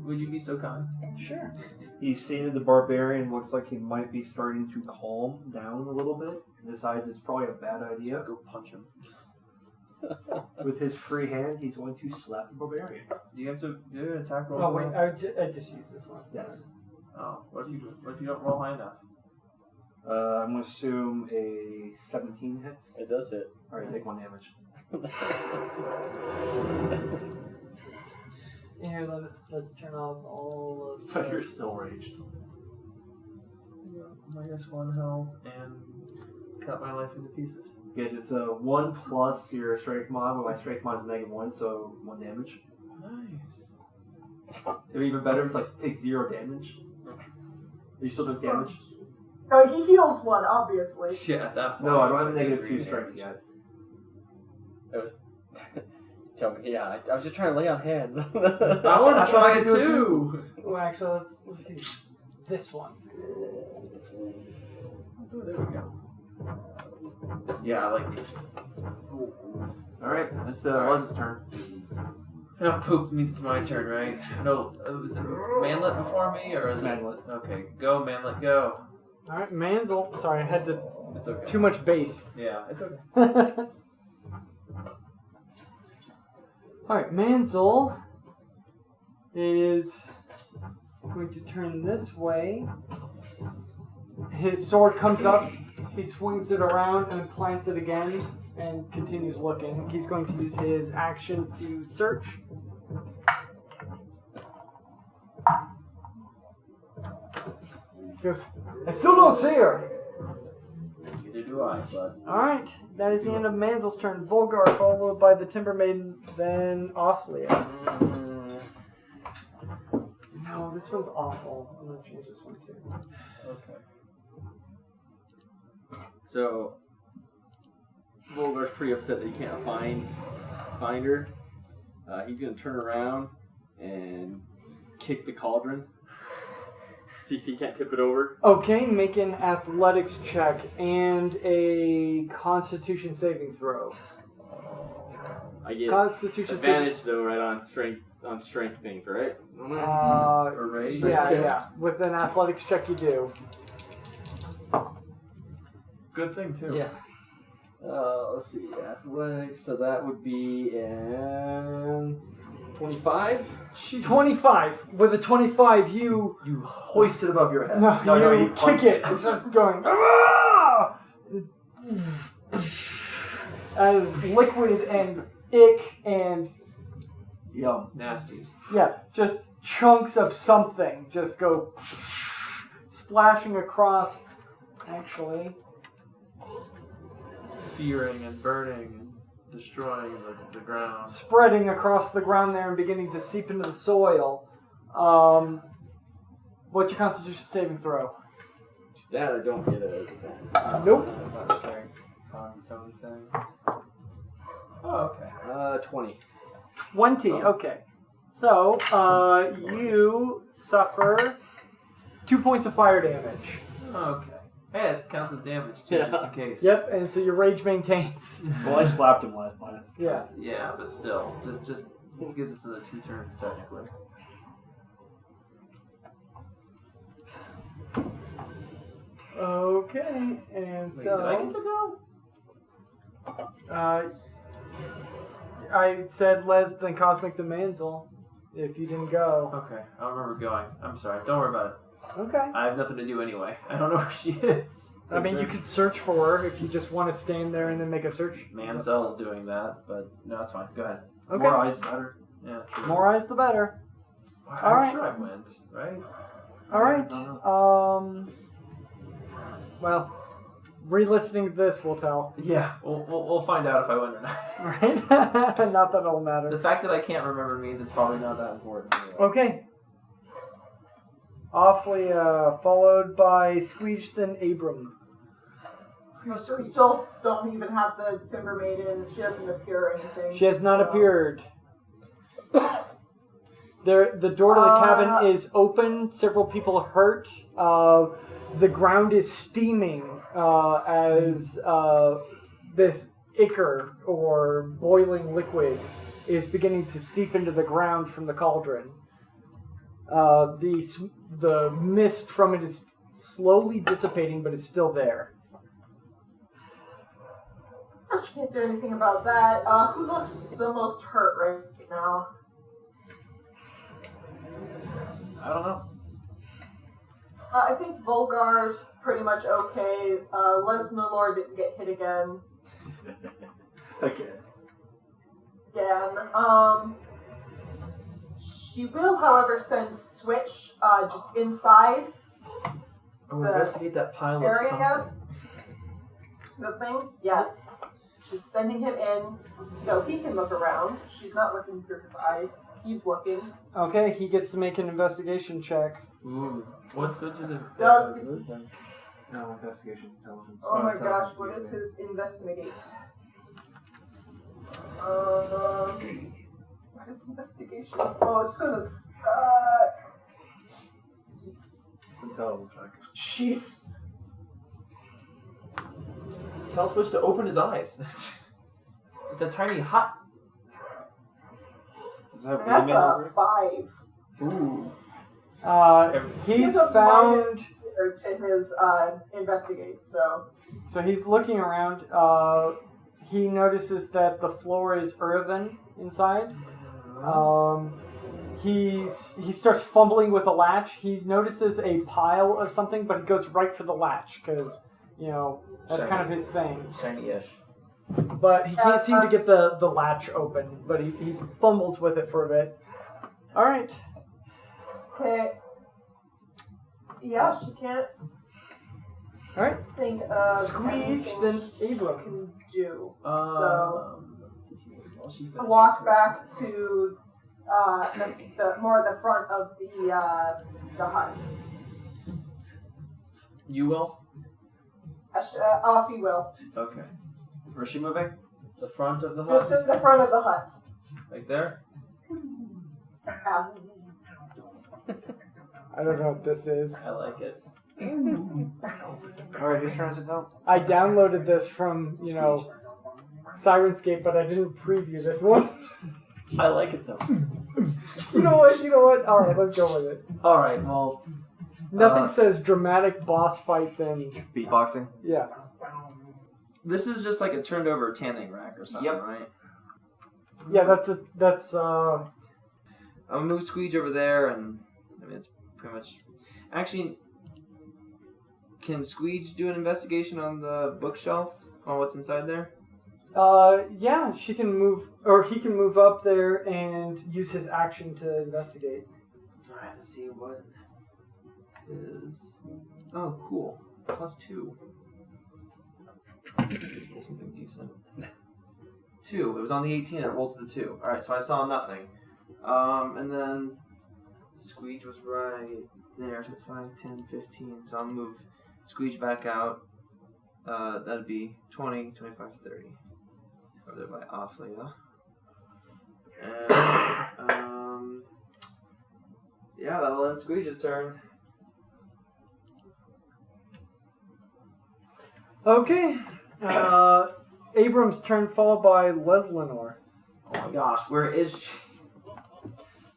Would you be so kind? Sure. He's seen that the barbarian looks like he might be starting to calm down a little bit. And decides it's probably a bad idea. Go punch him. With his free hand, he's going to slap the barbarian. Do you have to do an attack roll? Oh wait, I just used this one. Yes. Oh, what if you don't roll high enough? I'm going to assume a 17 hits. It does hit. Alright, take 1 damage. Here, let's turn off all of. So you're still raged. Minus 1 health and cut my life into pieces. Because it's a 1 plus your strength mod, but my strength mod is -1, so 1 damage. Nice. Or even better, it's like take 0 damage. Are you still doing damage? Oh, he heals 1, obviously. Shit, at that point. No, I don't have a it's like -2 3 strength damage. yet. That was. Tell me, yeah. I was just trying to lay on hands. I want I to thought I try it could do it too. Well, actually, let's use this one. Oh, there we go. Yeah, I like. Alright, that's Lez's turn. Now poop means it's my turn, right? No, was it Manlet before me or is it? Manlet. Okay, go Manlet, go. All right, Manzel. Sorry, I had to It's okay. too much bass. Yeah, it's okay. All right, Manzel is going to turn this way. His sword comes up. He swings it around and plants it again and continues looking. He's going to use his action to search. He goes, I still don't see her. Neither do I, but Alright, that is the end of Manzel's turn. Volgar followed by the Timber Maiden, then Offlia. No, this one's awful. I'm going to change this one too. okay. So Volgar's pretty upset that he can't find her. He's gonna turn around and kick the cauldron. See if he can't tip it over. Okay, make an athletics check and a constitution saving throw. I get Constitution advantage though, right on strength things, right? Or rage. Yeah. With an athletics check you do. Good thing too. Yeah. Let's see. Athletics. So that would be in 25? 25. With a 25, you Hoist it above your head. you kick it. It's just going. "Ah!" As liquid and ick and Yum. Nasty. just chunks of something just go splashing across. Actually, Searing and burning and destroying the ground. spreading across the ground there and beginning to seep into the soil. What's your Constitution saving throw? That I don't get it. Nope. Cons its own thing. Oh, okay. 20. 20. Okay. So, you suffer 2 points of fire damage. Okay. Hey, it counts as damage too, just in case. Yep, and so your rage maintains. Well, I slapped him last time. Yeah. Yeah, but still, just this gives us another 2 turns technically. Okay, and Wait, so did I get to go? I said Les then Cosmic the Manzel if you didn't go. Okay, I don't remember going. I'm sorry. Don't worry about it. Okay. I have nothing to do anyway. I don't know where she is. I mean, you could search for her if you just want to stand there and then make a search. Manzel's doing that, but no, it's fine. Go ahead. Okay. More eyes, better. Yeah. True. More eyes, the better. I'm Alright. sure I went, right? All right. Well, re-listening to this will tell. Yeah, we'll find out if I went or not. Right? Not that it'll The matter. fact that I can't remember means it's probably not that important. Anyway. Okay. Awfully, followed by Squeege, then Abrem. We still don't even have the Timber Maiden. She doesn't appear or anything. She has not appeared. The door to the cabin is open. Several people hurt. The ground is steaming as this ichor or boiling liquid is beginning to seep into the ground from the cauldron. The mist from it is slowly dissipating, but it's still there. She can't do anything about that. Who looks the most hurt right now? I don't know. I think Volgar's pretty much okay. Lesnalor didn't get hit again. Okay. She will, however, send Switch just inside Oh, The investigate that pile of area. something. The thing? Yes. She's sending him in so he can look around. She's not looking through his eyes. He's looking. Okay, he gets to make an investigation check. Ooh. What switch is it? Does Wisdom. No, investigation's intelligence. Oh my intelligence gosh, what is usually. his investigate? What is investigation? Oh, it's gonna suck. Intelligence check. Jeez. Tell Switch to open his eyes. It's a tiny hut. Does it have And that's limit over a it? 5. Ooh. He's a found. Or to his investigate, so. So he's looking around. He notices that the floor is earthen inside. He starts fumbling with a latch. He notices a pile of something, but he goes right for the latch because that's kind of his thing. Shiny-ish. But he can't seem to get the latch open. But he fumbles with it for a bit. All right. Okay. Yeah, she can't All right. think of Squeege, anything then she Abrem. can do. So Let's see here. While she I finishes walk her- back to the more the front of the hut. You will? Off he will. Okay. Where's she moving? The front of the Just hut? in the front of the hut. Like there? Yeah. I don't know what this is. I like it. Alright, whose turn is it now? I downloaded this from Syrinscape, but I didn't preview this one. I like it though. You know what? All right, let's go with it. Alright, well, Nothing says dramatic boss fight than Beatboxing? yeah. this is just like a turned over tanning rack or something, Yep. right? Yeah, that's I'm gonna move Squeege over there, and I mean it's pretty much. Actually, can Squeege do an investigation on the bookshelf on what's inside there? Yeah, she can move, or he can move up there and use his action to investigate. All right, let's see what is. Oh, cool. +2. Let's roll something decent. 2. It was on the 18 and it rolled to the 2. Alright, so I saw nothing. And then Squeege was right there, so it's 5, 10, 15. So I'll move Squeege back out. That'd be 20, 25, 30. Over there by Aflia. And yeah, that'll end Squeege's turn. Okay. Abrem's turn, followed by Leslinor. Oh my gosh, where is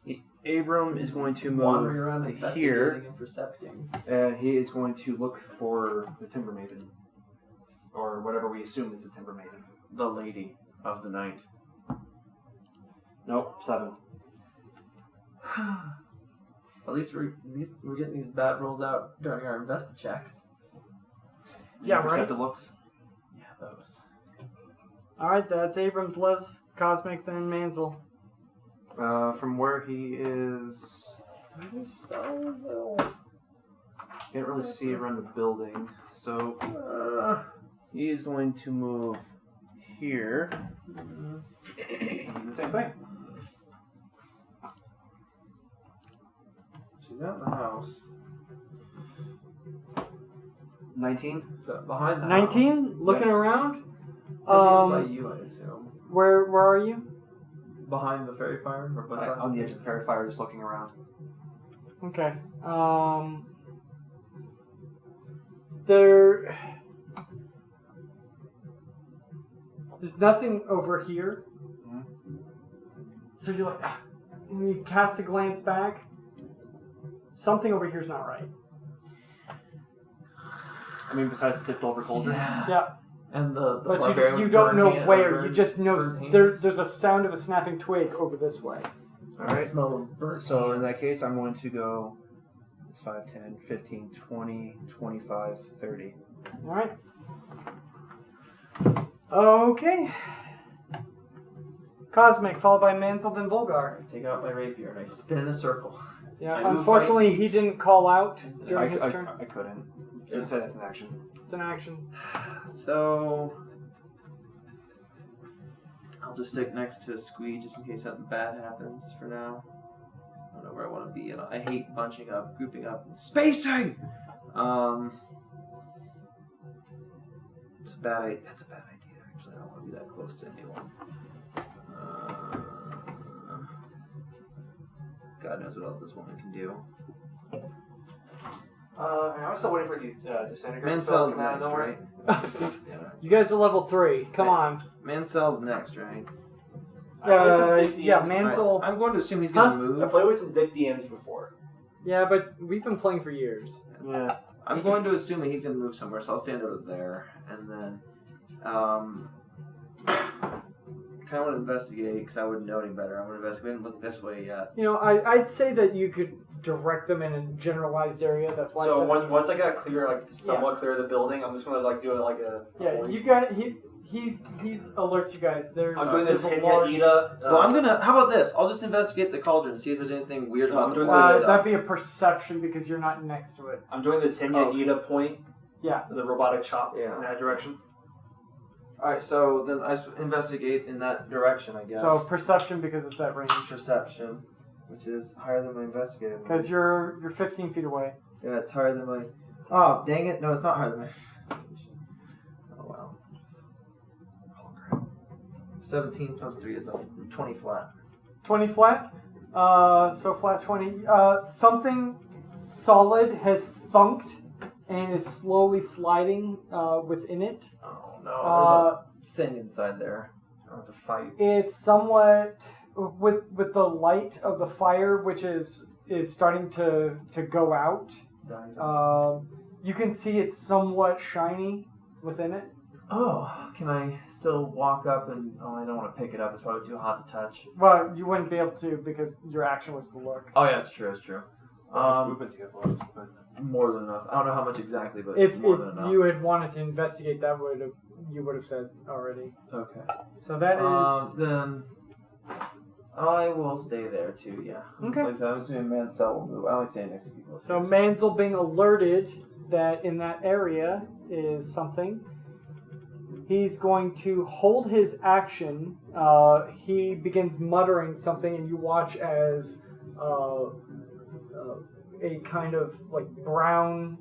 she? Abrem is going to Wandering move around to investigating here, and percepting. and he is going to look for the Timber Maiden, or whatever we assume is the Timber Maiden. The lady of the night. Nope, 7. At least we're getting these bad rolls out during our investi checks. Yeah, right. Perceptive looks. Yeah, those. Alright, that's Abrams, Les, Cosmic, then Mansell. From where he is, can't really see around the building, so he is going to move here. The same thing. She's out in the house. 19. Behind the 19? house. Looking around? By you, I assume. Where are you? Behind the fairy fire? Or beside On the edge of the fairy fire, just looking around. Okay. There's nothing over here. Mm-hmm. So you're like, and you cast a glance back. Something over here's not right. I mean, besides the tipped over cauldron. Yeah. And the But barbarian you with don't know burned hand- where. burned- You just know burned hands. there's a sound of a snapping twig over this way. Alright. Smell of burnt So in hands. that case, I'm going to go 5, 10, 15, 20, 25, 30. Alright. Okay. Cosmic, followed by Mansell, then Volgar. I take out my rapier and I spin in a circle. Yeah, I move unfortunately 5 feet. he didn't call out I during his turn. couldn't. It said that's an action. It's an action. So I'll just stick next to Squeege just in case something bad happens for now. I don't know where I want to be, and I hate bunching up, grouping up, spacing. It's a bad idea. That's a bad idea. Actually, I don't want to be that close to anyone. God knows what else this woman can do. I'm still waiting for these disintegrates. Mansell's next, right? Yeah. You guys are level 3. Come on. Mansell's next, right? Yeah, Mansell. I'm going to assume he's going to I move. played with some dick DMs before. Yeah, but we've been playing for years. Yeah. I'm going to assume that he's going to move somewhere, so I'll stand over there, and then, kind of want to investigate because I wouldn't know any better. I want to investigate and look this way yet. You know, I'd say that you could direct them in a generalized area. That's why. So I said once I got clear, somewhat clear of the building, I'm just gonna do it like a. yeah, you got he alerts you guys. There's I'm doing the there's a Tinya large- Ida. Well, I'm gonna. How about this? I'll just investigate the cauldron and see if there's anything weird No, about I'm the doing point this stuff. That'd be a perception because you're not next to it. I'm doing the Tinya Ida point. Yeah. The robotic chop Yeah. in that direction. All right, so then I investigate in that direction, I guess. So perception because it's that range. Perception, which is higher than my investigator. Because you're 15 feet away. Yeah, it's higher than my. Oh, dang it! No, it's not higher than my investigation. Oh wow. Oh crap. 17 plus 3 is a 20 flat. 20 flat. So flat 20. Something solid has thunked and is slowly sliding within it. Oh no, there's a thing inside there. I don't have to fight. It's somewhat with the light of the fire, which is starting to go out. You can see it's somewhat shiny within it. Oh, can I still walk up and... Oh, I don't want to pick it up. It's probably too hot to touch. Well, you wouldn't be able to because your action was to look. Oh, yeah, that's true. That's true. Movement to get lost, but More than enough. I don't know how much exactly, but If more than enough. you had wanted to investigate, you would have said already. Okay. So that is Then I will stay there too, yeah. Okay. Like I said, I'm assuming Mansell will move. I only stand next to people. so Mansell being alerted that in that area is something. He's going to hold his action. He begins muttering something, and you watch as a kind of like brown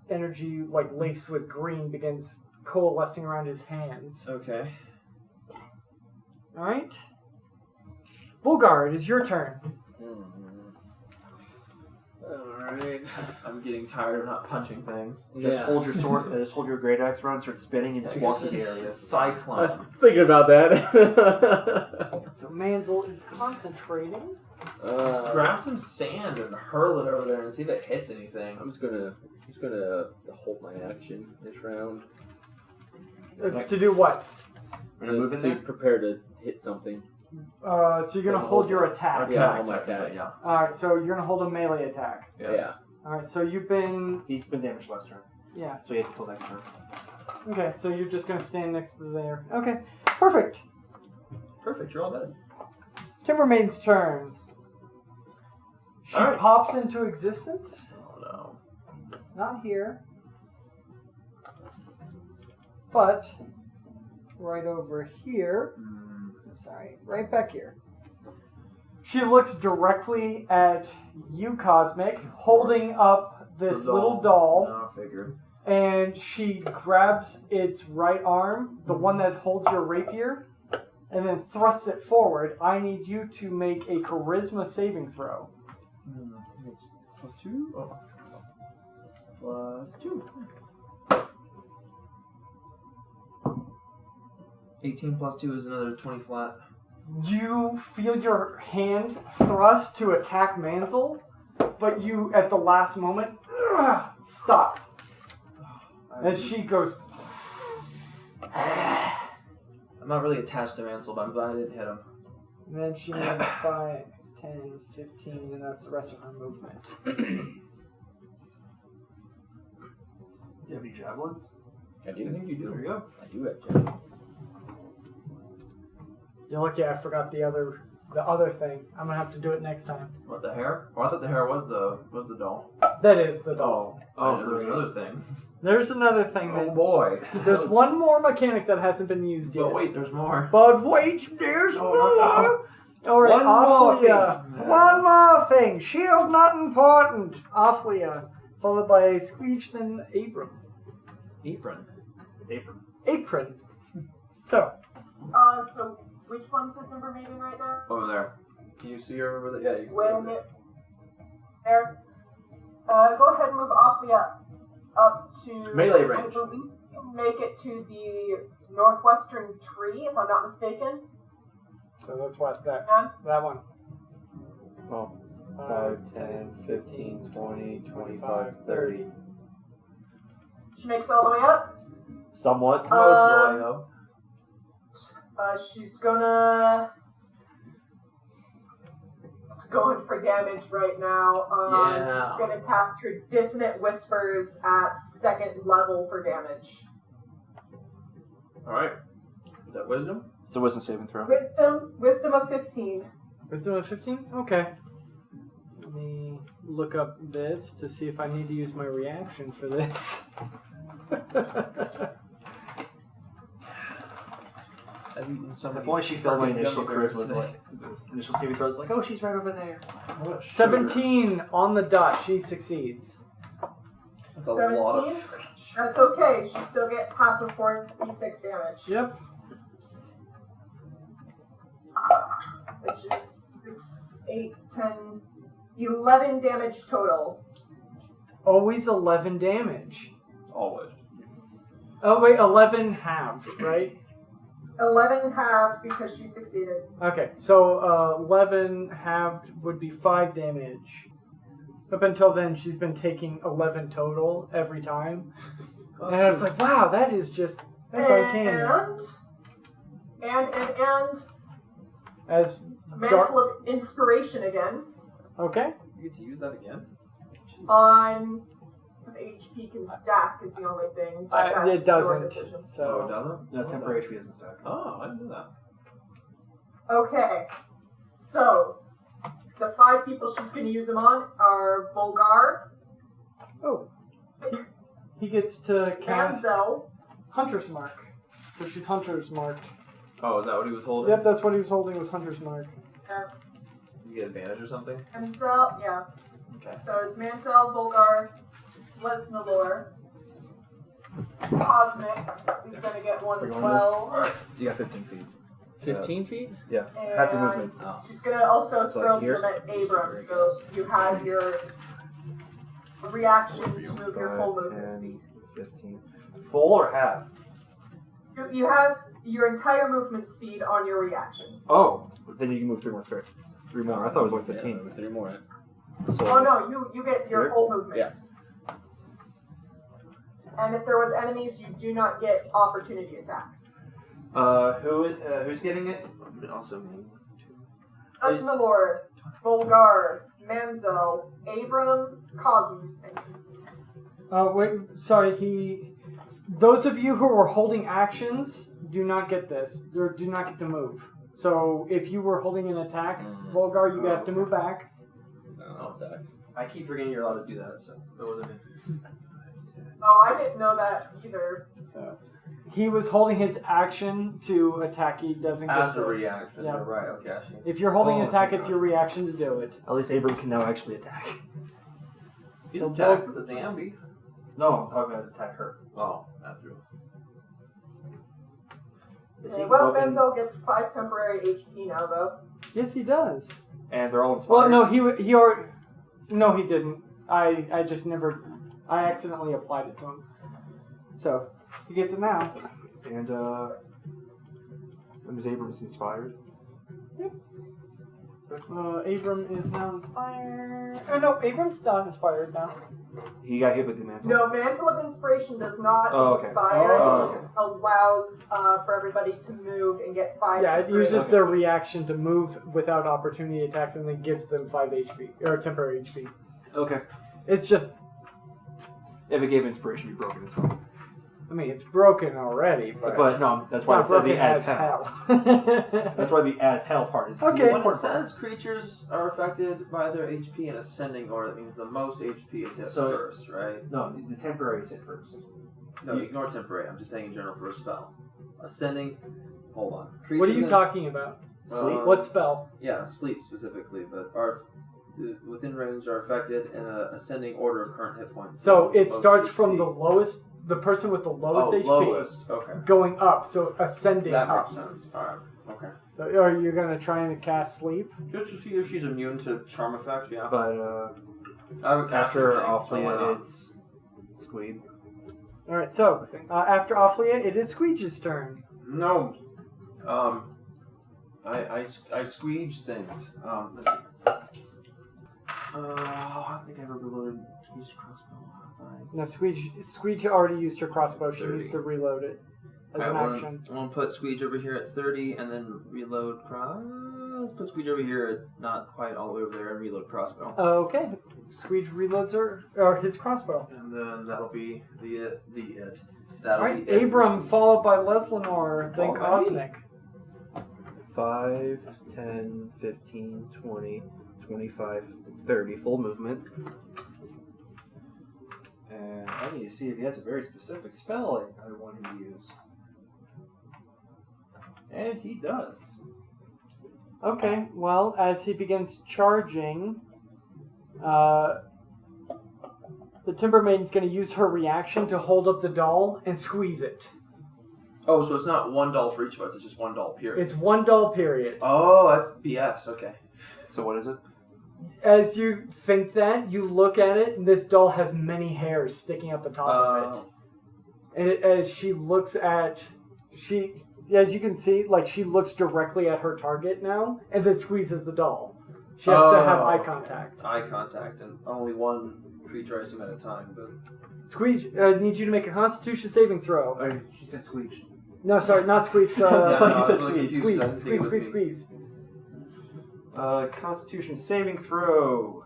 energy, like laced with green, begins coalescing around his hands. Okay. All right, Bulgar, it is your turn. Alright. I'm getting tired of not punching things. just hold your sword, just hold your great axe around, start spinning, and just walk through the area. I Cyclone. was thinking about that. So Mansell is concentrating. Grab some sand and hurl it over there and see if it hits anything. I'm just gonna hold my action this round. To do what? We're gonna move in to there. prepare to hit something. So you're gonna hold your attack. Yeah, hold my attack. Yeah. All right, so you're gonna hold a melee attack. Yeah. All right, so you've been He's been damaged last turn, yeah. so he has to kill next turn. Okay, so you're just gonna stand next to there. Okay, perfect. Perfect, you're all dead. Timbermaid's turn. She All right. pops into existence. Oh no. Not here, but right over here. Sorry, right back here. She looks directly at you, Cosmic, holding up this little doll, No, I figured. and she grabs its right arm, the one that holds your rapier, and then thrusts it forward. I need you to make a charisma saving throw. It's +2? Oh. +2. 18 +2 is another 20 flat. You feel your hand thrust to attack Mansell, but you, at the last moment, stop. As she goes... I'm not really attached to Mansell, but I'm glad I didn't hit him. And then she moves 5, 10, 15, and that's the rest of her movement. Do you have any javelins? I do. I think you do. There you go. I do have javelins. You're lucky I forgot the other thing. I'm gonna have to do it next time. What, the hair? Oh, I thought the hair was the doll. That is the doll. Oh, there's another thing. There's another thing Oh that... boy. There's one more mechanic that hasn't been used yet. But wait, there's more. But wait, there's more! Alright, One more Ophlia. One more thing. Shield not important. Ophlia. Followed by Squeech, then Abram. Apron. Apron. So, So which one's the Timber Maiden right now? Over there. Can you see her over there? Yeah, you can Wait see a her. minute. There. Go ahead and move Ophlia up to... Melee range. I believe you can make it to the northwestern tree, if I'm not mistaken. so that's what's that. And That one. Oh, 5, 10, 15, 20, 25, 30. she makes it all the way up. Somewhat. Most of the way up. She's gonna... going for damage right now. Yeah. She's gonna cast her Dissonant Whispers at 2nd level for damage. Alright. Is that wisdom? It's a wisdom saving throw. Wisdom of 15. Wisdom of 15? Okay. Let me look up this to see if I need to use my reaction for this. I've eaten so many. If only she felt my freaking initial gummy bears charisma, today. like initial saving throw, it's like, oh, she's right over there. 17 on the dot. She succeeds. That's a lot 17? of. That's okay. She still gets half of 4d6 damage. Yep. Which is 6, 8, 10, 11 damage total. Always 11 damage. Always. Oh, wait, 11 halved, right? 11 halved because she succeeded. Okay, so 11 halved would be 5 damage. Up until then, she's been taking 11 total every time. And I was like, wow, that is just That's uncanny. And As Mantle of Inspiration again okay. You get to use that again? on HP can stack is the only thing. But that's It your doesn't. decision. Oh, So doesn't? No, temporary HP isn't stack. Oh, I didn't know that. Okay, so the 5 people she's going to use them on are Volgar, he gets to cast Manzel, Hunter's Mark. So she's Hunter's Marked. Oh, is that what he was holding? Yep, that's what he was holding, was Hunter's Mark. You get advantage or something? Manzel, yeah. Okay. So it's Manzel, Volgar, Lesnalor, Cosmic is going to get one as well. You got 15 feet. 15 feet? Yeah, half your And movement. Oh. she's going to also So throw like here? them at Abrem, so you have your reaction to move your full 5, movement 10, speed. 15. Full or half? You have your entire movement speed on your reaction. Oh, then you can move 3 more straight. 3 more. I thought it was only 15. Yeah, 3 more. So, Oh no, you get your Here? whole movement. Yeah. And if there was enemies, you do not get opportunity attacks. Who's getting it? Also me. Esmalor, Volgar, Manzo, Abram, Cosm. Wait, sorry, those of you who are holding actions do not get this. Or do not get to move. So if you were holding an attack, Volgar, you have to move back. Oh, that sucks. I keep forgetting you're allowed to do that, so that wasn't me. Oh, I didn't know that either. So he was holding his action to attack. He doesn't get As to a reaction, Yeah. you're right, okay, I see. If you're holding Oh, an attack, thank it's God. your reaction to do it. at least Abram can now actually attack. He's So attacked with the Zambi. No, I'm talking about attack her. Oh, that's true. Well, Manzo gets 5 temporary HP now, though. Yes, he does. And they're all inspired. Well, no, he already. No, he didn't. I just never. I accidentally applied it to him. So he gets it now. And is Abram's inspired? Abram is now inspired. Oh no, Abram's not inspired now. He got hit with the mantle. No, Mantle of Inspiration does not Oh, okay. inspire. Oh, It just allows for everybody to move and get 5 Yeah, it temporary uses HP. their reaction to move without opportunity attacks, and then gives them 5 HP or temporary HP. Okay. It's just. If it gave inspiration, it'd be broken as well. I mean, it's broken already, but. But no, that's why I not said the broken as hell. hell. That's why the as hell part is. Okay. When it says creatures are affected by their HP in ascending order, that means the most HP is hit So- first, right? No, the temporary is hit first. No, ignore temporary. I'm just saying in general for a spell. Ascending. Hold on. What are you Creatures talking about? Sleep? What spell? Yeah, sleep specifically, but are within range are affected in a ascending order of current hit points. So it Most starts HP. from the lowest, the person with the lowest HP, lowest. Okay. going up, so ascending That up. makes sense. Alright. Okay. So are you going to try and cast sleep? Just to see if she's immune to charm effects, yeah. But I would cast after her thing, so why Offlia, not? it's Squeeb. All right. So after Offlia, it is Squeege's turn. No. I squeege things. Let's see. I think I ever reloaded Squeege's crossbow. No, Squeege already used her crossbow. She 30. needs to reload it as an action. I'm gonna put Squeege over here at 30 and then reload let's put Squeege over here at not quite all the way over there and reload crossbow. Okay. Squeege reloads his crossbow. And then that'll be the it. All That'll right. be it for Abram, Squeege. followed by Leslinor, then Alrighty. Cosmic. 5, 10, 15, 20, 25, 30. Full movement. And I need to see if he has a very specific spell I want him to use. And he does. Okay, well, as he begins charging, the Timber Maiden's going to use her reaction to hold up the doll and squeeze it. Oh, so it's not one doll for each of us, it's just one doll, period. It's one doll, period. Oh, that's BS, okay. So what is it? As you think that, you look at it, and this doll has many hairs sticking out the top of it. And as she looks at... As you can see, like, she looks directly at her target now, and then squeezes the doll. She has to have eye contact. Eye contact, and only one creature, I assume at a time, but... Squeeze, I need you to make a Constitution saving throw. Oh, she said squeeze. No, sorry, not squeeze. Yeah, no, you I said was really squeeze. confused, I Squeeze, didn't think squeeze, it squeeze, was squeeze. Constitution saving throw.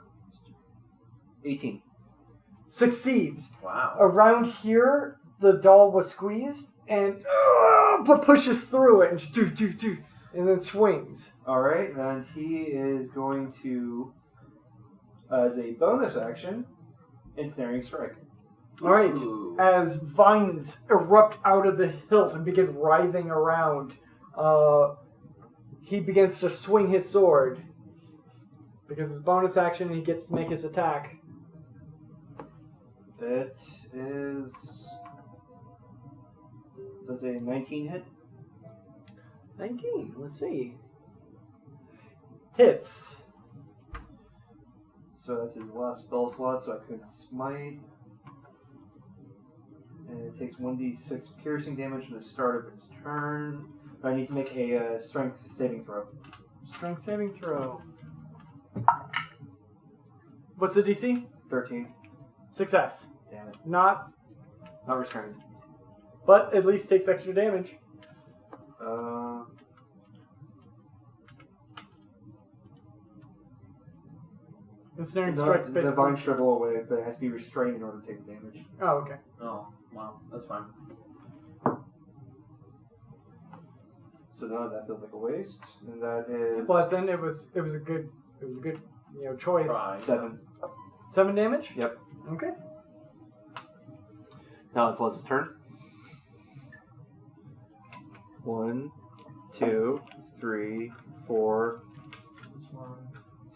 18. Succeeds. me. Wow. Around here, the doll was squeezed and but pushes through it and just do, and then swings. Alright, then he is going to, as a bonus action, ensnaring strike. All right. Ooh. As vines erupt out of the hilt and begin writhing around, he begins to swing his sword. Because his bonus action, he gets to make his attack. It is... Does a 19 hit? 19. Let's see. Hits. So that's his last spell slot, so I couldn't smite. And it takes 1d6 piercing damage from the start of its turn. I need to make a strength saving throw. Strength saving throw. What's the DC? 13. Success. Damn it. Not, Not restrained. but at least takes extra damage. Ensnaring strikes The basically. vines shrivel away, but it has to be restrained in order to take the damage. Oh, okay. Oh, wow. That's fine. So none of that feels like a waste. And that is Plus, then it was a good choice. Try. 7. 7 damage. Yep. Okay. Now it's Les's turn. 1, 2, 3, 4. This one.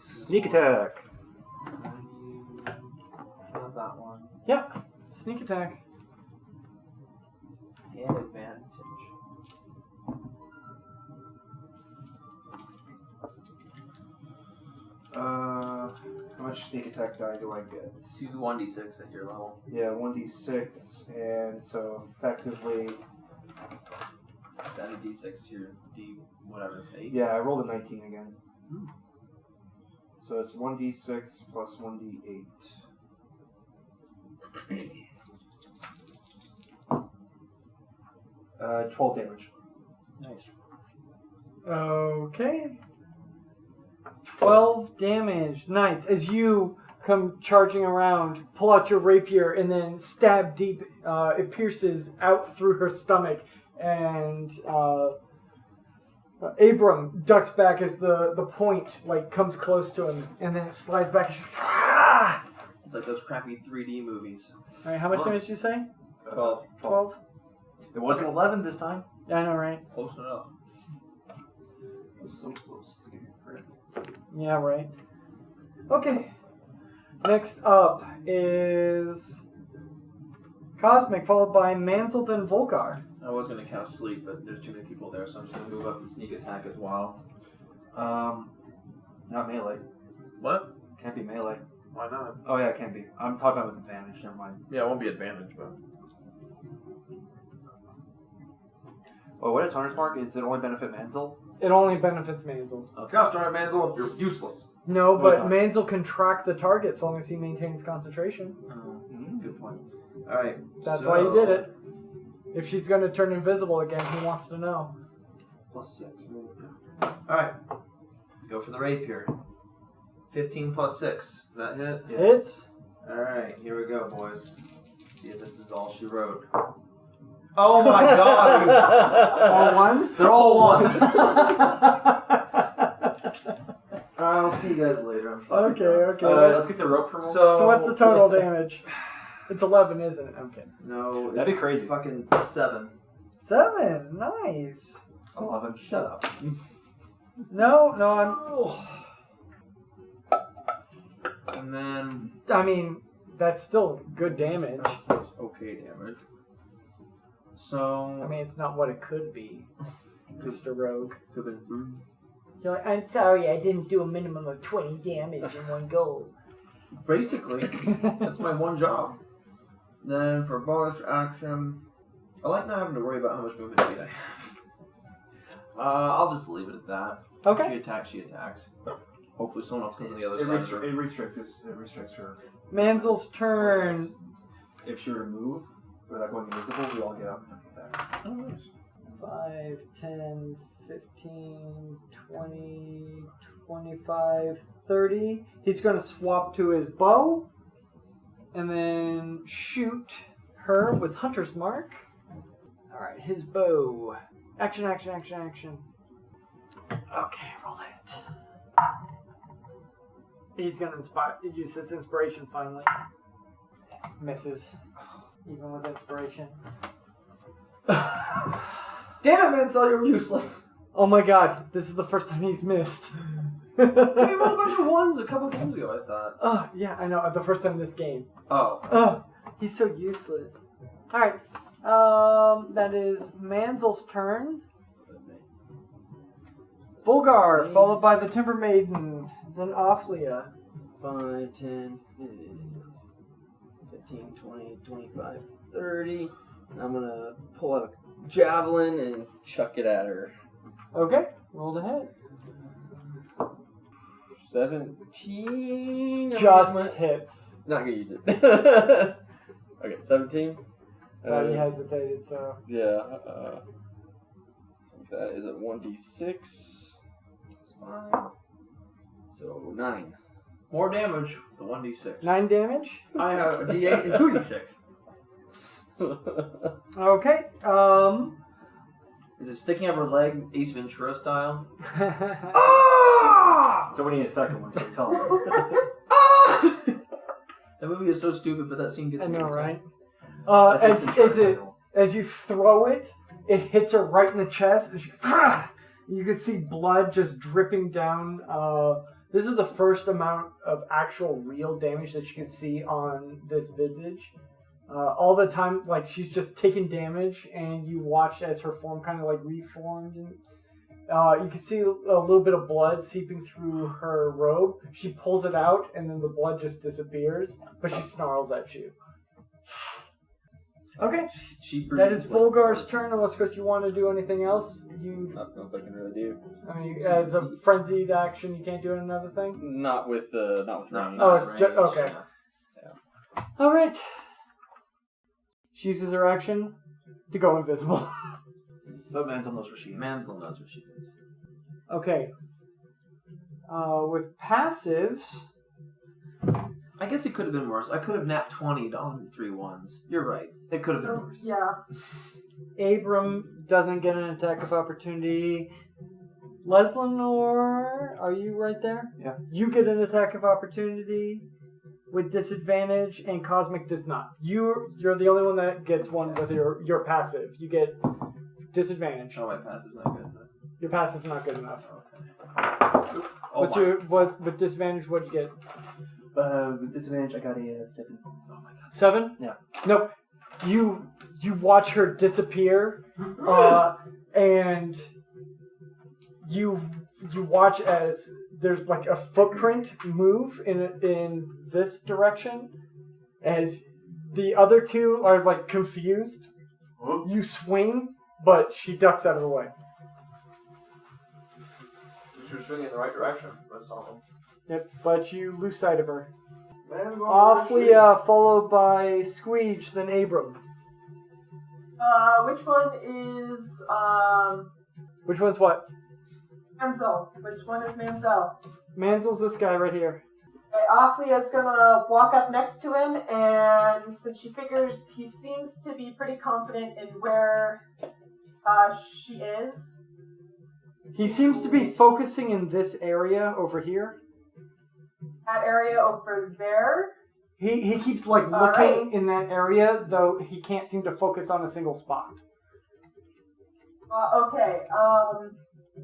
Sneak attack. Not that one. Yeah. Sneak attack. And advantage. How much sneak attack die do I get? 1d6 at your level. Yeah, 1d6, and so effectively, Add a d6 to your d whatever. 8. yeah, I rolled a 19 again. So it's 1d6 plus 1d8. 12 damage. Nice. Okay. 12 damage. Nice. As you come charging around, pull out your rapier, and then stab deep. It pierces out through her stomach, and Abrem ducks back as the point comes close to him, and then it slides back. Just, ah! It's like those crappy 3D movies. All right, how much damage did you say? 12. 12? It wasn't 11 this time. Yeah, I know, right? Close enough. It was so close to getting crit. Yeah, right. Okay. Next up is Cosmic, followed by Mansell, then Volgar. I was going to cast Sleep, but there's too many people there, so I'm just going to move up and sneak attack as well. Not melee. What? Can't be melee. Why not? Oh yeah, it can be. I'm talking about with advantage. Never mind. Yeah, it won't be advantage, but... Oh, what is Hunter's Mark? Is it only benefit Mansell? It only benefits Mansell. Gosh darn it, Mansell, you're useless. No, No, but it's not. Mansell can track the target so long as he maintains concentration. Good point. Alright. That's why he did it. If she's going to turn invisible again, he wants to know. +6. Alright. Go for the rapier. 15 plus 6. Does that hit? Hits. Alright, here we go, boys. See if this is all she wrote. Oh my god! All ones? They're all ones! I'll see you guys later. I'm fucking Okay, done. okay. Let's get the rope from So what's the total damage? It's 11, isn't it? Okay. No, That'd be it's crazy. Fucking 7. 7. Nice. 11. Shut up. No, And then I mean, that's still good damage. that's okay damage. So I mean, it's not what it could be, Mr. Rogue. could have been 3. You're like, I'm sorry, I didn't do a minimum of 20 damage in one go. Basically, that's my one job. Then for bonus action, I like not having to worry about how much movement speed I have. I'll just leave it at that. Okay. She attacks, she attacks. Hopefully someone else comes on the other It side. of her. restricts her. Manzel's turn. If she were to move without going invisible, we all get up and get back. Oh, nice. 5, 10, 15, 20, 25, 30. He's going to swap to his bow and then shoot her with Hunter's Mark. Alright, his bow. Action, action, action, action. Okay, roll it. He's going to use his inspiration finally. Misses. Even with inspiration. Damn it, Mansell, you're useless. Oh my god, this is the first time he's missed. We rolled a bunch of ones a couple games ago, I thought. Oh, yeah, I know. The first time this game. Oh. Oh, he's so useless. Alright. That is Manzel's turn. Volgar, followed by the Timber Maiden, then Offlia. 5, 10, 15, 20, 25, 30. I'm going to pull out a javelin and chuck it at her. Okay, roll to hit. 17. Just hits. Not going to use it. Okay, 17. So he hesitated, so. Yeah. So that is a 1d6. 5. So 9. More damage, the 1d6. 9 damage. I have a d8 and 2d6. Okay, Is it sticking up her leg, Ace Ventura style? So we need a second one, so tell me. That movie is so stupid, but that scene gets I me know, every right? time. As you throw it, it hits her right in the chest, and she's you can see blood just dripping down. This is the first amount of actual real damage that you can see on this visage. All the time, like, she's just taking damage, and you watch as her form kind of like reformed. And, you can see a little bit of blood seeping through her robe. She pulls it out, and then the blood just disappears, but she snarls at you. Okay, that is Volgar's turn, unless, Chris, you want to do anything else. Nothing else I can really do. I mean, as a frenzied action, you can't do another thing? Not with range. Oh, it's just, okay. Yeah. Alright. She uses her action to go invisible. But Mansell knows where she is. Mansell knows where she is. Okay. With passives... I guess it could have been worse. I could have nat 20'd on 3 ones. You're right. It could have been worse. Yeah. Abram doesn't get an attack of opportunity. Leslinor, are you right there? Yeah. You get an attack of opportunity with disadvantage, and Cosmic does not. You're the only one that gets one with your passive. You get disadvantage. Oh, my passive's not good enough. Your passive's not good enough. Okay. With disadvantage, what'd you get? With disadvantage, I got a 7. Oh my god. 7? Yeah. Nope. You watch her disappear, and you watch as there's like a footprint move in this direction, as the other two are like confused. Huh? You swing, but she ducks out of the way. She was swinging in the right direction. That's something. Yep, but you lose sight of her. Man's Offlia, followed by Squeege, then Abram. Which one is Which one's what? Mansell? Which one is Mansell? Manzel's this guy right here. Okay, Offlia's gonna walk up next to him, and since she figures he seems to be pretty confident in where she is. He seems to be focusing in this area over here. That area over there. He keeps like All looking right. in that area, though he can't seem to focus on a single spot. Okay.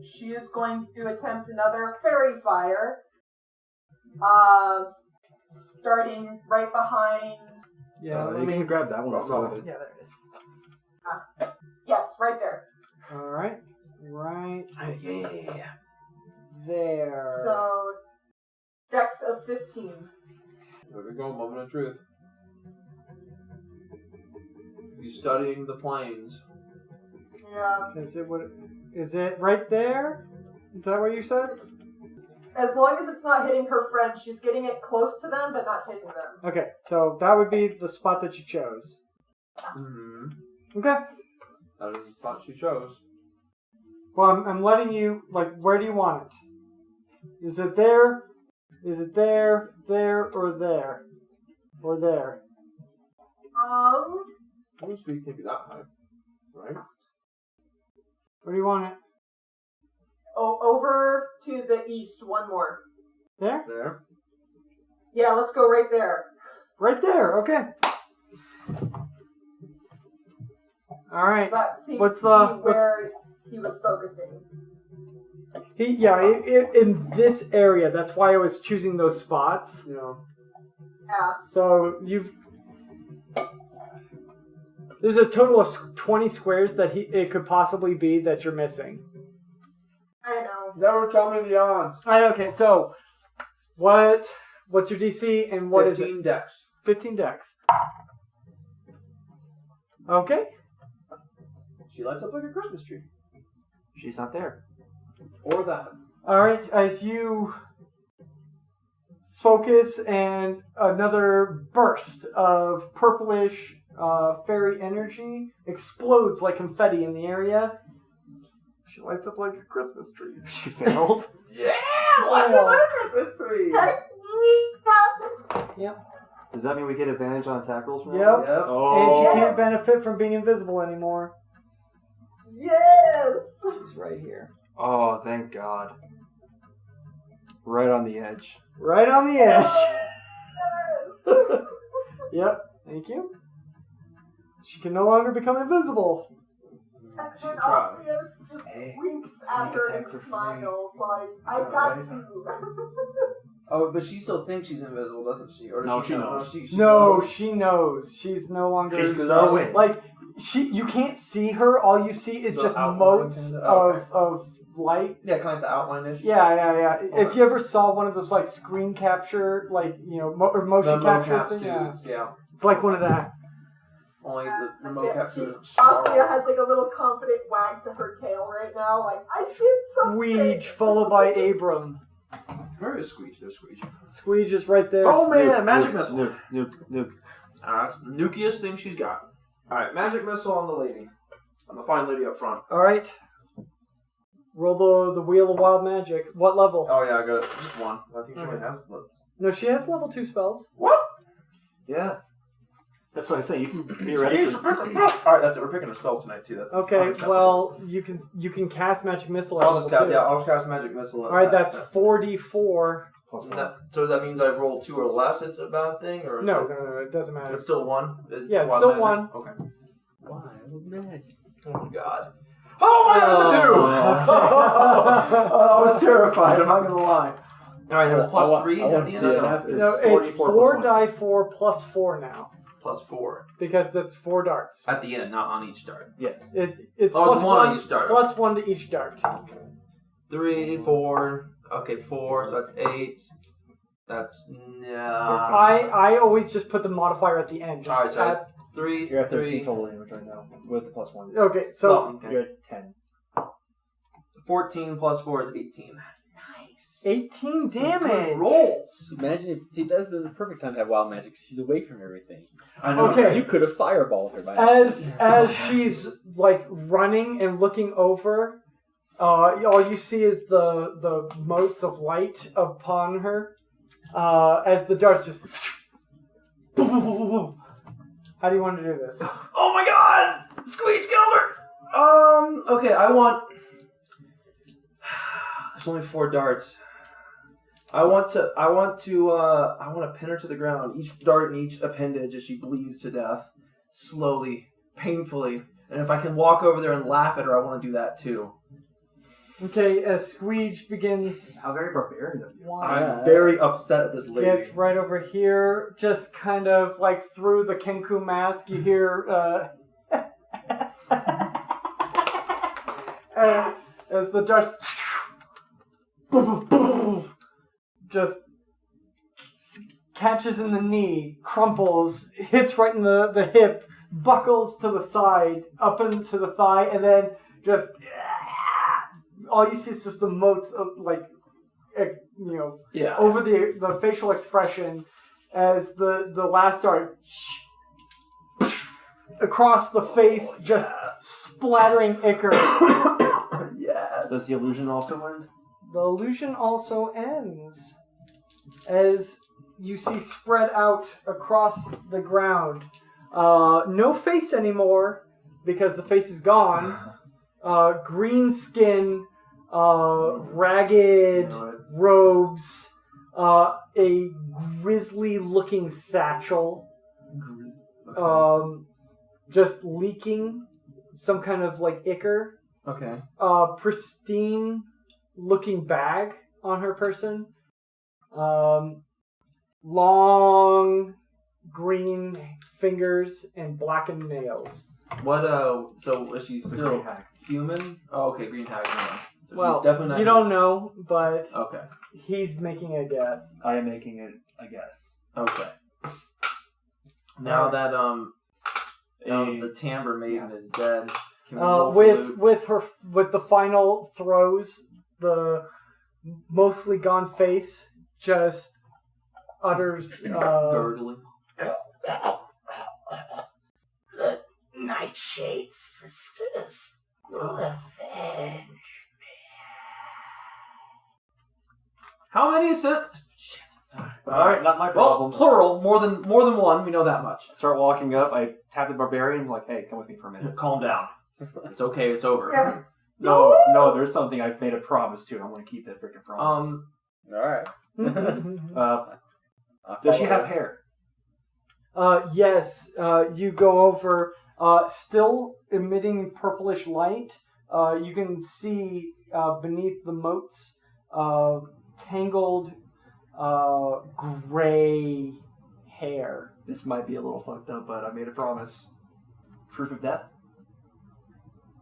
She is going to attempt another fairy fire. Starting right behind. Yeah, you can grab that one also. Yeah, there it is. Yes, right there. All right, right Yeah. there. So, dex of 15. There we go, moment of truth. He's studying the planes. Yeah. Is it right there? Is that what you said? As long as it's not hitting her friend, she's getting it close to them, but not hitting them. Okay, so that would be the spot that you chose. Mm-hmm. Okay. That is the spot she chose. Well, I'm letting you, where do you want it? Is it there? Is it there, or there? Or there? Most feet can't be that high. Right? Where do you want it? Oh, over to the east, one more. There? There. Yeah, let's go right there. Right there, okay. Alright. That seems What's to the- be where he was focusing. In this area, that's why I was choosing those spots. Yeah. Yeah. So there's a total of 20 squares that it could possibly be that you're missing. I know. Never tell me the odds. Okay, so what's your DC and what is it? 15 decks. 15 decks. Okay. She lights up like a Christmas tree. She's not there. Or that. Alright, as you focus and another burst of purplish fairy energy explodes like confetti in the area. She lights up like a Christmas tree. She failed. Yeah! Lights up like a Christmas tree! Yep. Does that mean we get advantage on tackles? From Yep. now? Yep. Oh. And she can't benefit from being invisible anymore. Yes! She's right here. Oh, thank God. Right on the edge. Right on the edge. Yep. Thank you. She can no longer become invisible. And She then tried. Althea just Hey, winks at sneak her attack and for free. smiles like, I Yeah, got right. you. Oh, but she still thinks she's invisible, doesn't she? Or does No, she she know? knows. She No, knows. she knows. She's no longer She's glowing. like you can't see her. All you see is The just outline motes kind of- of light. Yeah, kind of like the outline-ish. Yeah. If you ever saw one of those like screen capture, like or motion The capture mocap thing, yeah. suits, yeah. It's like one of that. Only Yeah, the I mocap bet suit is Althea small. has like a little confident wag to her tail right now, like, I did something. Squeege followed by Abrem. Where is Squeege? There's Squeege. Squeege is right there. Oh man, magic missile. Nuke. That's the nukiest thing she's got. Alright, magic missile on the lady. On the fine lady up front. All right. Roll the wheel of wild magic. What level? Oh yeah, I got it. Just one. I think she only has No, she has level 2 spells. What? Yeah. That's what I say. You can be ready. Alright, that's it. We're picking our spells tonight too. That's Okay, unacceptable. well you can cast magic missile at I'll level just cast, 2. I'll just cast magic missile. All right, that's 4d4. Plus one. So that means I roll 2 or less. It's a bad thing, or is No, it, it doesn't matter. it's still 1. Is Yeah, it's wild still magic? 1. Okay. Wild magic. Oh god. Oh my god, it's a 2! Oh. Oh, I was terrified, I'm not gonna lie. Alright, it was plus I 3 want at to the see end? it happen. No, it's 44 4 plus die 4 plus 4 now Plus 4. because that's 4 darts. At the end, not on each dart. It's Oh, plus it's 1 on each dart. plus 1 to each dart. 3, 4. Okay, 4, so that's 8. That's... No. I always just put the modifier at the end. Just Alright, so add- 3, You're at 13 3. total damage right now with the plus one. okay, so Oh, okay. You're at 10. 14 plus 4 is 18. 18 Good damage. rolls. Imagine if that's been the perfect time to have wild magic. She's away from everything. I know. Okay. You could have fireballed her by now. As she's like running and looking over, all you see is the motes of light upon her. As the darts just. How do you want to do this? Oh my god! Squeege killed her! Okay, I want... There's only 4 darts. I want to pin her to the ground, each dart in each appendage as she bleeds to death. Slowly, painfully. And if I can walk over there and laugh at her, I want to do that too. Okay, as Squeege begins, How very barbarian of you. I'm very upset at this lady. gets right over here, just kind of like through the Kenku mask, you hear as the darts just catches in the knee, crumples, hits right in the hip, buckles to the side, up into the thigh, and then just all you see is just the motes of like Yeah. over the facial expression as the last dart across the face, just splattering ichor. Yes. Does the illusion also end? The illusion also ends as you see spread out across the ground. No face anymore because the face is gone. Green skin, ragged robes, a grisly-looking satchel, just leaking some kind of like ichor. Okay. Pristine-looking bag on her person. Long green fingers and blackened nails. What? So is she still human? Oh, okay. Green tag. So Well, she's definitely not you don't know, but Okay. he's making a guess. I am making it a guess. Okay. Now that the Timbre Maiden is dead, can we roll for loot? with the final throws, the mostly gone face just utters Gurgling. Nightshade sisters will avenge. How many assists? Shit. Alright, not my Well, problem. plural, more than one. We know that much. Start walking up, I tap the barbarian, like, hey, come with me for a minute. Calm down. It's okay. It's over. Yeah. No, there's something I've made a promise to, and I'm going to keep that freaking promise. Alright. Does she have hair? Yes, you go over, still emitting purplish light. You can see beneath the moats tangled gray hair. This might be a little fucked up, but I made a promise. Proof of death?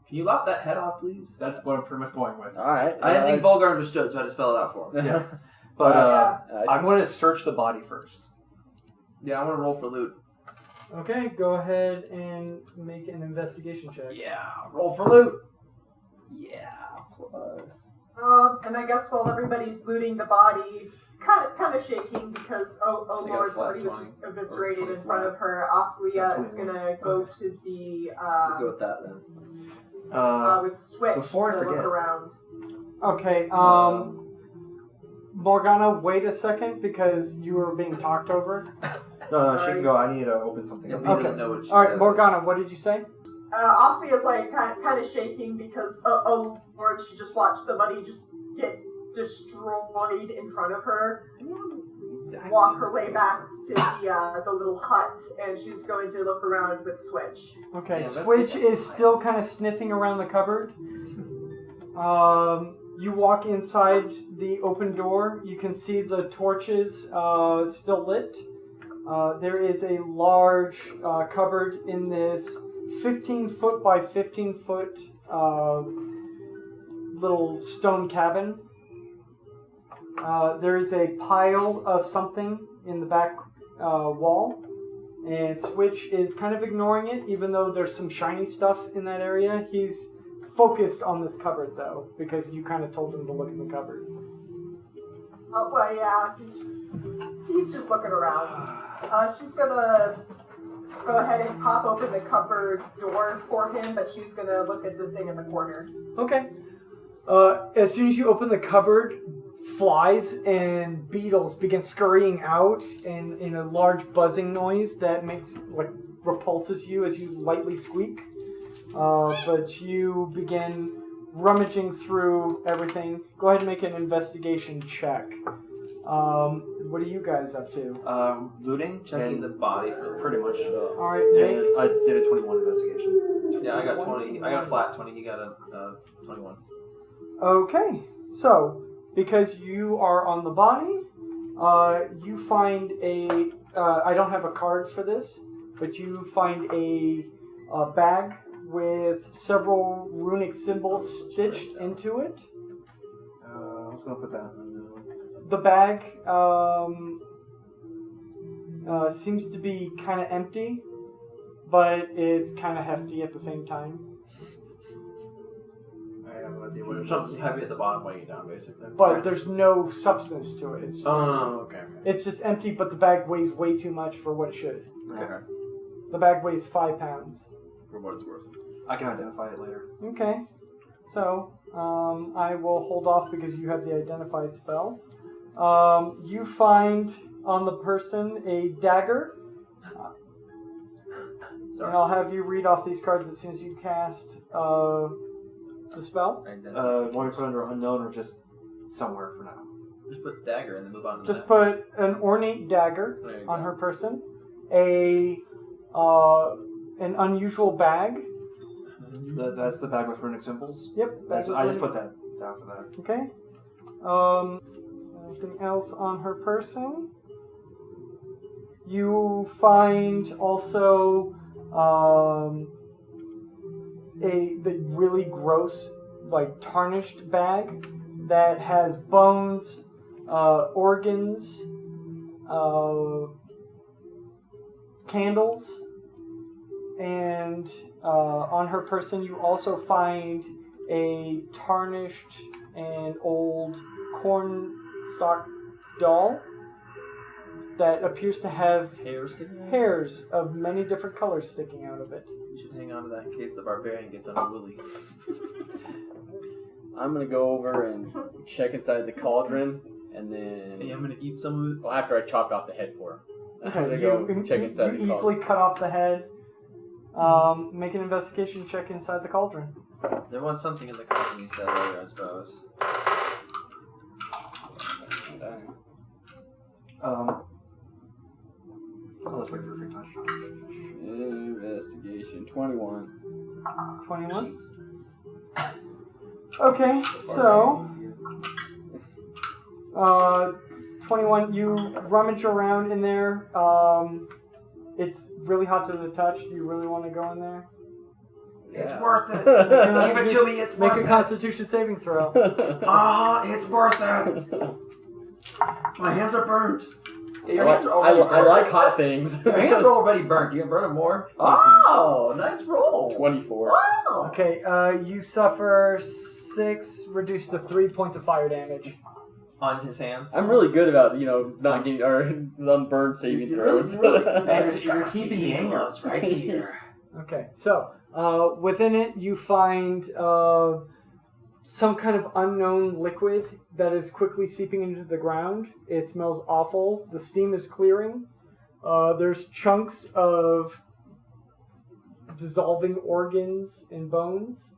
Can you lop that head off, please? That's what I'm pretty much going with. Alright. I didn't think Vulgar understood, so I had to spell it out for him. Yes. But I'm going to search the body first. Yeah, I want to roll for loot. Okay, go ahead and make an investigation check. Yeah, roll for loot. Yeah. And I guess while everybody's looting the body, kind of shaking because I got a Lord, flat somebody was 20, just eviscerated or in front of her. Aphlia is 21. gonna go to the We'll go with that then. with Switch before I to look forget. around. Okay, Morgana, wait a second because you were being talked over. No, she can go. I need to open something Yeah, up. we doesn't know what she Alright, said. Morgana, what did you say? Aphlia's like kind of shaking because oh Lord, she just watched somebody just get destroyed in front of her. Walk her way back to the little hut, and she's going to look around with Switch. Okay, Yeah, that's Switch good. is still kind of sniffing around the cupboard. You walk inside the open door. You can see the torches still lit. There is a large cupboard in this 15-foot by 15-foot little stone cabin. There is a pile of something in the back wall, and Switch is kind of ignoring it, even though there's some shiny stuff in that area. He's focused on this cupboard, though, because you kind of told him to look in the cupboard. Oh, well, yeah. He's just looking around. She's gonna go ahead and pop open the cupboard door for him, but she's gonna look at the thing in the corner. Okay. As soon as you open the cupboard, flies and beetles begin scurrying out and in a large buzzing noise that repulses you as you lightly squeak. But you begin rummaging through everything. Go ahead and make an investigation check. What are you guys up to? Looting. Checking and the body for pretty much. All right, And Nick. I did a 21 investigation. Yeah, I got 20. I got a flat 20. He got a 21. Okay, so because you are on the body, you find a. I don't have a card for this, but you find a bag with several runic symbols stitched into it. I was going to put that in. The bag seems to be kind of empty, but it's kind of hefty at the same time. I have a idea what There's it something is. heavy at the bottom weighing you down, basically. But there's no substance to it. It's just Okay. it's just empty, but the bag weighs way too much for what it should. Okay. The bag weighs 5 pounds. For what it's worth. I can identify it later. Okay. So, I will hold off because you have the identify spell. You find on the person a dagger. And I'll have you read off these cards as soon as you cast the spell. Want to put under unknown or just somewhere for now? Just put dagger and then move on to Just put an ornate dagger There you on go. her person. An unusual bag. That's the bag with runic symbols? Yep. I just put that down for that. Okay. Anything else on her person? You find also the really gross, like tarnished bag that has bones, organs, candles, and on her person you also find a tarnished and old cornstalk doll that appears to have hairs of many different colors sticking out of it. You should hang on to that in case the barbarian gets unruly. I'm gonna go over and check inside the cauldron, and then Hey, I'm gonna eat some of it. well, after I chop off the head for her. I'm Okay, gonna go check inside you the easily cauldron. cut off the head. Make an investigation check inside the cauldron. There was something in the cauldron you said earlier, I suppose. Let's wait for a free touch. Investigation 21. 21. Okay, so 21. You rummage around in there. It's really hot to the touch. Do you really want to go in there? It's worth it. Give it to me. It's Make worth a it. Constitution saving throw. It's worth it. My hands are burnt. Yeah, your hands are I already like hot things. Your hands are already burnt. You can burn them more. Oh, nice roll. 24. Wow. Okay, you suffer 6, reduced to 3 points of fire damage. On his hands. I'm really good about, not getting or unburned saving throws. And you're keeping the angles right here. Okay, so within it you find some kind of unknown liquid that is quickly seeping into the ground. It smells awful. The steam is clearing. There's chunks of dissolving organs and bones.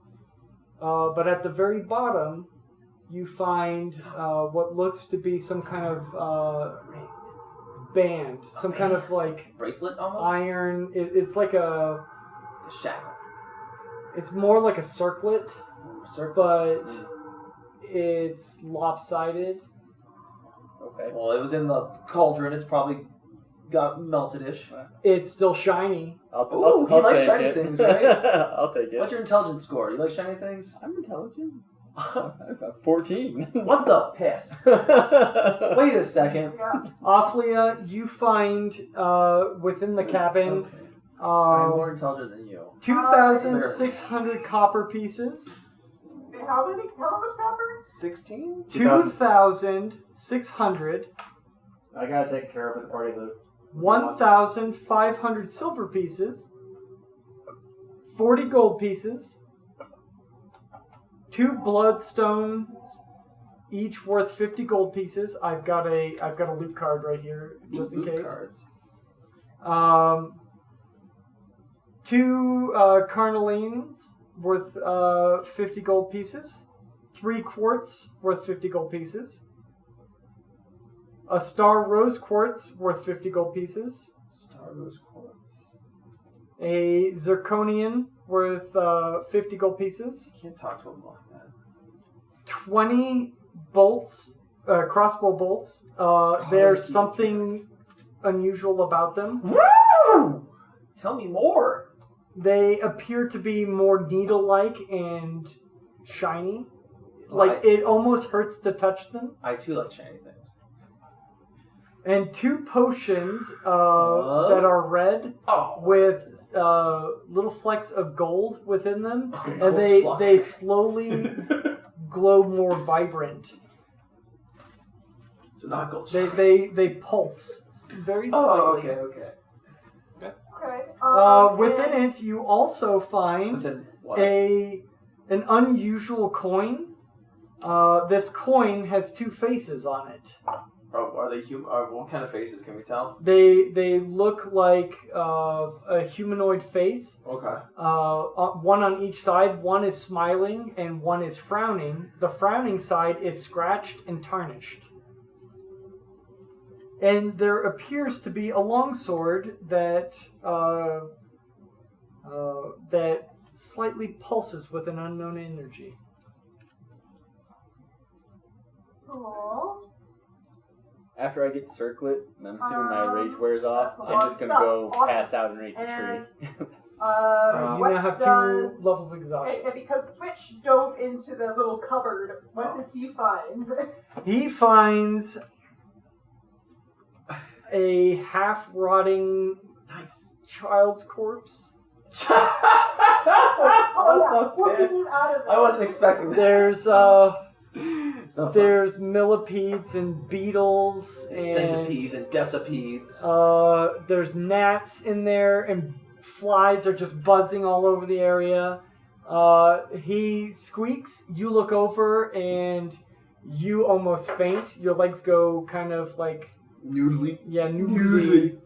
But at the very bottom, you find what looks to be some kind of band. Some kind of like bracelet almost? iron. It's like a shackle. It's more like a circlet, but it's lopsided. Okay. Well, it was in the cauldron. It's probably got melted-ish. It's still shiny. Ooh, he likes take shiny it. things, right? I'll take it. What's your intelligence score? You like shiny things? I'm intelligent. I've got 14. What the piss? Wait a second. Yeah. Ophlia, you find within the cabin I'm more intelligent than you. 2,600 copper pieces. How much copper? 16? 2,600. I gotta take care of it, party loot. 1,500 silver pieces. 40 gold pieces. 2 bloodstones, each worth 50 gold pieces. I've got a loot card right here, just in case. Cards. 2 carnelians worth 50 gold pieces. 3 quartz worth 50 gold pieces. A star rose quartz worth 50 gold pieces. Star Rose Quartz. A zirconian worth 50 gold pieces. You can't talk to him like that. 20 bolts, crossbow bolts. There's something unusual about them. Woo! Tell me more. They appear to be more needle-like and shiny. Like, it almost hurts to touch them. I too like shiny things. And 2 potions that are red with little flecks of gold within them. Okay, And gold they slug. slowly glow more vibrant. So not gold. They pulse very slightly. Oh, okay. Okay. Within it, you also find Within what? an unusual coin. This coin has two faces on it. Oh, are they human? What kind of faces can we tell? They look like a humanoid face. Okay. One on each side. One is smiling and one is frowning. The frowning side is scratched and tarnished. And there appears to be a longsword that that slightly pulses with an unknown energy. Cool. After I get the circlet, and I'm assuming my rage wears off, that's a I'm lot just of gonna stuff. go Awesome. pass out underneath the And, tree. You what now have does, 2 levels of exhaustion. And because Twitch dove into the little cupboard, what does he find? He finds a half-rotting child's corpse. I wasn't expecting that. There's millipedes and beetles and Centipedes and decipedes. there's gnats in there and flies are just buzzing all over the area. He squeaks. You look over and you almost faint. Your legs go kind of like Noodly. yeah, noodly.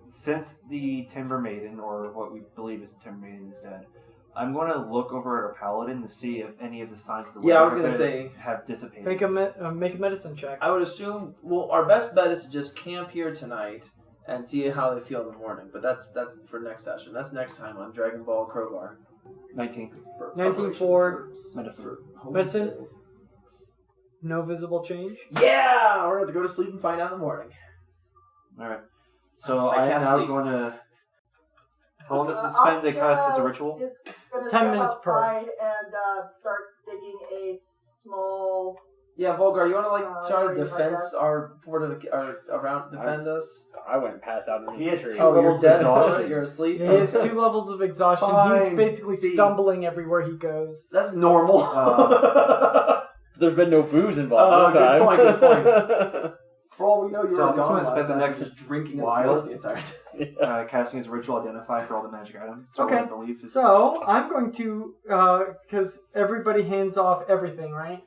Since the Timber Maiden, or what we believe is the Timber Maiden, is dead, I'm going to look over at our paladin to see if any of the signs of the Yeah, I was weather gonna say- have dissipated. Make a medicine check. I would assume. Well, our best bet is to just camp here tonight and see how they feel in the morning. But that's for next session. That's next time on Dragon Ball Crowbar. 19. 19 for medicine. medicine. No visible change. Yeah, we're going to go to sleep and find out in the morning. Alright. So I I am cast now sleep. going to... How long does it spend to cast as a ritual? Is gonna 10 step minutes per. outside and start digging a small. Yeah, Volgar, you want to try to where you defend find defend us? I went and passed out He underneath is the tree. two Oh, you're levels of dead. exhaustion. You're asleep. He has 2 levels of exhaustion. He's Fine. basically stumbling everywhere he goes. That's normal. There's been no booze involved this good time. point, good point. For all we know, you So were I'm just gone gonna spend last the night, next just drinking while- and force the entire time. Casting as a ritual identify for all the magic items. So Okay. I believe is... So I'm going to, because everybody hands off everything, right?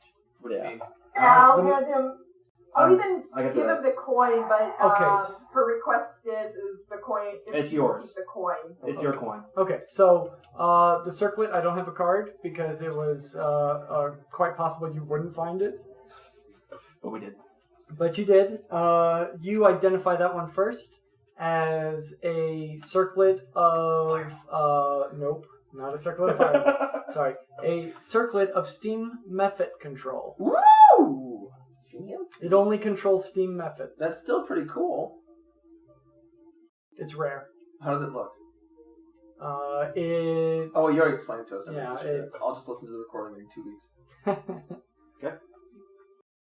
Yeah. And I'll the- hand him. I'll even I got give the- him the coin, but Okay. her request is the coin. if It's she yours. keeps The coin. It's your coin. Okay, so the circlet, I don't have a card because it was quite possible you wouldn't find it, But we did. but you did. You identify that one first as a circlet of nope, not a circlet of fire. Sorry, a circlet of steam method control. Woo! Fancy. It only controls steam methods. That's still pretty cool. It's rare. How does it look? It's Oh, you already explained it to us. Yeah, Sure. it's- I'll just listen to the recording in 2 weeks. Okay.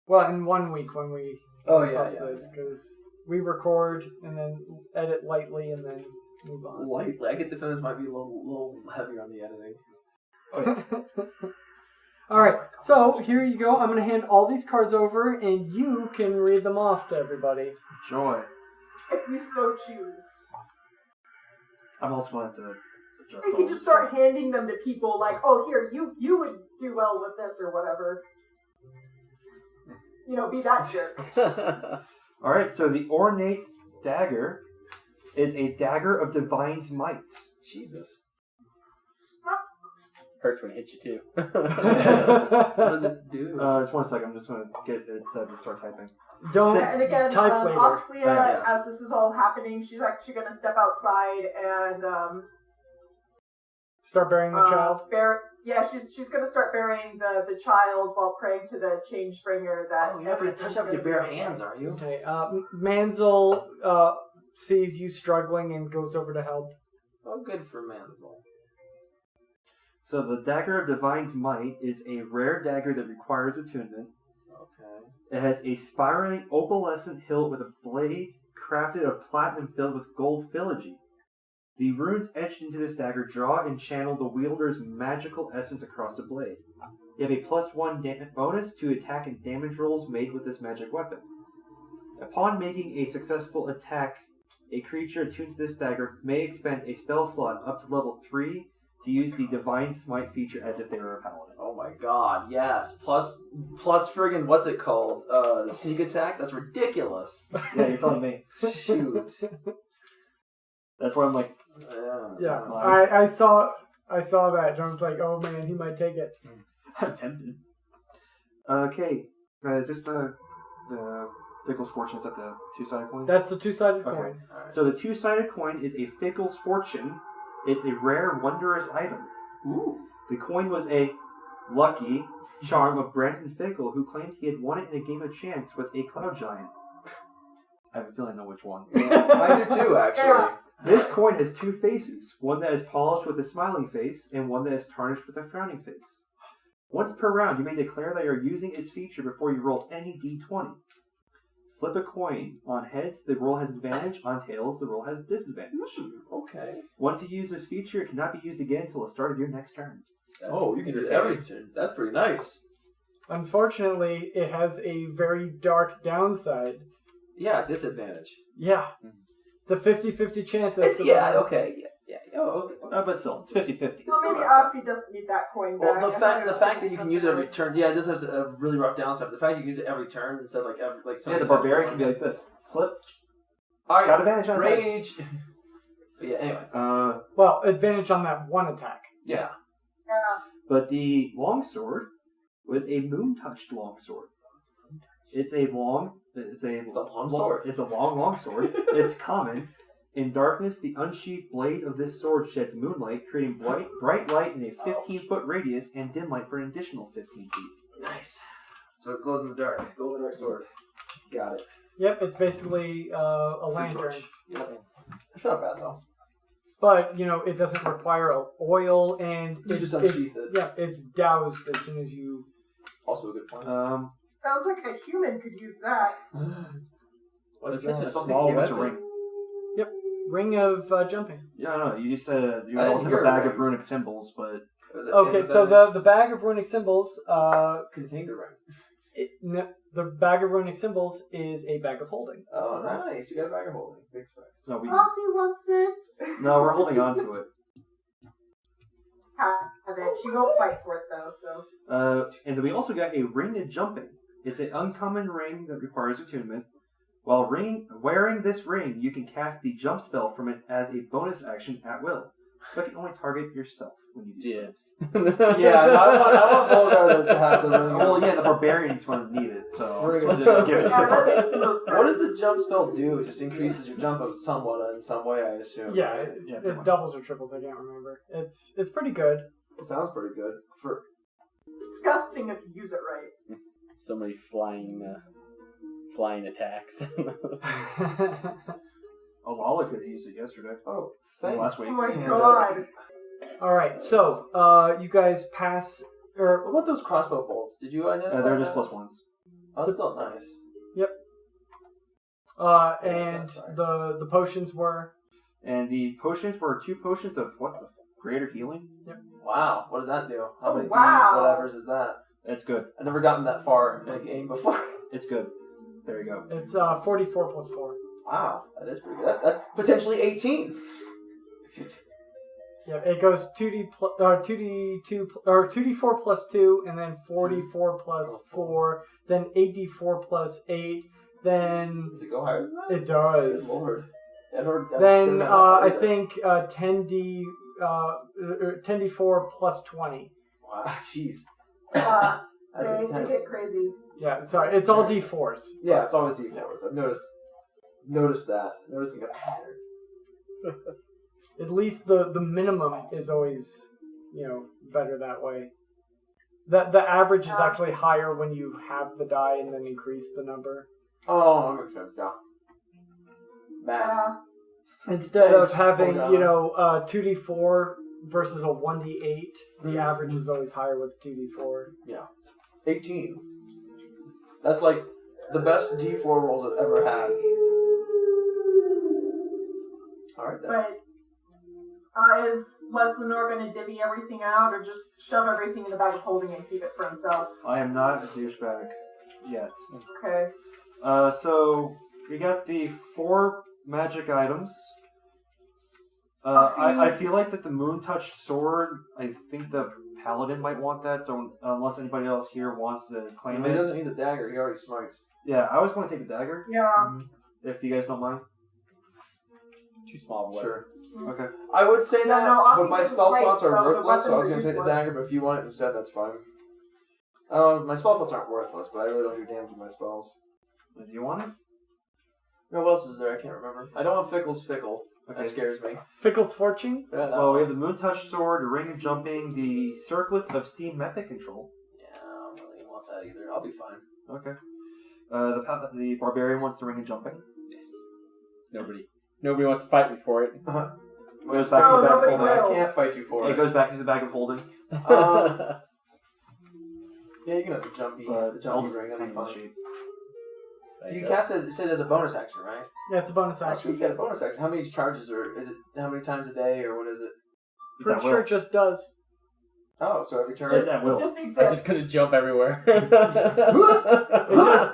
Well, in 1 week when we Oh, yeah, post yeah, this, because we record and then edit lightly and then move on. Lightly. I get the feeling this might be a little heavier on the editing. All right, so here you go. I'm going to hand all these cards over, and you can read them off to everybody. Joy. If you so choose. I'm also going to have to adjust You all can just this. start handing them to people like, oh, here, you would do well with this or whatever. You know, be that jerk. Alright, so the ornate dagger is a dagger of divine's might. Jesus. Hurts when it hits you too. What does it do? Just 1 second, I'm just going to get it set to start typing. Don't And again, type later. Ophelia, Yeah. as this is all happening, she's actually going to step outside and Start burying the child. she's going to start burying the child while praying to the change bringer that. Oh, you're not going to touch that with your bare hands, are you? Okay, Manzel sees you struggling and goes over to help. Oh, good for Manzel. So the dagger of divine's might is a rare dagger that requires attunement. Okay. It has a spiraling opalescent hilt with a blade crafted of platinum filled with gold filigree. The runes etched into this dagger draw and channel the wielder's magical essence across the blade. You have a +1 bonus to attack and damage rolls made with this magic weapon. Upon making a successful attack, a creature attuned to this dagger may expend a spell slot up to level 3 to use the Divine Smite feature as if they were a paladin. Oh my god, yes. Plus friggin' what's it called? Sneak attack? That's ridiculous. Yeah, you're telling me. Shoot. That's why I'm like, Yeah, I saw that and I was like, oh man, he might take it. I'm tempted. Okay, is this the Fickle's Fortune? Is that the two-sided coin? That's the two-sided Okay. coin. So the two-sided coin is a Fickle's Fortune. It's a rare, wondrous item. Ooh. The coin was a lucky charm of Brandon Fickle, who claimed he had won it in a game of chance with a cloud giant. I have a feeling I know which one. I do too, actually. Yeah. This coin has two faces, one that is polished with a smiling face, and one that is tarnished with a frowning face. Once per round, you may declare that you are using its feature before you roll any d20. Flip a coin. On heads, the roll has advantage. On tails, the roll has disadvantage. Okay. Once you use this feature, it cannot be used again until the start of your next turn. You can do everything. That's pretty nice. Unfortunately, it has a very dark downside. Yeah, disadvantage. Yeah. It's a 50-50 chance. Okay. Yeah. Oh, okay. But still, it's 50-50. Well, maybe Afi doesn't need that coin back. Well, the fact that you can use it every turn, yeah, it does have a really rough downside. But the fact you can use it every turn instead of Yeah, the barbarian can be like this. Flip. All right, Got advantage on rage. But yeah, anyway. Well, advantage on that one attack. Yeah. But the longsword was a moon-touched longsword. It's a long sword. It's a long sword. It's common. In darkness, the unsheathed blade of this sword sheds moonlight, creating bright light in a 15-foot radius and dim light for an additional 15 feet. Nice. So it glows in the dark. Glow in the dark sword. Got it. Yep, it's basically a lantern. Yep. It's not bad though. But, it doesn't require oil, and You just unsheath it. Yeah, it's doused as soon as you... Also a good point. Sounds like a human could use that. What is It's that? just a small Give us a weapon. ring. Ring of jumping. Yeah, no, you just said you I also didn't have a hear bag a of runic symbols, but Okay, so the bag of runic symbols, contained a ring. the bag of runic symbols is a bag of holding. Oh, nice. You got a bag of holding. Big spice. no, Afi wants it. no, we're holding on to it. Have it. She won't fight for it though, so. And then we also got a ring of jumping. It's an uncommon ring that requires attunement. While wearing this ring, you can cast the jump spell from it as a bonus action at will. But can only target yourself when you do so. Yeah, I want Volgar to have the ring. Well, yeah, the barbarian's going to need it, so We're I'm gonna just gonna give it to Yeah, that them. makes me look What does the jump spell do? It just increases your jump up somewhat in some way, I assume. Yeah, right? Yeah, pretty it much. doubles or triples, I can't remember. It's pretty good. It sounds pretty good. It's disgusting if you use it right. So many flying attacks. Oh, Lala could have used it yesterday. Oh, Last Oh week. my Yeah. god. Alright, so, you guys pass... What about those crossbow bolts? Did you identify They're just those? +1s. Oh, that's still nice. And sorry. the potions were... And the potions were 2 potions of what the greater healing? Wow, what does that do? How Oh, many wow. D whatevers is that? It's good. I've never gotten that far in a game before. It's good. There you go. It's 44 plus 4. Wow, that is pretty good. That's potentially 18. Yeah, it goes 2d2 or 2d4 plus 2, and then 44 plus 4, then 8d4 plus 8, then Does it go higher than that? it does. Good lord. Then I think 10d4 plus 20. Wow, jeez. They That's intense. get crazy. Yeah, sorry, it's all d4s. Yeah, it's always D4s. I've noticed that. Noticing a pattern. At least the minimum is always, better that way. The average is actually higher when you have the die and then increase the number. Oh, that makes sense, yeah. Math. Instead of Thanks, having, Morgana. 2d4 versus a 1d8, the average is always higher with 2d4. Yeah. 18s. That's like the best D4 rolls I've ever had. Alright then. But Is Leslinor going to divvy everything out, or just shove everything in the bag of holding and keep it for himself? I am not a douchebag yet. Okay. So we got the 4 magic items. I feel like that the moon-touched sword, I think the paladin might want that, so unless anybody else here wants to claim He it. doesn't need the dagger. He already smites. Yeah, I always want to take the dagger, Yeah. if you guys don't mind. Too small of a Sure. Okay. I would say Yeah, that, no, but my Offie spell doesn't slots are break, so the worthless, so I was weapons going are to take the useless. dagger, but if you want it instead, that's fine. My spell slots aren't worthless, but I really don't do damage with my spells. Do you want it? No, what else is there? I can't remember. I don't want Fickle's Fickle. Okay. That scares me. Fickle's Fortune? Yeah, that Well, we one. have the moon-touched sword, the ring of jumping, the circlet of steam method control. Yeah, I don't really want that either. I'll be fine. Okay. The barbarian wants the ring of jumping. Yes. Nobody wants to fight me for it. It goes back No, to the bag of nobody holding. will. I can't fight you for It it. goes back to the bag of holding. Yeah, you can have the jumpy I'll ring. just That'd be hang the fun. sheet. Do you cast it? It said as a bonus action, right? Yeah, it's a bonus Oh, sweet, action. you got a bonus action. How many charges, or is it how many times a day, or what is it? It's Pretty at sure will. it just does. Oh, so every turn. Just at will. Just I'm exists. just gonna jump everywhere.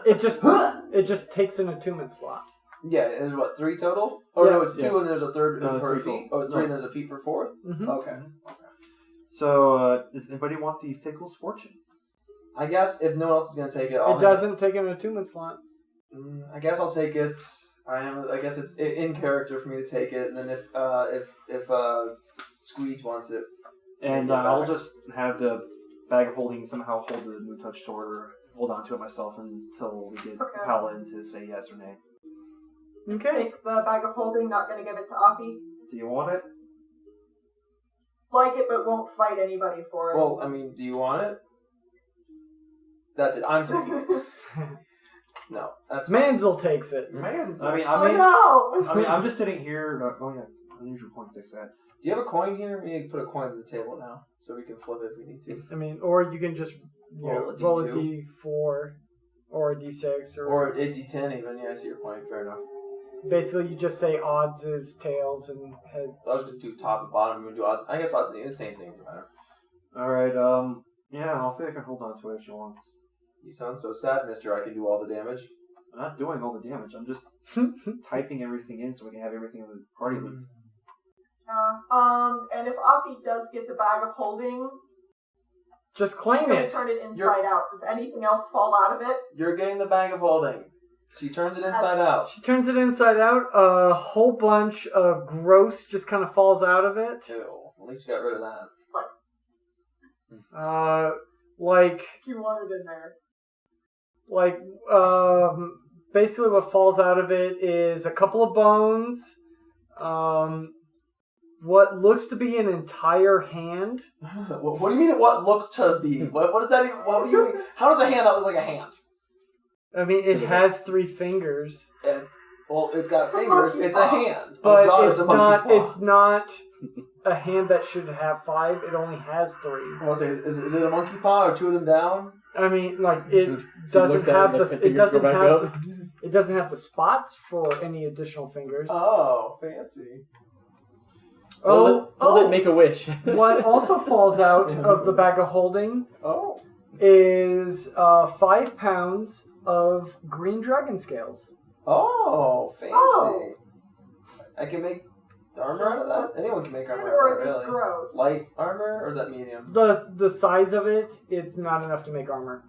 It just takes an attunement slot. Yeah, there's what, 3 total? Oh Yeah. no, it's 2 Yeah. and there's a third No, for a 3 feat. total. Oh, it's No. 3 and there's a feat for 4th? Mm-hmm. Okay. So, does anybody want the Fickle's Fortune? I guess if no one else is going to take it, I'll It doesn't take an attunement slot. I guess I'll take it. I guess it's in character for me to take it, and then if Squeege wants it. And Yeah, I'll back. just have the bag of holding somehow hold the moon-touched sword or hold on to it myself until we get Okay. Paladin to say yes or nay. Okay. Take the bag of holding, not going to give it to Offie. Do you want it? Like it, but won't fight anybody for it. Well, I mean, do you want it? That's it. I'm taking it. No, that's Mansell takes it. Man's. I mean, oh no! I'm just sitting here. Oh yeah, unusual point fix that. Do you have a coin here? We need to put a coin on the table now, so we can flip it if we need to. I mean, or you can just Roll a roll a D2. D4 or a D6 Or a D10 even. Yeah, I see your point. Fair enough. basically you just say odds is tails and heads. I'll just do top and bottom. We do odds. I guess odds. The same thing. Doesn't matter. All right. Yeah, I'll think I can hold on to it if she wants. You sound so sad, Mister. I can do all the damage. I'm not doing all the damage. I'm just typing everything in so we can have everything in the party loop. And if Offie does get the bag of holding, Just she's claim going to it. turn it inside out. Does anything else fall out of it? You're getting the bag of holding. She turns it inside out. She turns it inside out. A whole bunch of gross just kind of falls out of it. Ew. At least you got rid of that. Like Do you want it in there? basically what falls out of it is a couple of bones, what looks to be an entire hand. What do you mean? What looks to be? What does that even? What do you mean? How does a hand not look like a hand? I mean, it has 3 fingers, And, well, it's got It's a fingers. monkey's It's a paw. hand. but oh God, it's a monkey's not. paw. It's not a hand that should have 5. It only has 3. I want to say, is it a monkey paw or 2 of them down? I mean, like it She doesn't looks at have it, the. the It fingers doesn't go back have. up. It doesn't have the spots for any additional fingers. Oh, fancy. Hold it, make a wish. What also falls out of the bag of holding Oh. is 5 pounds of green dragon scales. Oh, fancy. Oh. I can make armor out of that? Anyone can make armor out Or of are that, these really. gross? Light armor, or is that medium? The size of it, it's not enough to make armor.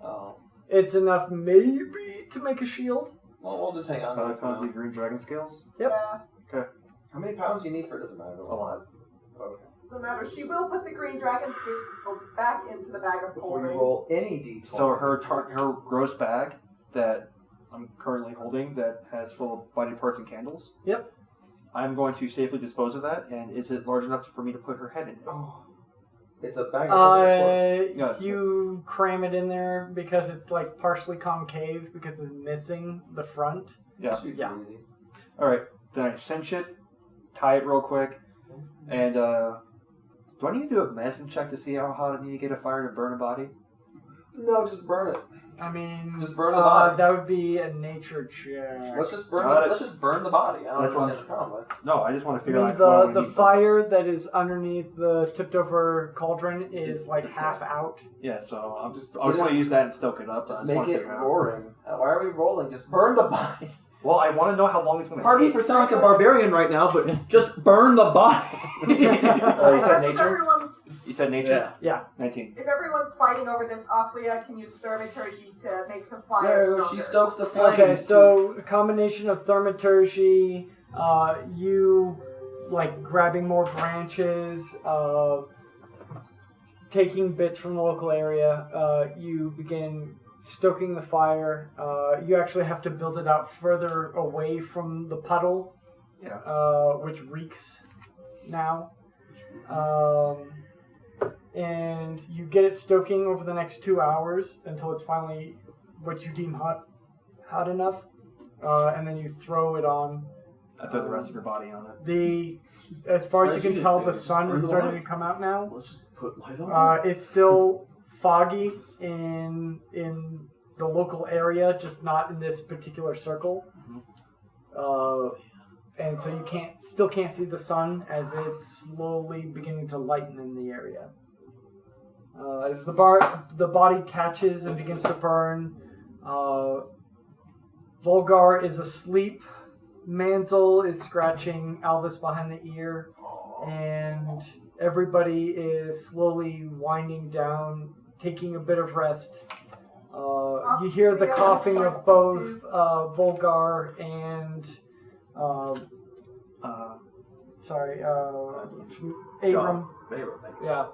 Oh. It's enough maybe to make a shield. Well, we'll just hang on to 5 it for pounds now. of green dragon scales. Yep. Yeah, How many pounds do you need for it? Doesn't matter. A lot. Okay. doesn't matter. She will put the green dragon scales back into the bag of Before you holding. roll any d20. So her gross bag that I'm currently holding that has full of body parts and candles. Yep. I'm going to safely dispose of that. And is it large enough for me to put her head in it? Oh. It's a bag of holding, of course. Yeah, You cram it in there because it's like partially concave because it's missing the front. Yeah. Should be Yeah. easy. All right. Then I cinch it, tie it real quick, and do I need to do a medicine check to see how hot I need to get a fire to burn a body? No, just burn it. I mean, Just burn the body. That would be a nature check. Let's just burn. Got it. Let's just burn the body. I don't That's have what- such a problem with. No, I just want to I figure mean, out what I wanna the need. fire that is underneath the tipped over cauldron is like half out. Yeah, so I just want to use that and stoke it up. Just I just make want to it figure out. roaring. Why are we rolling? Just burn the body. Well, I want to know how long it's going to Pardon me take. for sounding like a barbarian right now, but just burn the body. You said If nature? everyone's, You said nature? Yeah. 19. if everyone's fighting over this, Aphlia can use thaumaturgy to make the fire No, stronger. she stokes the flames. Okay, so a combination of thaumaturgy, you like grabbing more branches, taking bits from the local area, you begin stoking the fire. You actually have to build it out further away from the puddle, which reeks now. And you get it stoking over the next 2 hours until it's finally what you deem hot enough, and then you throw it on. I throw the rest of your body on it. As far as you Right, can you tell, didn't the say sun burn is the starting light. to come out now. Let's just put light on. It's still foggy in the local area, just not in this particular circle. And so you still can't see the sun as it's slowly beginning to lighten in the area. As the body catches and begins to burn, Volgar is asleep. Manzel is scratching Alvis behind the ear, and everybody is slowly winding down, taking a bit of rest. You hear the coughing of both Volgar and Abrem. Yeah.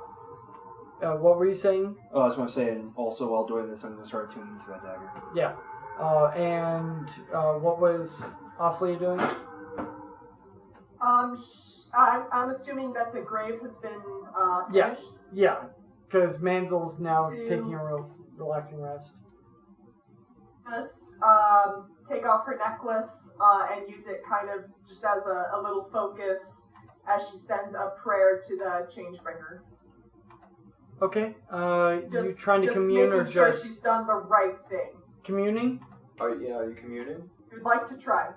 What were you saying? Oh, I was going to say, and also while doing this, I'm going to start tuning to that dagger. Yeah. And what was Aphlia doing? I'm assuming that the grave has been Yeah. finished. Yeah, because Manzel's now To- taking a relaxing rest. Let's take off her necklace and use it kind of just as a little focus as she sends a prayer to the Changebringer. Okay. You Just- trying to just commune or making sure just she's done the right thing. communing? Are you commuting? You'd like to try.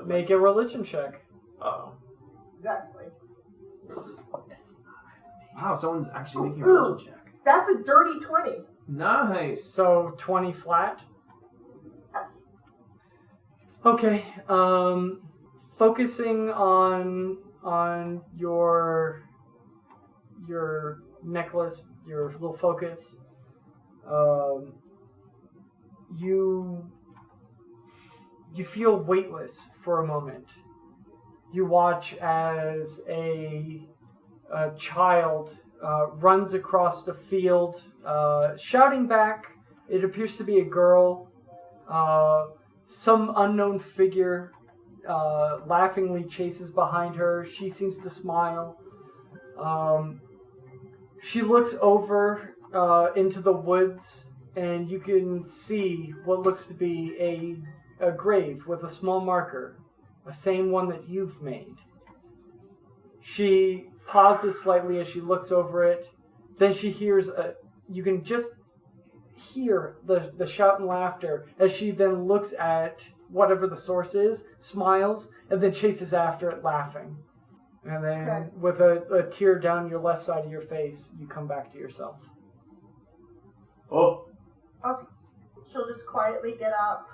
Make a religion check. Uh-oh. Exactly. Wow, someone's actually making a religion check. That's a dirty 20. Nice. So 20 flat. Yes. Okay. Focusing on your necklace, your little focus. You feel weightless for a moment. You watch as a child runs across the field, shouting back. It appears to be a girl. Some unknown figure laughingly chases behind her. She seems to smile. She looks over into the woods, and you can see what looks to be a grave with a small marker, the same one that you've made. She pauses slightly as she looks over it. Then she hears you can just hear the shout and laughter as she then looks at whatever the source is, smiles, and then chases after it laughing. And then Okay. with a tear down your left side of your face, you come back to yourself. Oh. Okay. She'll just quietly get up,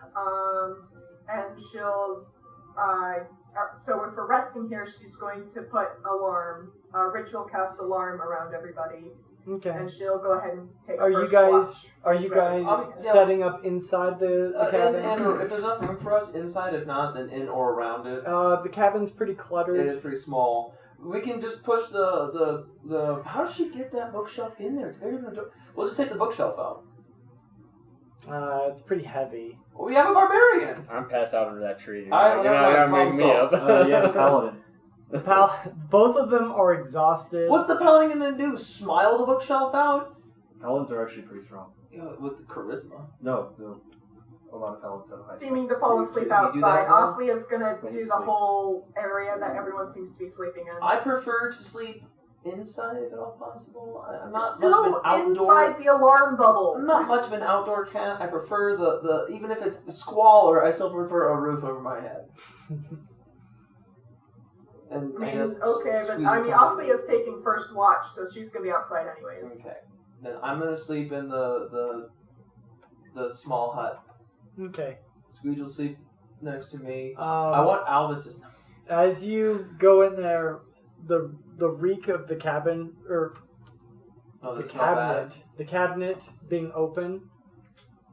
and she'll, so if we're resting here, she's going to put ritual cast alarm around everybody, Okay. and she'll go ahead and take Are you first guys watch. Yeah. setting up inside the cabin? And if there's enough room for us inside, if not, then in or around it. The cabin's pretty It cluttered. is pretty small. We can just push the. How does she get that bookshelf in there? It's bigger than the door. We'll just take the bookshelf out. It's pretty heavy. Well, we have a barbarian. I'm passed out under that tree. I- You're not gonna problem make me up. Yeah, the paladin. Both of them are exhausted. What's the paladin gonna do? Smile the bookshelf out? Paladins are actually pretty strong. Yeah, with the charisma. No, a lot of paladins have high. Seeming to fall asleep Can you do that, outside. though? Aphlia's gonna When do he's the asleep. whole area that everyone seems to be sleeping in. I prefer to sleep inside if at all possible. I'm not Still much of an outdoor. inside the alarm bubble. I'm not much of an outdoor cat. I prefer the even if it's squalor, I still prefer a roof over my head. And I guess Okay, but squeeze I it mean, comfortably. Althea's taking first watch, so she's gonna be outside anyways. Okay. Then I'm gonna sleep in the small hut. Okay. Squeege will sleep next to me. I Um, want Alvis to sleep. as you go in there, the reek of the cabin or Oh, the they smell bad. cabinet being open.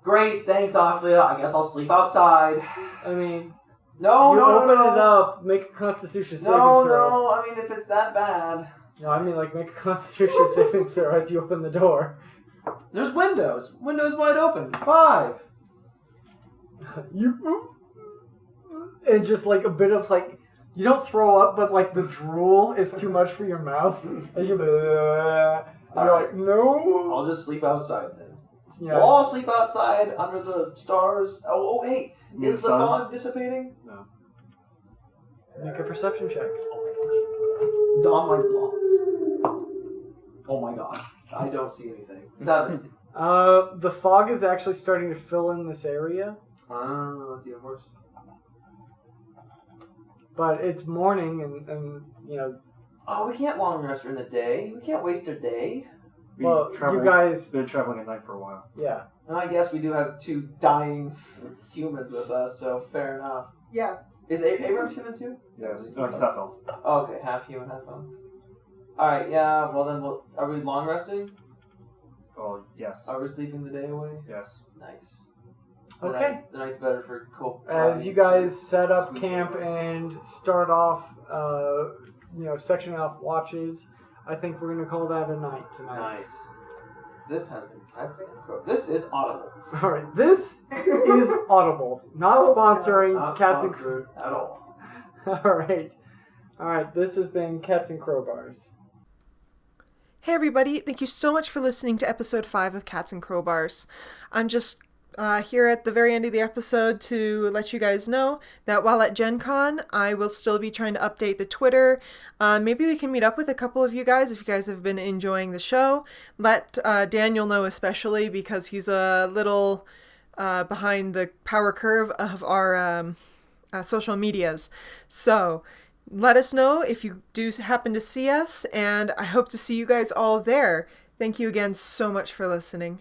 Great, thanks, Aphlia. I guess I'll sleep outside. I mean, No, you no, open no, it up, make a Constitution saving No, throw. no. I mean, if it's that bad. No, I mean like make a Constitution saving throw as you open the door. There's windows. Windows wide open. 5. You and just like a bit of like you don't throw up, but like the drool is too much for your mouth, and you're like no. I'll just sleep outside then. Yeah. We'll all sleep outside under the stars. Oh, hey. You Is the sun? fog dissipating? No. Make a perception check. Oh my gosh. Dawn like blots. Oh my god. I don't see anything. 7. The fog is actually starting to fill in this area, That's even worse. but it's morning and you know. Oh, we can't long rest during the day. We can't waste a day. We Well, traveled- you guys, been traveling at night for a while. yeah. And I guess we do have 2 dying humans with us, so fair enough. Yeah. Is Abrams human too? Yes. No, he's half elf. Oh, okay, half human, half elf. Alright, yeah, well then, are we long resting? Oh, yes. Are we sleeping the day away? Yes. Nice. Okay. The night's better for cool. As you guys set up Sweet. camp and start off, sectioning off watches, I think we're gonna call that a night tonight. Nice. This is audible. All right, this is Audible, not sponsoring Not Cats and. sponsored at all. All right. This has been Cats and Crowbars. Hey everybody, thank you so much for listening to episode 5 of Cats and Crowbars. I'm just here at the very end of the episode to let you guys know that while at Gen Con, I will still be trying to update the Twitter. Maybe we can meet up with a couple of you guys if you guys have been enjoying the show. Let Daniel know especially because he's a little behind the power curve of our social medias. So let us know if you do happen to see us, and I hope to see you guys all there. Thank you again so much for listening.